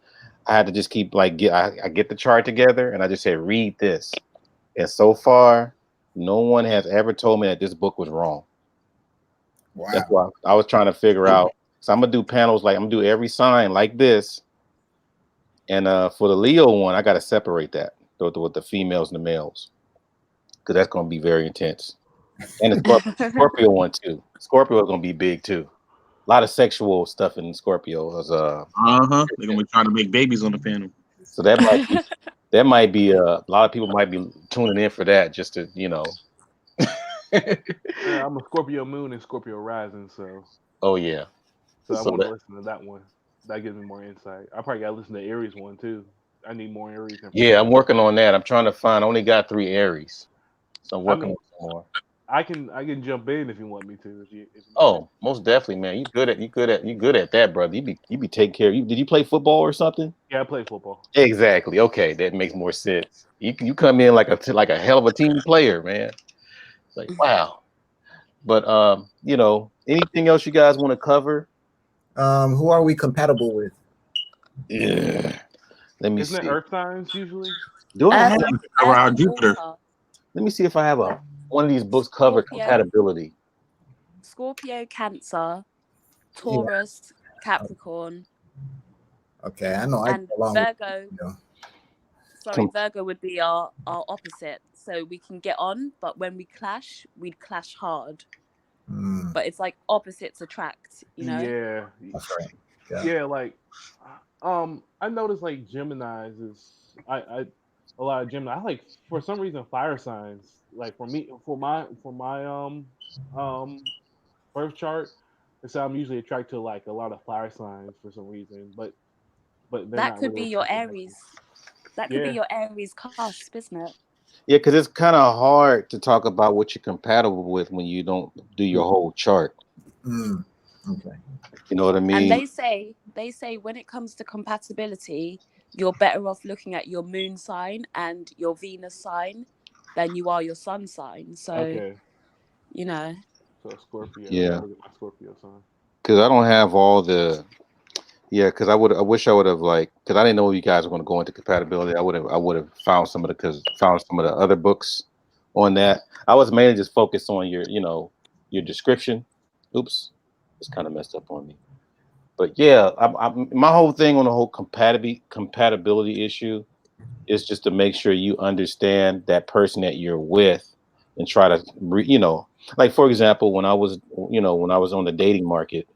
I had to just keep like I get the chart together and I just say, read this. And so far, no one has ever told me that this book was wrong. That's Wow. why I was trying to figure out. So I'm gonna do panels like I'm gonna do every sign like this. And for the Leo one, I gotta separate that with the females and the males. Because that's gonna be very intense. And the Scorpio one too. Scorpio is gonna be big too. A lot of sexual stuff in Scorpio. Uh-huh. They're gonna be trying to make babies on the panel. So that might be a lot of people might be tuning in for that just to I'm a Scorpio moon and Scorpio rising, Oh yeah. so I So want to listen to that one. That gives me more insight. I probably gotta listen to Aries one too. I need more Aries yeah, information. I'm working on that. I'm trying to find. I only got 3 Aries, so I'm I working mean, on some more. I can jump in if you want me to. If you like. Oh, most definitely, man. You good at that, brother. You be taking care of you. Did you play football or something? Yeah, I play football. Exactly. Okay, that makes more sense. You come in like a hell of a team player, man. Like wow. But anything else you guys want to cover? Who are we compatible with? Yeah. Let me Isn't it see. Earth signs usually? Do I have? Earth Around and Jupiter. water. Let me see if I have a one of these books cover Scorpio, compatibility. Scorpio, Cancer, Yeah. Taurus, Capricorn, Okay, I know I get and along with Virgo. you know. Sorry, Com- Virgo would be our opposite. So we can get on, but when we clash, we'd clash hard. Mm, But it's like opposites attract, you know? Yeah, that's right. Yeah. yeah. Like, I noticed like Gemini's is I a lot of Gemini. I like for some reason fire signs. Like for me, um birth chart, and so I'm usually attracted to like a lot of fire signs for some reason. But they're That not could really be your attracted back to me. Aries. That could be Yeah. your Aries cusp, isn't it? yeah, because it's kind of hard to talk about what you're compatible with when you don't do your whole chart. Mm, okay. You know what I And mean? they say when it comes to compatibility, you're better off looking at your moon sign and your Venus sign than you are your sun sign. So, Okay. you know, So Scorpio. I Yeah, gotta get my Scorpio sign. because I don't have all the. Yeah, because I wish I would have because I didn't know you guys were going to go into compatibility. I would have found found some of the other books on that. I was mainly just focused on your description. Oops, it's kind of messed up on me. But yeah, my whole thing on the whole compatibility issue is just to make sure you understand that person that you're with and try to like for example when I was on the dating market,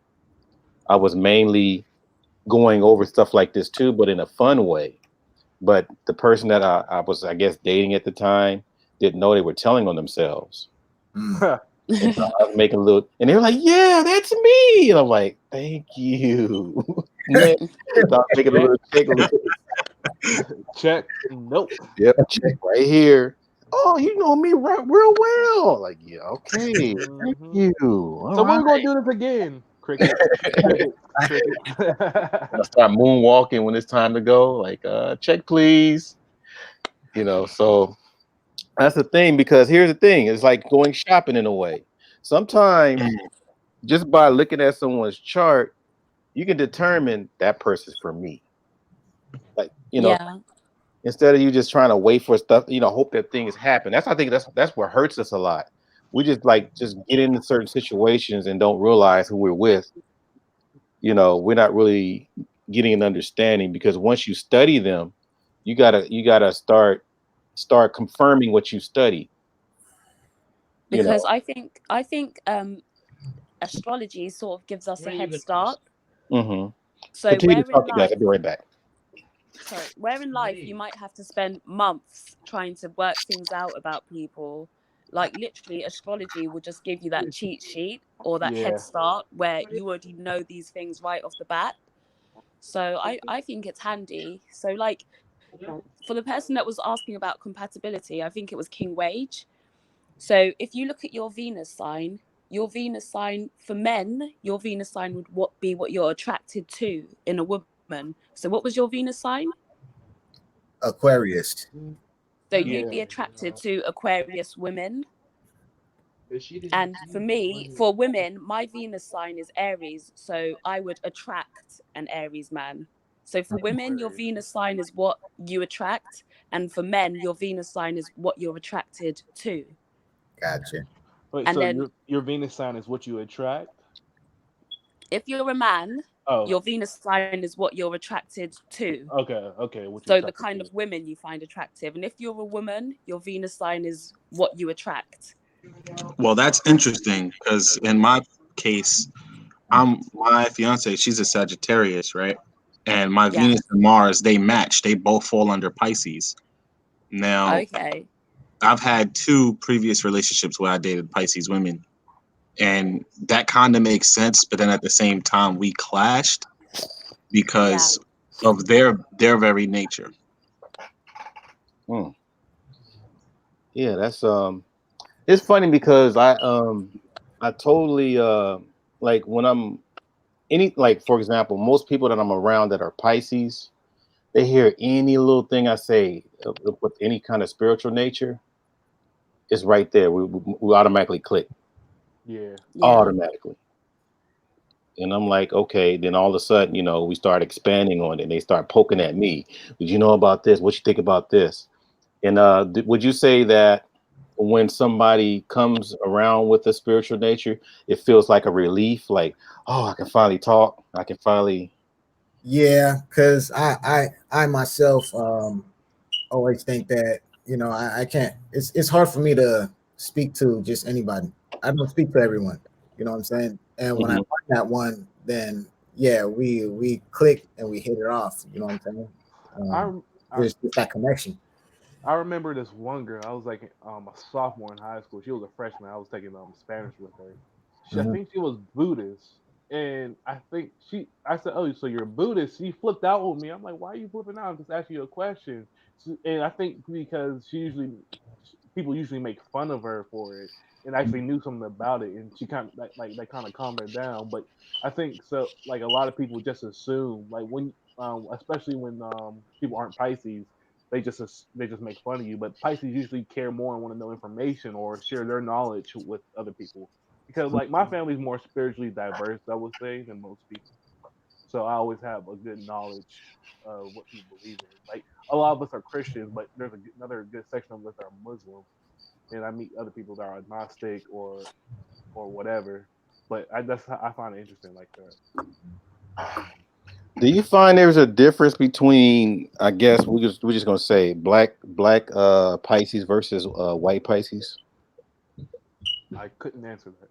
I was mainly going over stuff like this too, but in a fun way. But the person that I was, I guess, dating at the time didn't know they were telling on themselves. Mm, And so I was making a little, and they were like, "Yeah, that's me." And I'm like, "Thank you." Next, so I was making a check, little check list. check. Nope. Yep, check right here. Oh, you know me real well. Like, yeah, okay, thank Hmm. you. All So when right. we gonna do this again? Crickets, crickets, crickets. I start moonwalking when it's time to go. Like, check please. So that's the thing because here's the thing: it's like going shopping in a way. Sometimes just by looking at someone's chart, you can determine that person's for me. Like, yeah, instead of you just trying to wait for stuff, hope that things happen. I think that's what hurts us a lot. We just get into certain situations and don't realize who we're with. We're not really getting an understanding because once you study them, you gotta start confirming what you studied. You because know. I think astrology sort of gives us a head start. Hmm. So Continue to talk, you guys. I'll be right back. where in life you might have to spend months trying to work things out about people. Like literally, astrology will just give you that cheat sheet or that head Yeah. start where you already know these things right off the bat. So I think it's handy. So like for the person that was asking about compatibility, I think it was King Wage. So if you look at your Venus sign for men, your Venus sign would be what you're attracted to in a woman. So what was your Venus sign? Aquarius. So you'd Yeah. be attracted to Aquarius women. And for me, for women, my Venus sign is Aries. So I would attract an Aries man. So for women, your Venus sign is what you attract. And for men, your Venus sign is what you're attracted to. Gotcha. Wait. And So then your Venus sign is what you attract? if you're a man, Oh. your Venus sign is what you're attracted to. Okay. Okay. What you So the attracted kind to? of women you find attractive. And if you're a woman, your Venus sign is what you attract. Well, that's interesting because in my case, my fiance. She's a Sagittarius, right? And my Yeah. Venus and Mars, they match. They both fall under Pisces. Now, Okay. I've had two previous relationships where I dated Pisces women, and that kind of makes sense. But then at the same time, we clashed Yeah. because of their very nature. Hmm. Yeah, It's funny because I totally like when I'm any like for example, most people that I'm around that are Pisces, they hear any little thing I say with any kind of spiritual nature, it's right there. We automatically click Yeah. Yeah. automatically. And I'm like, okay. Then all of a sudden, we start expanding on it. They start poking at me. Did you know about this? What you think about this? And would you say that when somebody comes around with a spiritual nature, it feels like a relief? Like, oh, I can finally talk. I can finally. Yeah, because I myself always think that I can't. It's hard for me to speak to just anybody. I don't speak to everyone. You know what I'm saying? And when I Mhm. find that one, then yeah, we click and we hit it off. You know what I'm saying? I I There's just that connection. I remember this one girl. I was like a sophomore in high school. She was a freshman. I was taking Spanish with her. I Mhm. think she was Buddhist, and I think I said, "Oh, so you're Buddhist?" She flipped out with me. I'm like, "Why are you flipping out? I'm just asking you a question." And I think because people usually make fun of her for it, and actually knew something about it, and she kind of like that kind of calmed her down. But I think so. Like a lot of people just assume, like when especially when people aren't Pisces, they just make fun of you. But Pisces usually care more and want to know information or share their knowledge with other people. Because like my family's more spiritually diverse, I would say, than most people. So I always have a good knowledge of what people believe in. Like a lot of us are Christians, but there's another good section of us that are Muslim, and I meet other people that are agnostic or whatever. But I find it interesting like that. Do you find there's a difference between, I guess we're just gonna say black Pisces versus white Pisces? I couldn't answer that.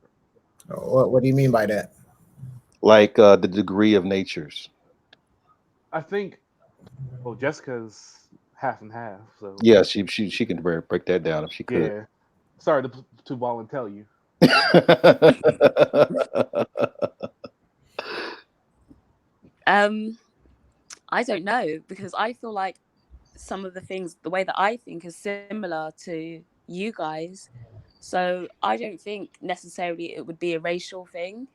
What do you mean by that? Like the degree of natures. I think well Jessica's half and half, so Yeah, she can break that down if she could. yeah. Sorry to volunteer you. Um, I don't know because I feel like some of the things, the way that I think is similar to you guys. So I don't think necessarily it would be a racial thing.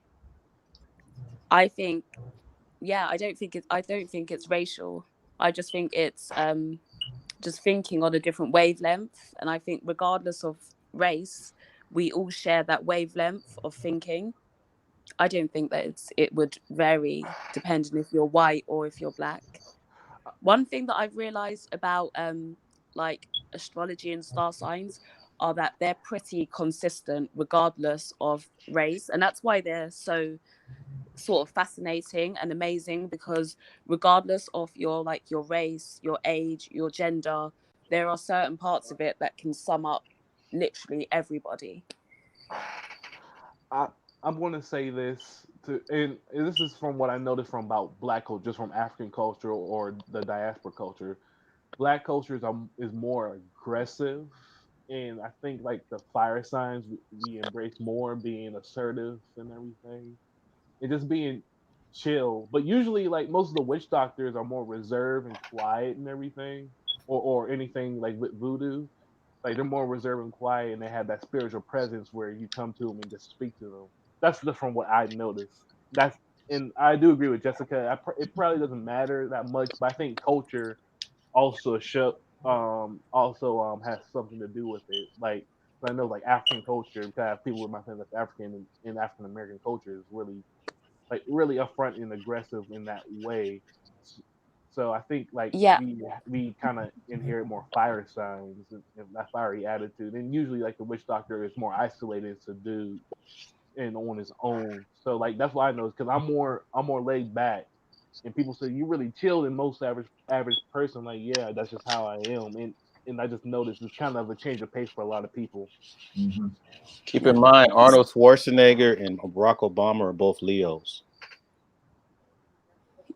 I think, yeah, I don't think it's racial. I just think it's just thinking on a different wavelength. And I think regardless of race, we all share that wavelength of thinking. I don't think that it would vary depending if you're white or if you're black. One thing that I've realized about like astrology and star signs are that they're pretty consistent regardless of race, and that's why they're so sort of fascinating and amazing, because regardless of your race, your age, your gender, there are certain parts of it that can sum up literally everybody. I I'm going to say this and this is from what I noticed from about black culture, just from African culture or the diaspora culture. Black culture is more aggressive, and I think like the fire signs we embrace more being assertive and everything, and just being chill. But usually, like most of the witch doctors are more reserved and quiet and everything, or anything like with voodoo. Like they're more reserved and quiet, and they have that spiritual presence where you come to them and just speak to them. That's just from what I noticed. That's and I do agree with Jessica. It probably doesn't matter that much, but I think culture also has something to do with it. Like I know like African culture, because I have people with my family that's African and African American culture is really upfront and aggressive in that way. So I think like Yeah, we kind of inherit more fire signs and that fiery attitude, and usually like the witch doctor is more isolated to do and on his own. So like that's why I know because I'm more laid back, and people say you really chill than most average person. Like yeah, that's just how I am, and I just noticed it's kind of a change of pace for a lot of people. Mhm. Keep in mind, Arnold Schwarzenegger and Barack Obama are both Leos.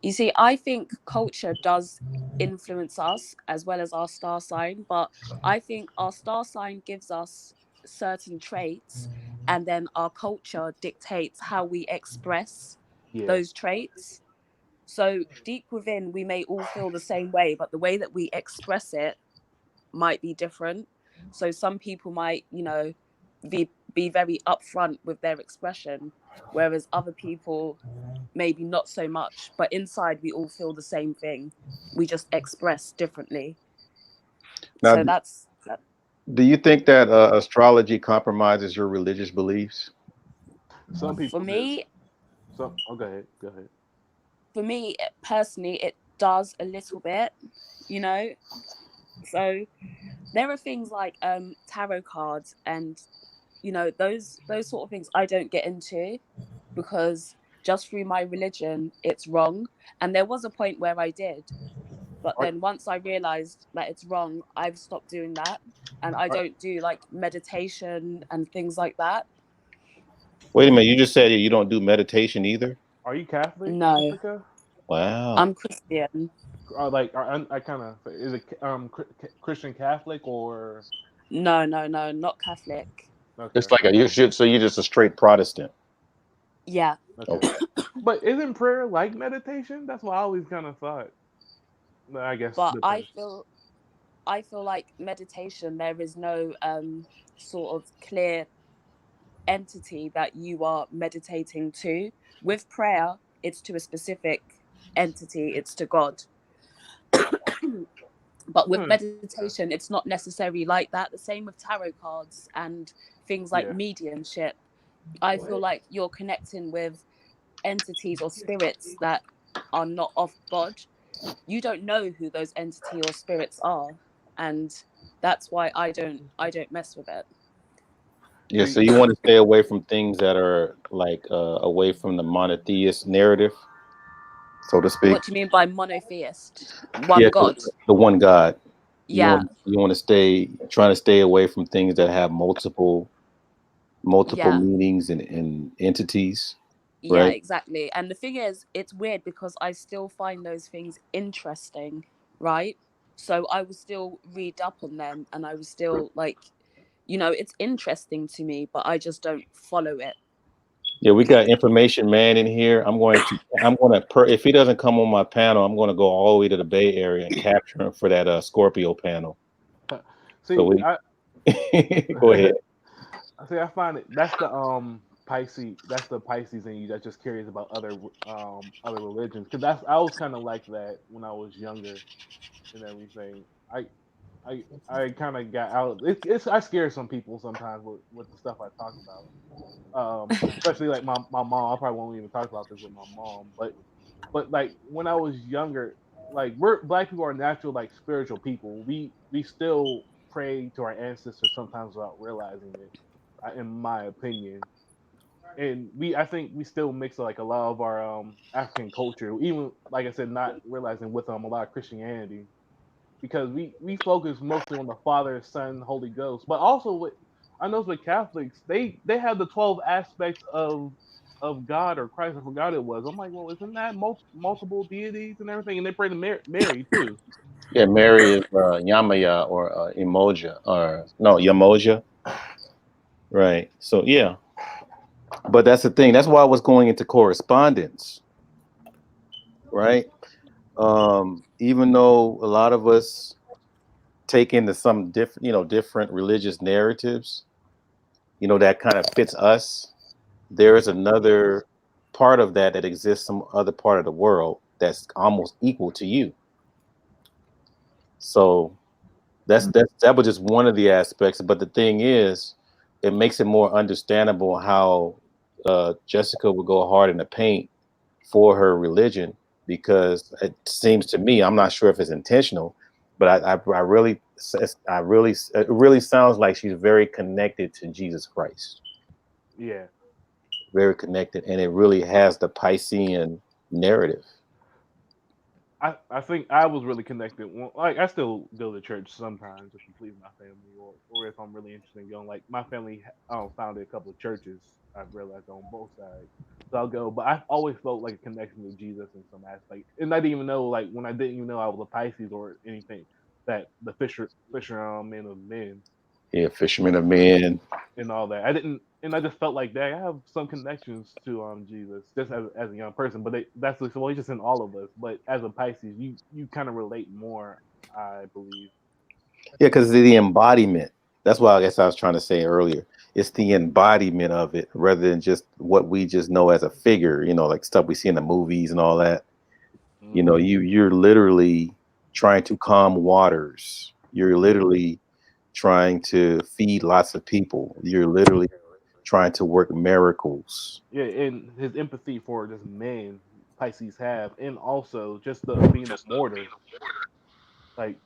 you see, I think culture does influence us as well as our star sign, but I think our star sign gives us certain traits, and then our culture dictates how we express Yeah. those traits. So deep within, we may all feel the same way, but the way that we express it might be different. So some people might, be very upfront with their expression, whereas other people maybe not so much, but inside we all feel the same thing. We just express differently. Now, So that's that. do you think that astrology compromises your religious beliefs? Some For people do. me, Some. Oh, go ahead. Go ahead. personally, it does a little bit, you know. So there are things like tarot cards and those sort of things I don't get into because just through my religion it's wrong. And there was a point where I did, but Are, then once I realized that it's wrong, I've stopped doing that. And I are, don't do like meditation and things like that. Wait a minute, you just said you don't do meditation either. are you Catholic, No, Jessica? Wow. I'm Christian. Like, I kind of is it Christian Catholic or No, no, no, not Catholic. okay, It's like you should. So you're just a straight Protestant. Yeah, okay. Okay. But isn't prayer like meditation? That's what I always kind of thought. But I guess but I depends. feel I feel like meditation, there is no sort of clear entity that you are meditating to. With prayer, it's to a specific entity, it's to God. But with Hmm. Okay. meditation, it's not necessarily like that. The same with tarot cards and things like Yeah. mediumship. I feel like you're connecting with entities or spirits that are not of God. You don't know who those entity or spirits are, and that's why I don't mess with it. Yeah. So See, you want to stay away from things that are like away from the monotheist narrative, so to speak. What do you mean by monotheist? Yeah, One God? the one God. Yeah, You want to stay trying to stay away from things that have multiple yeah, meanings and entities, yeah, right? exactly. And the thing is, it's weird because I still find those things interesting, right? So I will still read up on them and I was still like, it's interesting to me, but I just don't follow it. Yeah, we got information man in here. If he doesn't come on my panel, I'm going to go all the way to the Bay Area and capture him for that Scorpio panel. So see, we I go ahead. see. I find it that's the Pisces. That's the Pisces in you that's just curious about other religions. Because I was kind of like that when I was younger and everything. I kind of got out. It's I scare some people sometimes with the stuff I talk about. Especially like my mom. I probably won't even talk about this with my mom, but like when I was younger, like we're black people are natural like spiritual people. We still pray to our ancestors sometimes without realizing it, in my opinion. And I think we still mix like a lot of our African culture, even like I said, not realizing with a lot of Christianity because we focus mostly on the Father, Son, Holy Ghost, but also with I know with Catholics they have the 12 aspects of God or Christ. I forgot it was. I'm like, well, isn't that multiple deities and everything? And they pray to Mary too. Yeah, Mary is Yamaya or Emoja or no Yamoja, right? So yeah, but that's the thing. That's why I was going into correspondence, right? Even though a lot of us take into some different religious narratives, that kind of fits us. There is another part of that exists some other part of the world that's almost equal to you. So that was just one of the aspects. But the thing is, it makes it more understandable how Jessica would go hard in the paint for her religion because it seems to me, I'm not sure if it's intentional, but it really sounds like she's very connected to Jesus Christ, Yeah, very connected, and it really has the Piscean narrative. I think I was really connected. Like I still go to church sometimes just to please my family, or if I'm really interested in going. Like my family founded a couple of churches. I've realized on both sides, so I'll go. But I've always felt like a connection with Jesus in some aspect, and I didn't even know like when I didn't even know I was a Pisces or anything that the fisher man of men Yeah, Fisherman of Men. and all that. I didn't, and I just felt like that I have some connections to Jesus just as a young person. But that's well, it's just in all of us. But as a Pisces, you kind of relate more, I believe. Yeah, because the embodiment. That's what I guess I was trying to say earlier. it's the embodiment of it rather than just what we just know as a figure, like stuff we see in the movies and all that. You're literally trying to calm waters. You're literally trying to feed lots of people. You're literally trying to work miracles. Yeah, and his empathy for just men Pisces have, and also just the being a mortar. Like,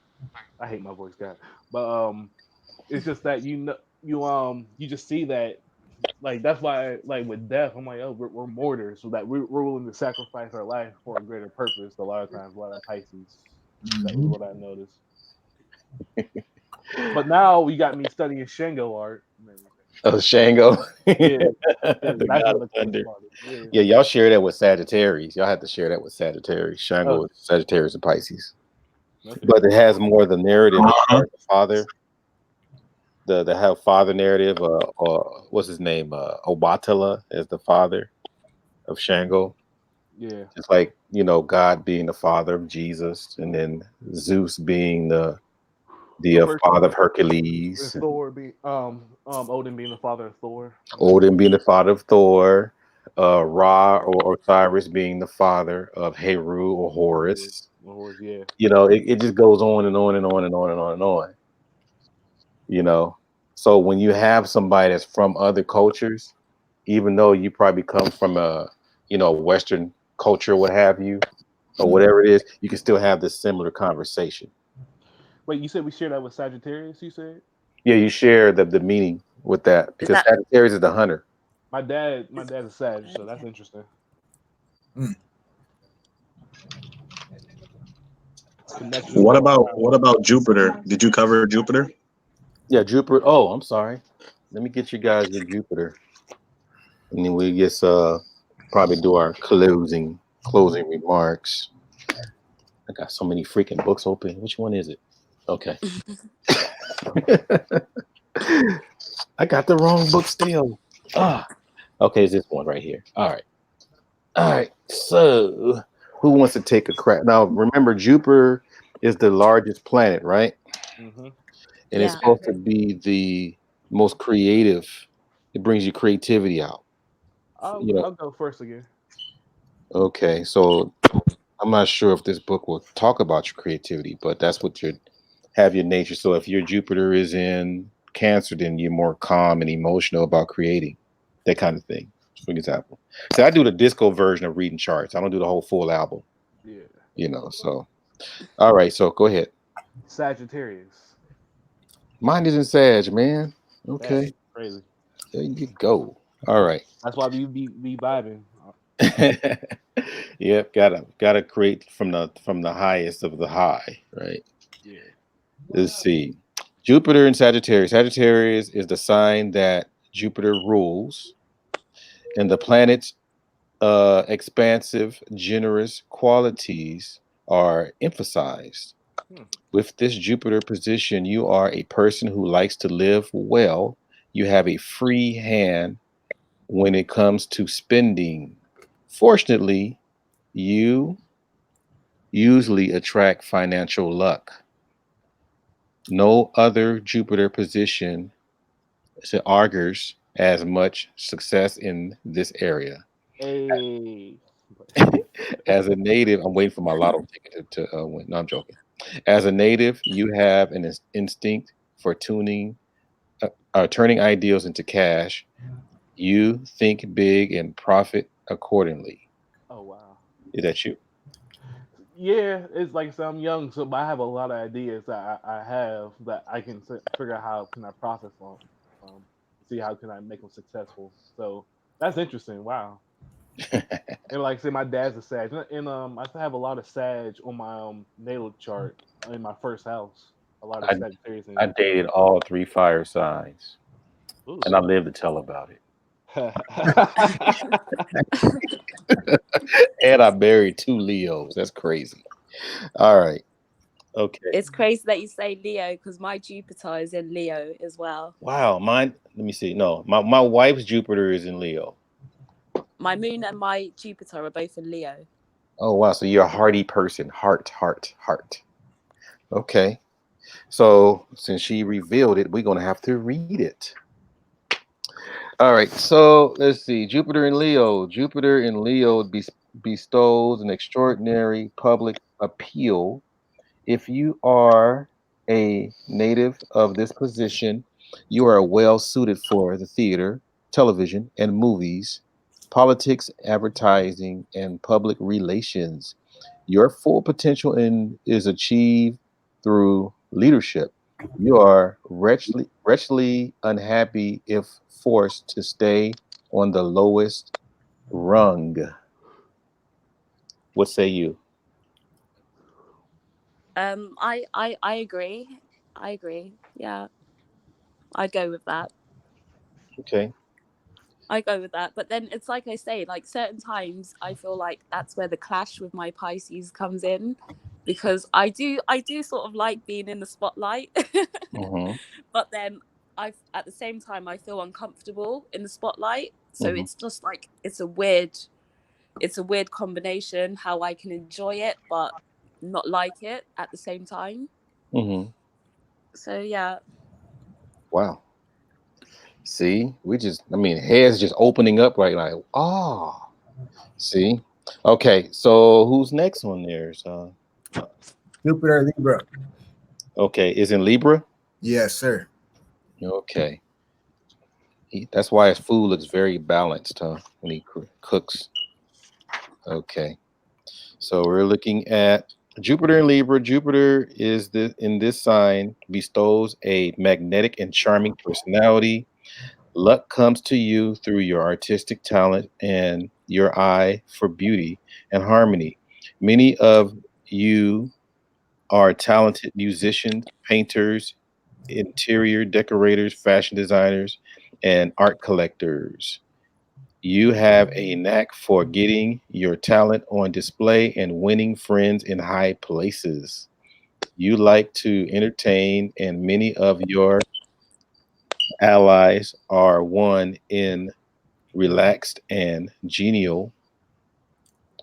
I hate my voice, guy, but it's just that you just see that, like, that's why, like, with death, I'm like, oh, we're mortars, so that we're willing to sacrifice our life for a greater purpose. A lot of times, a lot of Pisces. That was what I noticed. But now you got me studying Shango art and everything. Oh, Shango. Yeah, The that's god what of the coolest thunder. part is. Yeah. Yeah, y'all share that with Sagittarius. Y'all have to share that with Sagittarius. Oh, Shango is Sagittarius and Pisces. okay. But it has more of the narrative as Uh-huh. far as the father. The have father narrative, or what's his name? Obatala is the father of Shango. Yeah. It's like, God being the father of Jesus, and then Zeus being the The first father of is Hercules, Thor being Odin being the father of Thor. Odin being the father of Thor, Ra or Osiris being the father of Heru or Yeah. Horus. Horus, yeah. It just goes on and on and on and on and on and on. So when you have somebody that's from other cultures, even though you probably come from a Western culture, what have you, or whatever it is, you can still have this similar conversation. Wait, you said we share that with Sagittarius, you said? Yeah, you share the meaning with that Is because that Sagittarius is the hunter. My dad's a Sag, so that's okay? interesting. Mm. Connections What all about around. what about Jupiter? Did you cover Jupiter? Yeah, Jupiter. Oh, I'm sorry. Let me get you guys your Jupiter, and then we just probably do our closing remarks. I got so many freaking books open. Which one is it? Okay. I got the wrong book still. Ah, okay, it's this one right here. All right. All right. So, who wants to take a crack? Now, remember, Jupiter is the largest planet, right? Hmm. And it's Yeah. supposed to be the most creative. It brings your creativity out. I'll You know. I'll go first again. Okay. So, I'm not sure if this book will talk about your creativity, but that's what you have your nature. So, if your Jupiter is in Cancer, then you're more calm and emotional about creating that kind of thing. For example, so I do the disco version of reading charts. I don't do the whole full album. Yeah. So all right, so go ahead. Sagittarius. Mine isn't Sag, man. Dang, Okay, crazy. there you go. All right. That's why we be vibing. Yep, gotta create from the highest of the high, right? Yeah. Let's see. Jupiter and Sagittarius. Sagittarius is the sign that Jupiter rules, and the planet's expansive, generous qualities are emphasized. Hmm. With this Jupiter position, you are a person who likes to live well. You have a free hand when it comes to spending. Fortunately, you usually attract financial luck. No other Jupiter position augurs as much success in this area. Hey. As a native, I'm waiting for my lotto ticket to win. No, I'm joking. As a native, you have an instinct for turning ideals into cash. You think big and profit accordingly. Oh wow. Is that you? Yeah, it's like I said, I'm young, so but I have a lot of ideas that I have that I can figure out how can I process them, um, see how can I make them successful. So that's interesting. Wow. And like I said, my dad's a Sag, and I have a lot of Sag on my natal chart in my first house. A lot of I, Sagittarius I energy. dated all three fire signs, Ooh. and I live to tell about it. And I married two Leos. That's crazy. All right. Okay. It's crazy that you say Leo because my Jupiter is in Leo as well. Wow. Mine. Let me see. No, my wife's Jupiter is in Leo. My moon and my Jupiter are both in Leo. Oh wow. So you're a hearty person. Heart, heart, heart. Okay. So since she revealed it, we're gonna have to read it. All right, so let's see. Jupiter in Leo. Jupiter in Leo bestows an extraordinary public appeal. If you are a native of this position, you are well suited for the theater, television, and movies, politics, advertising, and public relations. Your full potential is achieved through leadership. You are wretchedly unhappy if forced to stay on the lowest rung. What say you? I agree. I agree. Yeah, I'd go with that. Okay. I go with that. But then it's like I say, like certain times I feel like that's where the clash with my Pisces comes in, because I do sort of like being in the spotlight. Mm-hmm. But then I at the same time I feel uncomfortable in the spotlight. So Mm-hmm. it's just like it's a weird combination how I can enjoy it but not like it at the same time. Mm-hmm. So yeah. Wow. See, I mean, heads just opening up right like, oh, see. Okay, so who's next on there? So, Jupiter Libra. okay, is in Libra? Yes, sir. Okay. That's why his food looks very balanced, huh? When he cooks. Okay. So we're looking at Jupiter in Libra. Jupiter is in this sign bestows a magnetic and charming personality. Luck comes to you through your artistic talent and your eye for beauty and harmony. Many of you are talented musicians, painters, interior decorators, fashion designers, and art collectors. You have a knack for getting your talent on display and winning friends in high places. You like to entertain, and many of your allies are one in relaxed and genial,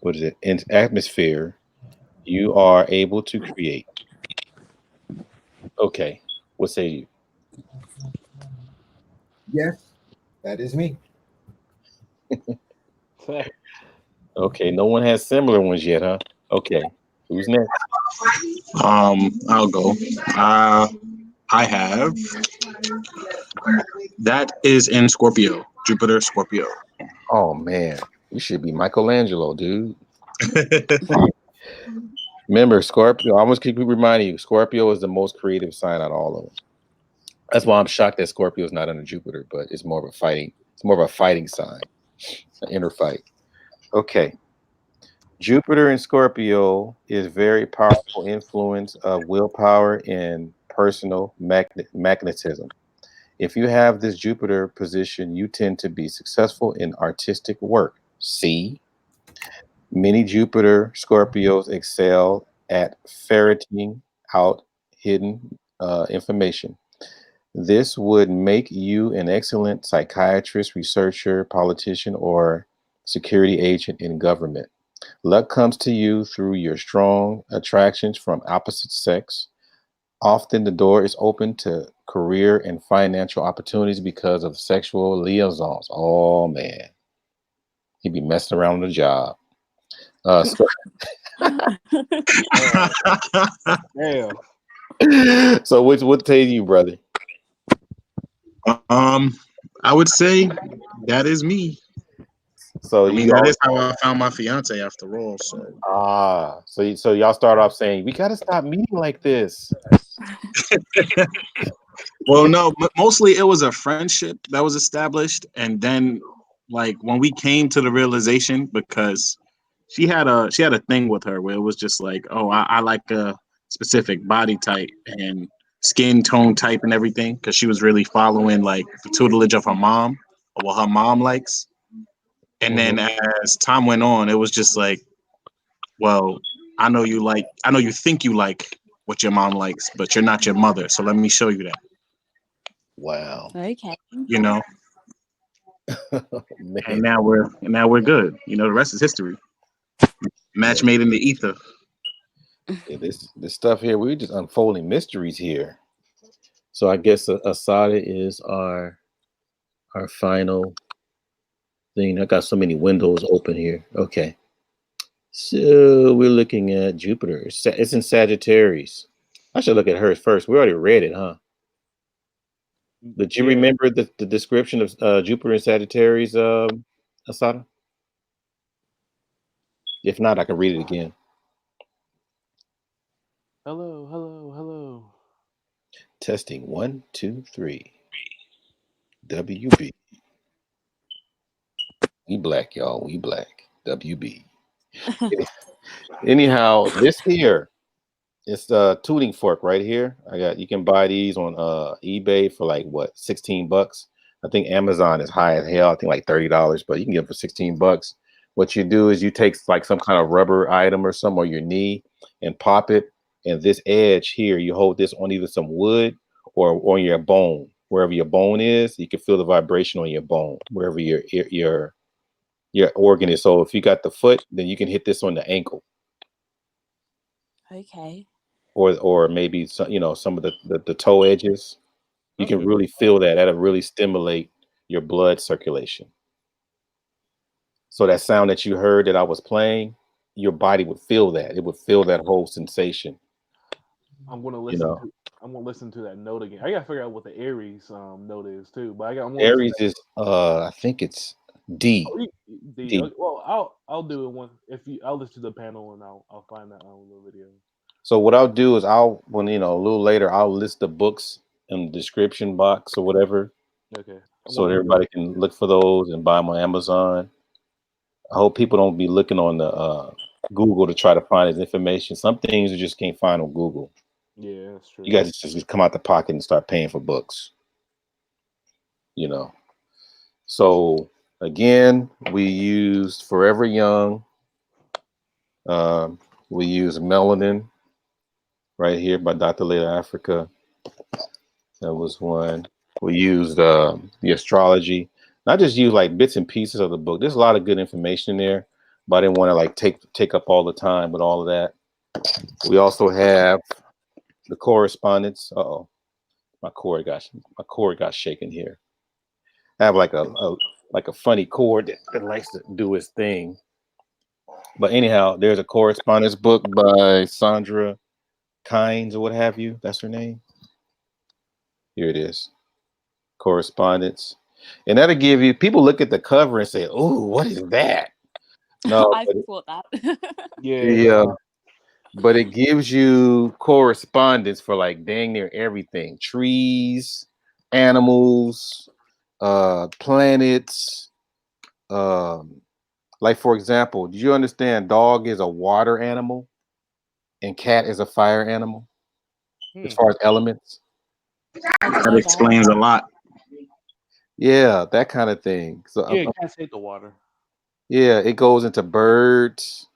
what is it, in atmosphere you are able to create. Okay, what say you? Yes, that is me. Okay, no one has similar ones yet, huh? Okay, who's next? I'll go. I have that is in Scorpio, Jupiter Scorpio. Oh man, you should be Michelangelo, dude. Remember, Scorpio. I almost keep reminding you, Scorpio is the most creative sign out of all of them. That's why I'm shocked that Scorpio is not under Jupiter, but it's more of a fighting. It's more of a fighting sign, an inner fight. Okay, Jupiter in Scorpio is very powerful influence of willpower and personal magnetism. If you have this Jupiter position, you tend to be successful in artistic work. See, many Jupiter Scorpios excel at ferreting out hidden information. This would make you an excellent psychiatrist, researcher, politician, or security agent in government. Luck comes to you through your strong attractions from opposite sex. Often the door is open to career and financial opportunities because of sexual liaisons. Oh man, he'd be messing around with a job. Damn. So what say you, brother? um, I would say that is me. So I mean, you that all is how I found my fiance after all. So, so y'all start off saying we got to stop meeting like this. well, no, mostly it was a friendship that was established, and then like when we came to the realization, because she had a thing with her where it was just like, oh, I like a specific body type and skin tone type and everything, because she was really following like the tutelage of her mom or what her mom likes. And then Mhm. as time went on, it was just like, well, I know you think you like what your mom likes, but you're not your mother. So let me show you that, Wow, Okay. you know. And man, now we're good. You know, the rest is history. yeah, Match made in the ether. yeah, this stuff here, we're just unfolding mysteries here. So I guess Asada is our final thing. I got so many windows open here. Okay. So we're looking at Jupiter. It's in Sagittarius. I should look at hers first. We already read it, huh? Did you Yeah. remember the description of Jupiter in Sagittarius, Asada? If not, I can read it again. Hello, hello, hello. Testing 1, 2, 3. WB. We black, y'all. We black. WB. Anyhow, this here, it's the tuning fork right here. You can buy these on eBay for like what, $16. I think Amazon is high as hell. I think like $30, but you can get it for $16. What you do is you take like some kind of rubber item or something on your knee and pop it. And this edge here, you hold this on either some wood or on your bone. Wherever your bone is, you can feel the vibration on your bone, wherever your organ is. So if you got the foot, then you can hit this on the ankle. Okay. Or maybe some, some of the toe edges. You That's can good. really feel that. That'll really stimulate your blood circulation. So that sound that you heard that I was playing, your body would feel that. It would feel that whole sensation. I'm gonna You listen know, to. I'm gonna listen to that note again. I gotta figure out what the Aries note is too. But I'm gonna listen to Aries that. is I think it's D. Oh, D. well, I'll do it one if you. I'll listen to the panel and I'll find that little video. So what I'll do is when a little later, I'll list the books in the description box or whatever, Okay, I'm so gonna that look everybody can look for those and buy them on Amazon. I hope people don't be looking on the Google to try to find this information. Some things you just can't find on Google. Yeah, that's true. You guys just come out the pocket and start paying for books. You know. So again, we used Forever Young. Um, we use Melanin right here by Dr. Leda Africa. That was one. We used the astrology. Not just use like bits and pieces of the book. There's a lot of good information in there, but I didn't want to like take up all the time with all of that. We also have the correspondence. Uh-oh, my cord got shaken here. I have like a funny cord that likes to do its thing. But anyhow, there's a correspondence book by Sandra Kynes or what have you. That's her name. Here it is. Correspondence. And that'll give you, people look at the cover and say, "Oh, what is that?" No, I thought that. Yeah, yeah, but it gives you correspondence for like dang near everything: trees, animals, planets. Like for example, do you understand dog is a water animal and cat is a fire animal as hmm. far as elements? I didn't That know that. explains a lot. Yeah, that kind of thing. So Yeah, cats hate the water. yeah, it goes into birds.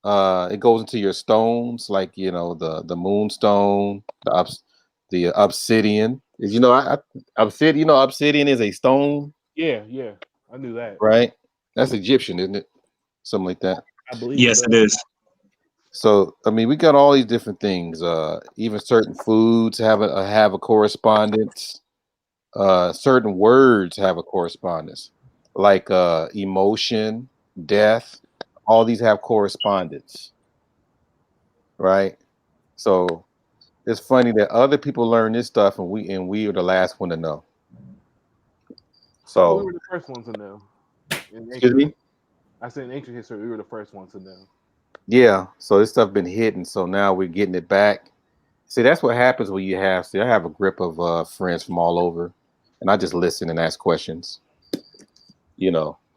It goes into your stones, like the moonstone, the obsidian. Is obsidian? Obsidian is a stone, Yeah, yeah, I knew that. right? That's Egyptian, isn't it? Something like that. I believe Yes, so. it is. So I mean, we got all these different things. Even certain foods have a correspondence. Certain words have a correspondence, like emotion, death. All these have correspondence, right? So it's funny that other people learn this stuff, and we are the last one to know. Well, we So were the first ones to know. In excuse ancient, me. I said in ancient history, we were the first ones to know. Yeah. So this stuff been hidden. So now we're getting it back. See, that's what happens when you have. See, I have a grip of friends from all over, and I just listen and ask questions.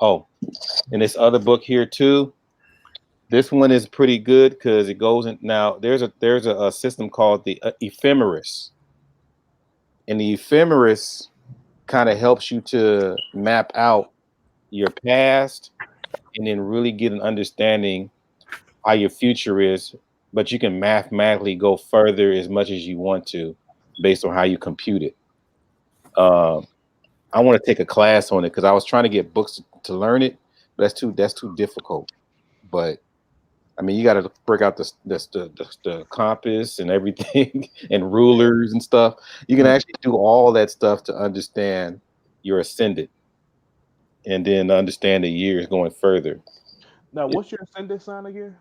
Oh, and this other book here too. This one is pretty good because it goes in. Now there's a system called the ephemeris, and the ephemeris kind of helps you to map out your past and then really get an understanding how your future is. But you can mathematically go further as much as you want to based on how you compute it. Um, I want to take a class on it because I was trying to get books to learn it, but that's too difficult. But I mean, you got to break out the compass and everything and Yeah. rulers and stuff. You can actually do all that stuff to understand your ascendant. and then understand the years going further. Now, what's your ascendant sign again?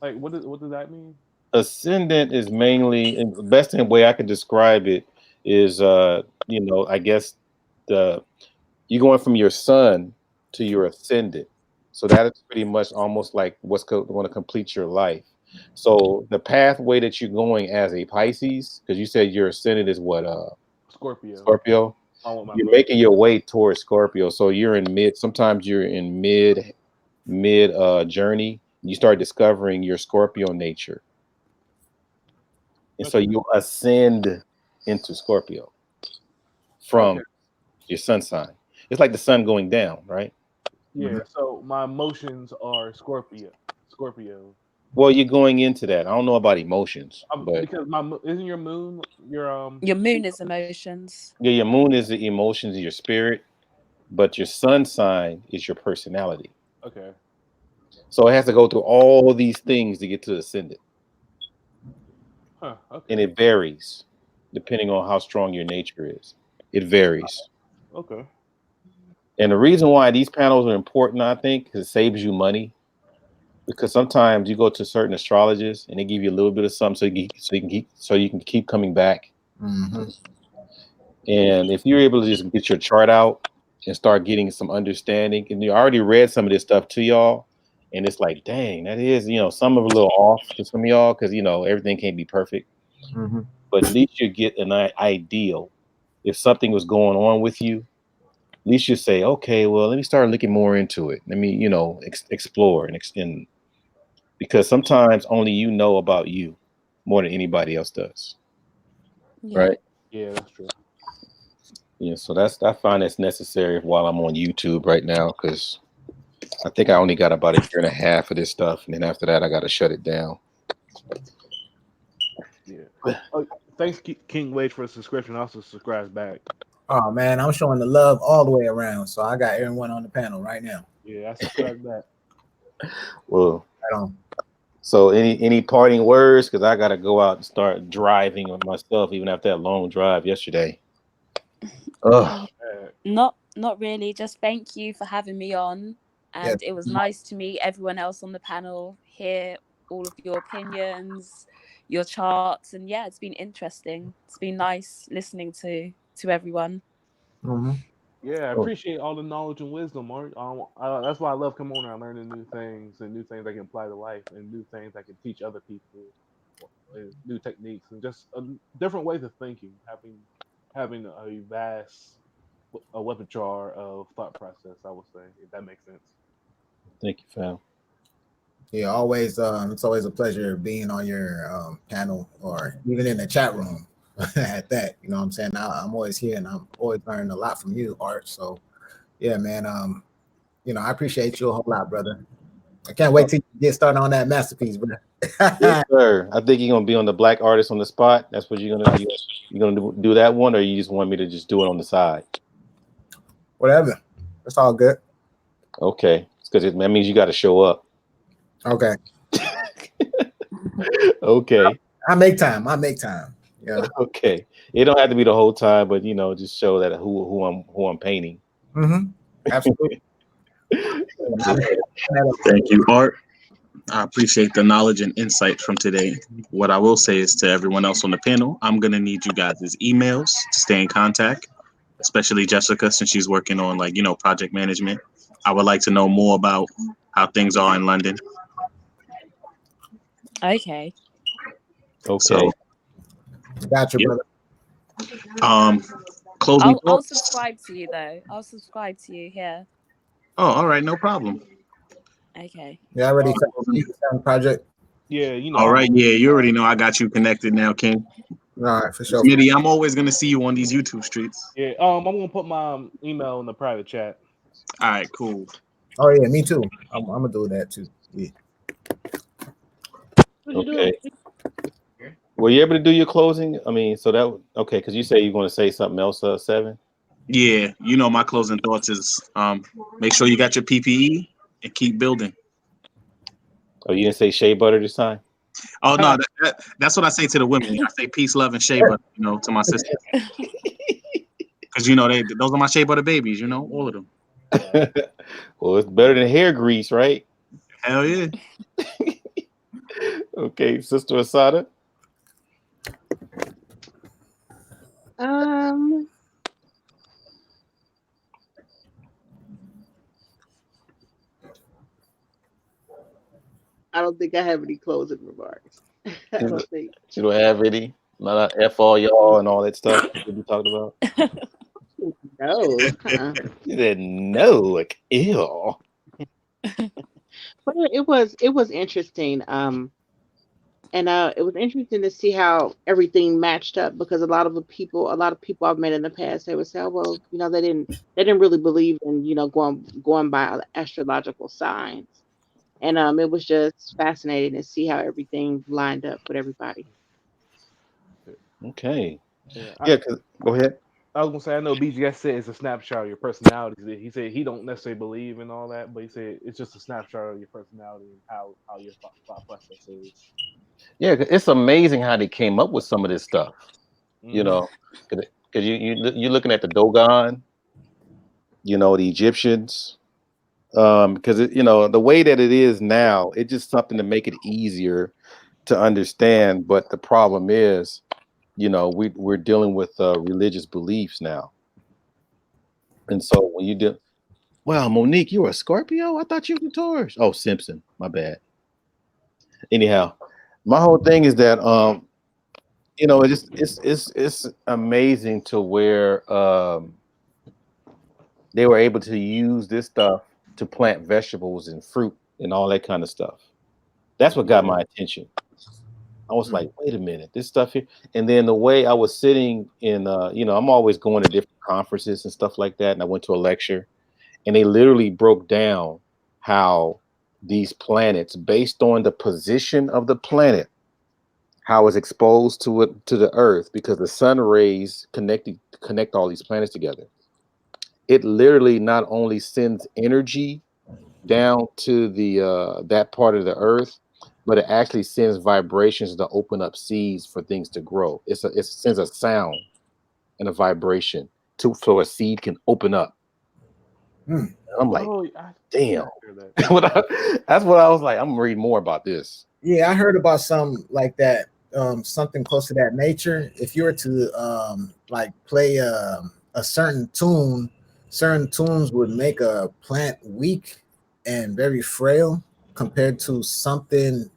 Like, what does that mean? Ascendant is mainly, and the best way I can describe it is, I guess the you're going from your sun to your ascendant. So that is pretty much almost like what's going to complete your life. So the pathway that you're going as a Pisces, because you said your ascendant is what, Scorpio. Scorpio. I want my You're moon. making your way towards Scorpio. So you're in mid. Sometimes you're in mid journey. You start discovering your Scorpio nature, and so Okay. you ascend into Scorpio Okay. from your sun sign. It's like the sun going down, right? Yeah. So my emotions are Scorpio. Scorpio. Well, you're going into that. I don't know about emotions, but Because isn't your moon your Your moon is emotions. yeah, your moon is the emotions of your spirit, but your sun sign is your personality. okay. So it has to go through all these things to get to the ascendant, Huh. and Okay. it varies depending on how strong your nature is. It varies. Okay. And the reason why these panels are important, I think, is it saves you money. Because sometimes you go to certain astrologers and they give you a little bit of something so you can keep coming back. Mm-hmm. And if you're able to just get your chart out and start getting some understanding, and you already read some of this stuff to y'all, and it's like, dang, that is, some of it a little off to some of y'all because everything can't be perfect. Mm-hmm. But at least you get an ideal. If something was going on with you, at least you say, okay, well, let me start looking more into it. Let me, explore and because sometimes only you know about you more than anybody else does, Yeah. right? Yeah, that's true. Yeah, so I find that's necessary while I'm on YouTube right now because I think I only got about a year and a half of this stuff, and then after that, I got to shut it down. Yeah. Oh, thanks, King Wage, for the subscription. Also subscribe back. Oh man, I'm showing the love all the way around. So I got everyone on the panel right now. Yeah, I subscribe back. Well, Right on. so any parting words? Because I got to go out and start driving with myself, even after that long drive yesterday. Ugh. Not really. Just thank you for having me on. Yeah. And it was nice to meet everyone else on the panel, hear all of your opinions, your charts, and yeah, it's been interesting. It's been nice listening to everyone. Mm-hmm. Yeah, I Oh, appreciate all the knowledge and wisdom, Mark. That's why I love coming on here and learning new things I can apply to life, and new things I can teach other people, new techniques, and just different ways of thinking. Having a vast a repertoire of thought process, I would say, if that makes sense. thank you, fam. Yeah, always. It's always a pleasure being on your panel or even in the chat room. At that, you know what I'm saying. I'm always here, and I'm always learning a lot from you, Art. So, yeah, man. I appreciate you a whole lot, brother. I can't wait till you get started on that masterpiece, bro. Yes, sir. I think you're gonna be on the Black Artist on the Spot. That's what you're gonna do that one, or you just want me to just do it on the side? Whatever. It's all good. Okay, because that means you got to show up. Okay. Okay, I make time. I make time. Yeah. okay. It don't have to be the whole time, but just show that who I'm painting. Mm-hmm. Absolutely. Thank you, Art. I appreciate the knowledge and insight from today. What I will say is to everyone else on the panel, I'm gonna need you guys' emails to stay in contact, especially Jessica, since she's working on project management. I would like to know more about how things are in London. Okay. Okay. So, Got you, yep. brother. Closing I'll thoughts. subscribe to you though. I'll subscribe to you here. Oh, all right, no problem. Okay. Yeah, I already found project. Yeah, All right, yeah, you already know I got you connected now, King. All right, for sure. Smitty, I'm always gonna see you on these YouTube streets. yeah. I'm gonna put my email in the private chat. All right, cool. Oh yeah, me too. I'm gonna do that too. Yeah. What you doing? Okay. Were you able to do your closing? I mean, so that okay? Because you say you're going to say something else, Seven. Yeah, my closing thoughts is make sure you got your PPE and keep building. Oh, you didn't say shea butter this time. Oh no, that's what I say to the women. I say peace, love, and shea butter, to my sisters. Because those are my shea butter babies, all of them. Well, it's better than hair grease, right? Hell yeah. Okay, Sister Asada. Um, I don't think I have any closing remarks. I You don't think. don't have any? Not F all y'all and all that stuff that we talked about? No. You said no, like, ew. But it was interesting. And it was interesting to see how everything matched up because a lot of people I've met in the past, they would say, oh, well, they didn't really believe in, going by astrological signs. And it was just fascinating to see how everything lined up with everybody. Okay. Yeah, Yeah, go ahead. I was gonna say I know BGS said it's a snapshot of your personality. He said he don't necessarily believe in all that, but he said it's just a snapshot of your personality and how your thought process is. Yeah, it's amazing how they came up with some of this stuff. You Hmm. know, because you're looking at the Dogon, the Egyptians, because the way that it is now, it's just something to make it easier to understand. But the problem is, we're dealing with religious beliefs now, and so when you do, well, Monique, you were a Scorpio. I thought you were a Taurus. Oh, Simpson, my bad. Anyhow, my whole thing is that it's amazing to where they were able to use this stuff to plant vegetables and fruit and all that kind of stuff. That's what got Yeah. my attention. I was like, wait a minute, this stuff here. And then the way I was sitting in, I'm always going to different conferences and stuff like that. And I went to a lecture and they literally broke down how these planets, based on the position of the planet, how it's exposed to the earth, because the sun rays connect all these planets together. It literally not only sends energy down to the that part of the earth, but it actually sends vibrations to open up seeds for things to grow. It sends a sound and a vibration so a seed can open up. Hmm. I'm like, Oh, damn. I hear that. That's what I was like. I'm gonna read more about this. Yeah, I heard about something like that, something close to that nature. If you were to like play a certain tunes would make a plant weak and very frail compared to something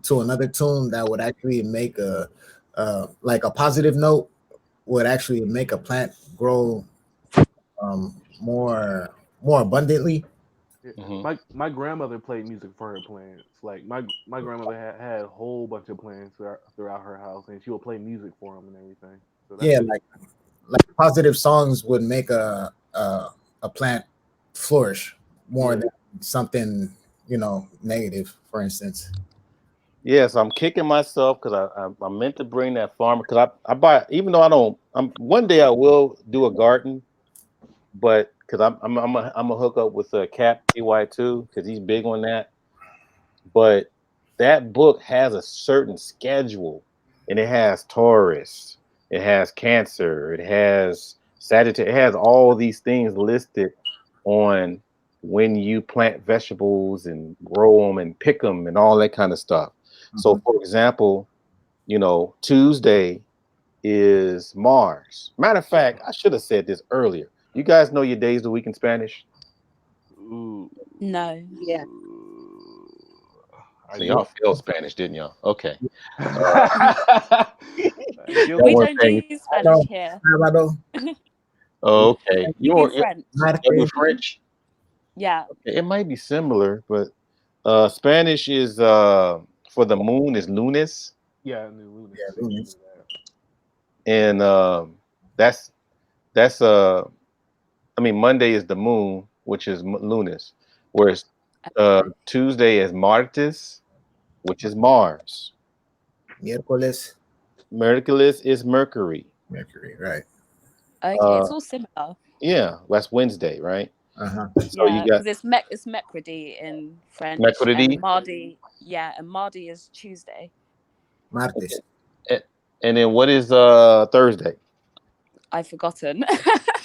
to another tune that would actually make a like a positive note would actually make a plant grow more abundantly. Yeah. Hmm. My grandmother played music for her plants. Like my grandmother had a whole bunch of plants throughout her house, and she would play music for them and everything. So Yeah, that's like positive songs would make a plant flourish more yeah. than something negative, for instance. Yes, I'm kicking myself because I meant to bring that farmer because I buy, even though I don't. One day I will do a garden, but because I'm a hook up with Cap TY2 because he's big on that. But that book has a certain schedule, and it has Taurus, it has Cancer, it has Sagittarius, it has all these things listed on when you plant vegetables and grow them and pick them and all that kind of stuff. So, Mhm. for example, Tuesday is Mars. Matter of fact, I should have said this earlier. You guys know your days of the week in Spanish? Ooh. No. Yeah. I So do. y'all failed Spanish, didn't y'all? Okay. Y'all We Guilty. weren't don't saying. do Spanish No, here. sábado, Oh, okay. We do French. Y'all do martes. French? Yeah. Okay, it might be similar, but Spanish is for the moon is lunes, Yeah, I knew Lunas. Yeah, I knew lunes. that. and that's that's I mean Monday is the moon, which is lunes, whereas Okay. Tuesday is martes, which is Mars. Miércoles, Mercury is Mercury. Mercury, right? Okay. Uh, It's all similar. yeah, that's Wednesday, right? Uh-huh. So you Yeah, got because it's Mercredi in French, and Mercury, Mardi. Yeah, and Mardi is Tuesday. Martes. and then what is Thursday? I've forgotten.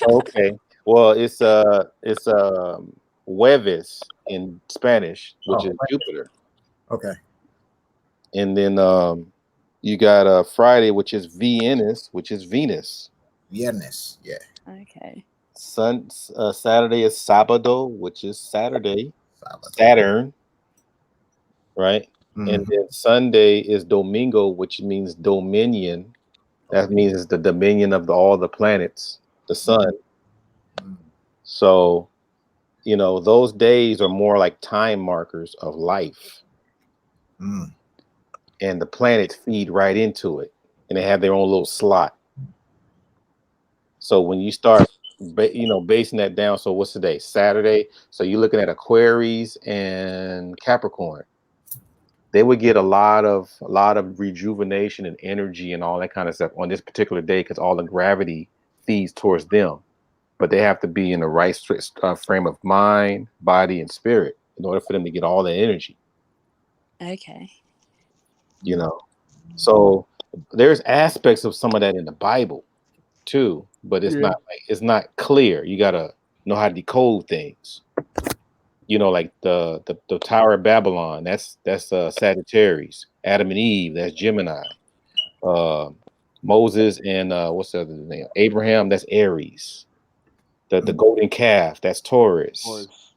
Okay. Well, it's Jueves in Spanish, which Oh, is Jupiter, okay. and then you got Friday, which is Venus, which is Venus. Viernes. Yeah. Okay. Saturday is Sabado, which is Saturday, Sábado. Saturn, right? And Mhm. then Sunday is Domingo, which means dominion. That means it's the dominion of all the planets, the sun. Mm. So, those days are more like time markers of life, Mm. and the planets feed right into it, and they have their own little slot. So when you start, basing that down. So what's today? Saturday. So you're looking at Aquarius and Capricorn. They would get a lot of rejuvenation and energy and all that kind of stuff on this particular day because all the gravity feeds towards them. But they have to be in the right frame of mind, body, and spirit in order for them to get all the energy. Okay. You know, so there's aspects of some of that in the Bible too, but Yeah. it's not clear. You gotta know how to decode things. Like the Tower of Babylon. That's Sagittarius. Adam and Eve. That's Gemini. Uh, Moses and what's the other name? Abraham. That's Aries. The golden calf. That's Taurus. Taurus.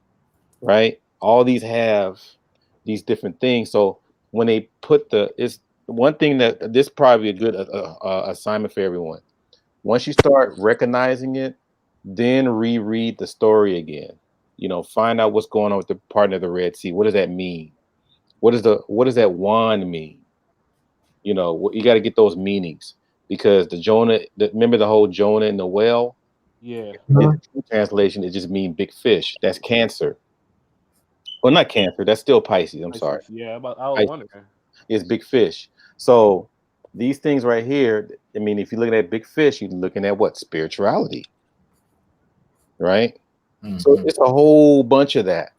Right. All these have these different things. So when they put it's one thing that this probably a good assignment for everyone. Once you start recognizing it, then reread the story again. Find out what's going on with the partner of the Red Sea. What does that mean? What does that wand mean? You got to get those meanings because remember the whole Jonah and the whale? Yeah. In the true translation, it just means big fish. That's Cancer. Well, not Cancer. That's still Pisces. I'm sorry. Pisces. Yeah. I was Pisces wondering. is big fish. So these things right here. I mean, if you're looking at big fish, you're looking at what? Spirituality, right? So Mhm. it's a whole bunch of that.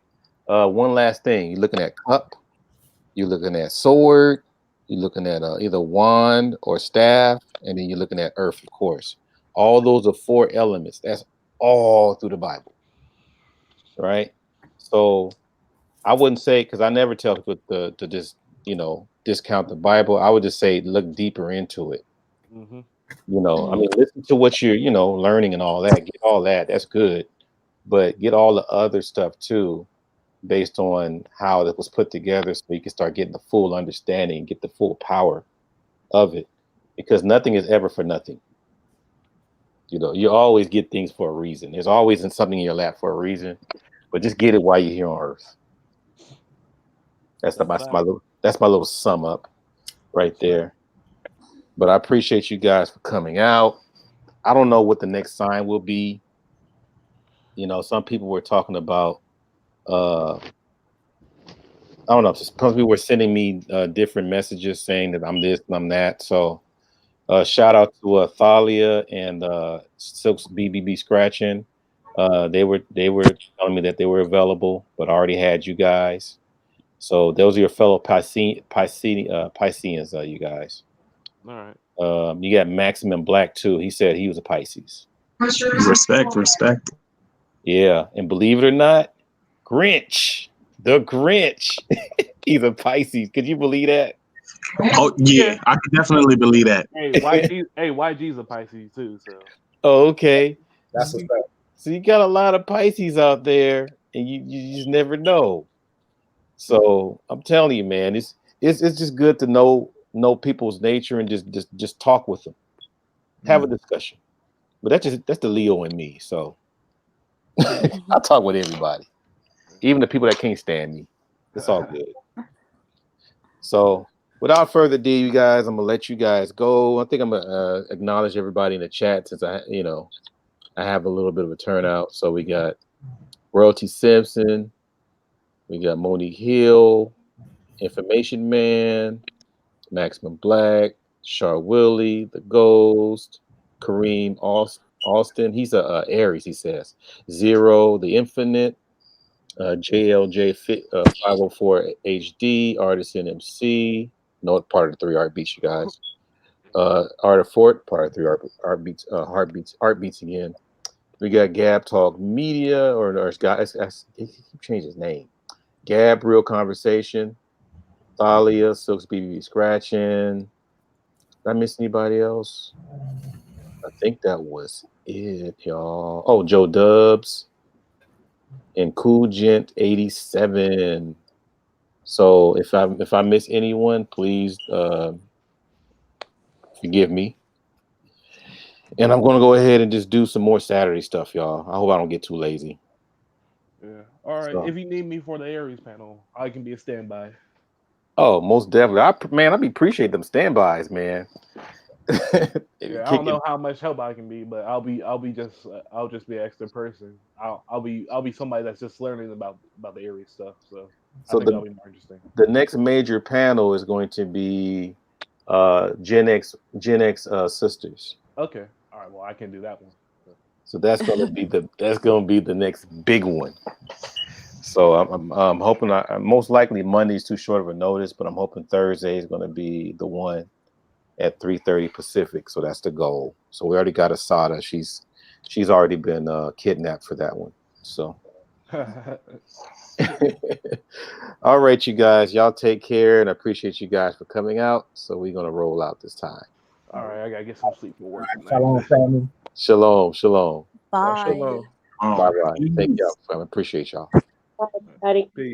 One last thing, you're looking at cup, you're looking at sword, you're looking at either wand or staff, and then you're looking at earth, of course. All those are four elements. That's all through the Bible, right? So I wouldn't say because I never tell people to just discount the Bible. I would just say look deeper into it. Hmm. I mean, listen to what you're learning and all that. Get all that. That's good, but get all the other stuff too based on how it was put together so you can start getting the full understanding, get the full power of it. Because nothing is ever for nothing. You always get things for a reason. There's always something in your lap for a reason, but just get it while you're here on Earth. That's That's a my fact. little sum up right there. But I appreciate you guys for coming out. I don't know what the next sign will be. Some people were talking about I don't know. Some people were sending me different messages saying that I'm this and I'm that. So shout out to Thalia and Silk's BBB Scratching. They were telling me that they were available, but I already had you guys. So those are your fellow Pisceans, you guys. All right. You got Maximum Black too. He said he was a Pisces. Respect, respect. Yeah, and believe it or not, Grinch, the Grinch, he's a Pisces. Could you believe that? Oh Yeah. yeah, I can definitely believe that. Hey, YG. Hey, YG's a Pisces too. So. Oh, okay. That's what's up. So you got a lot of Pisces out there, and you just never know. So I'm telling you, man, it's just good to know people's nature and just talk with them, have a Mm. discussion. But that's the Leo in me. So I talk with everybody, even the people that can't stand me. It's all good. So without further ado, you guys, I'm gonna let you guys go. I think I'm gonna acknowledge everybody in the chat since I have a little bit of a turnout. So we got Royalty Simpson, we got Monique Hill, Information Man, Maximum Black, Char Willie, The Ghost, Kareem Austin. He's a Aries, he says. Zero, The Infinite, JLJ 504 HD, Artisan MC, no part of the three art beats, you guys. Art of Fort, part of three art beats, art beats again. We got Gab Talk Media, or he keep changing his name. Gab Real Conversation, Thalia, Silks BB Scratching. Did I miss anybody else? I think that was it, y'all. Oh, Joe Dubs and Cool Gent 87. So if I miss anyone, please forgive me. And I'm gonna go ahead and just do some more Saturday stuff, y'all. I hope I don't get too lazy. Yeah. All right. So. If you need me for the Aries panel, I can be a standby. Oh, most definitely. I appreciate them standbys, man. Yeah, I don't know how much help I can be, but I'll just be an extra person. I'll be somebody that's just learning about the Aries stuff. So I think that'll be more interesting. The next major panel is going to be Gen X sisters. Okay. All right. Well, I can do that one. So that's gonna be the next big one. So I'm hoping most likely Monday's too short of a notice, but I'm hoping Thursday is gonna be the one at 3:30 Pacific. So that's the goal. So we already got Asada. She's already been kidnapped for that one. So all right, you guys, y'all take care, and I appreciate you guys for coming out. So we're gonna roll out this time. All right, I gotta get some sleep for work tonight. Shalom, family. Shalom, shalom. Bye. Shalom. Bye bye. Thank y'all. I appreciate y'all. Bye, everybody. Peace.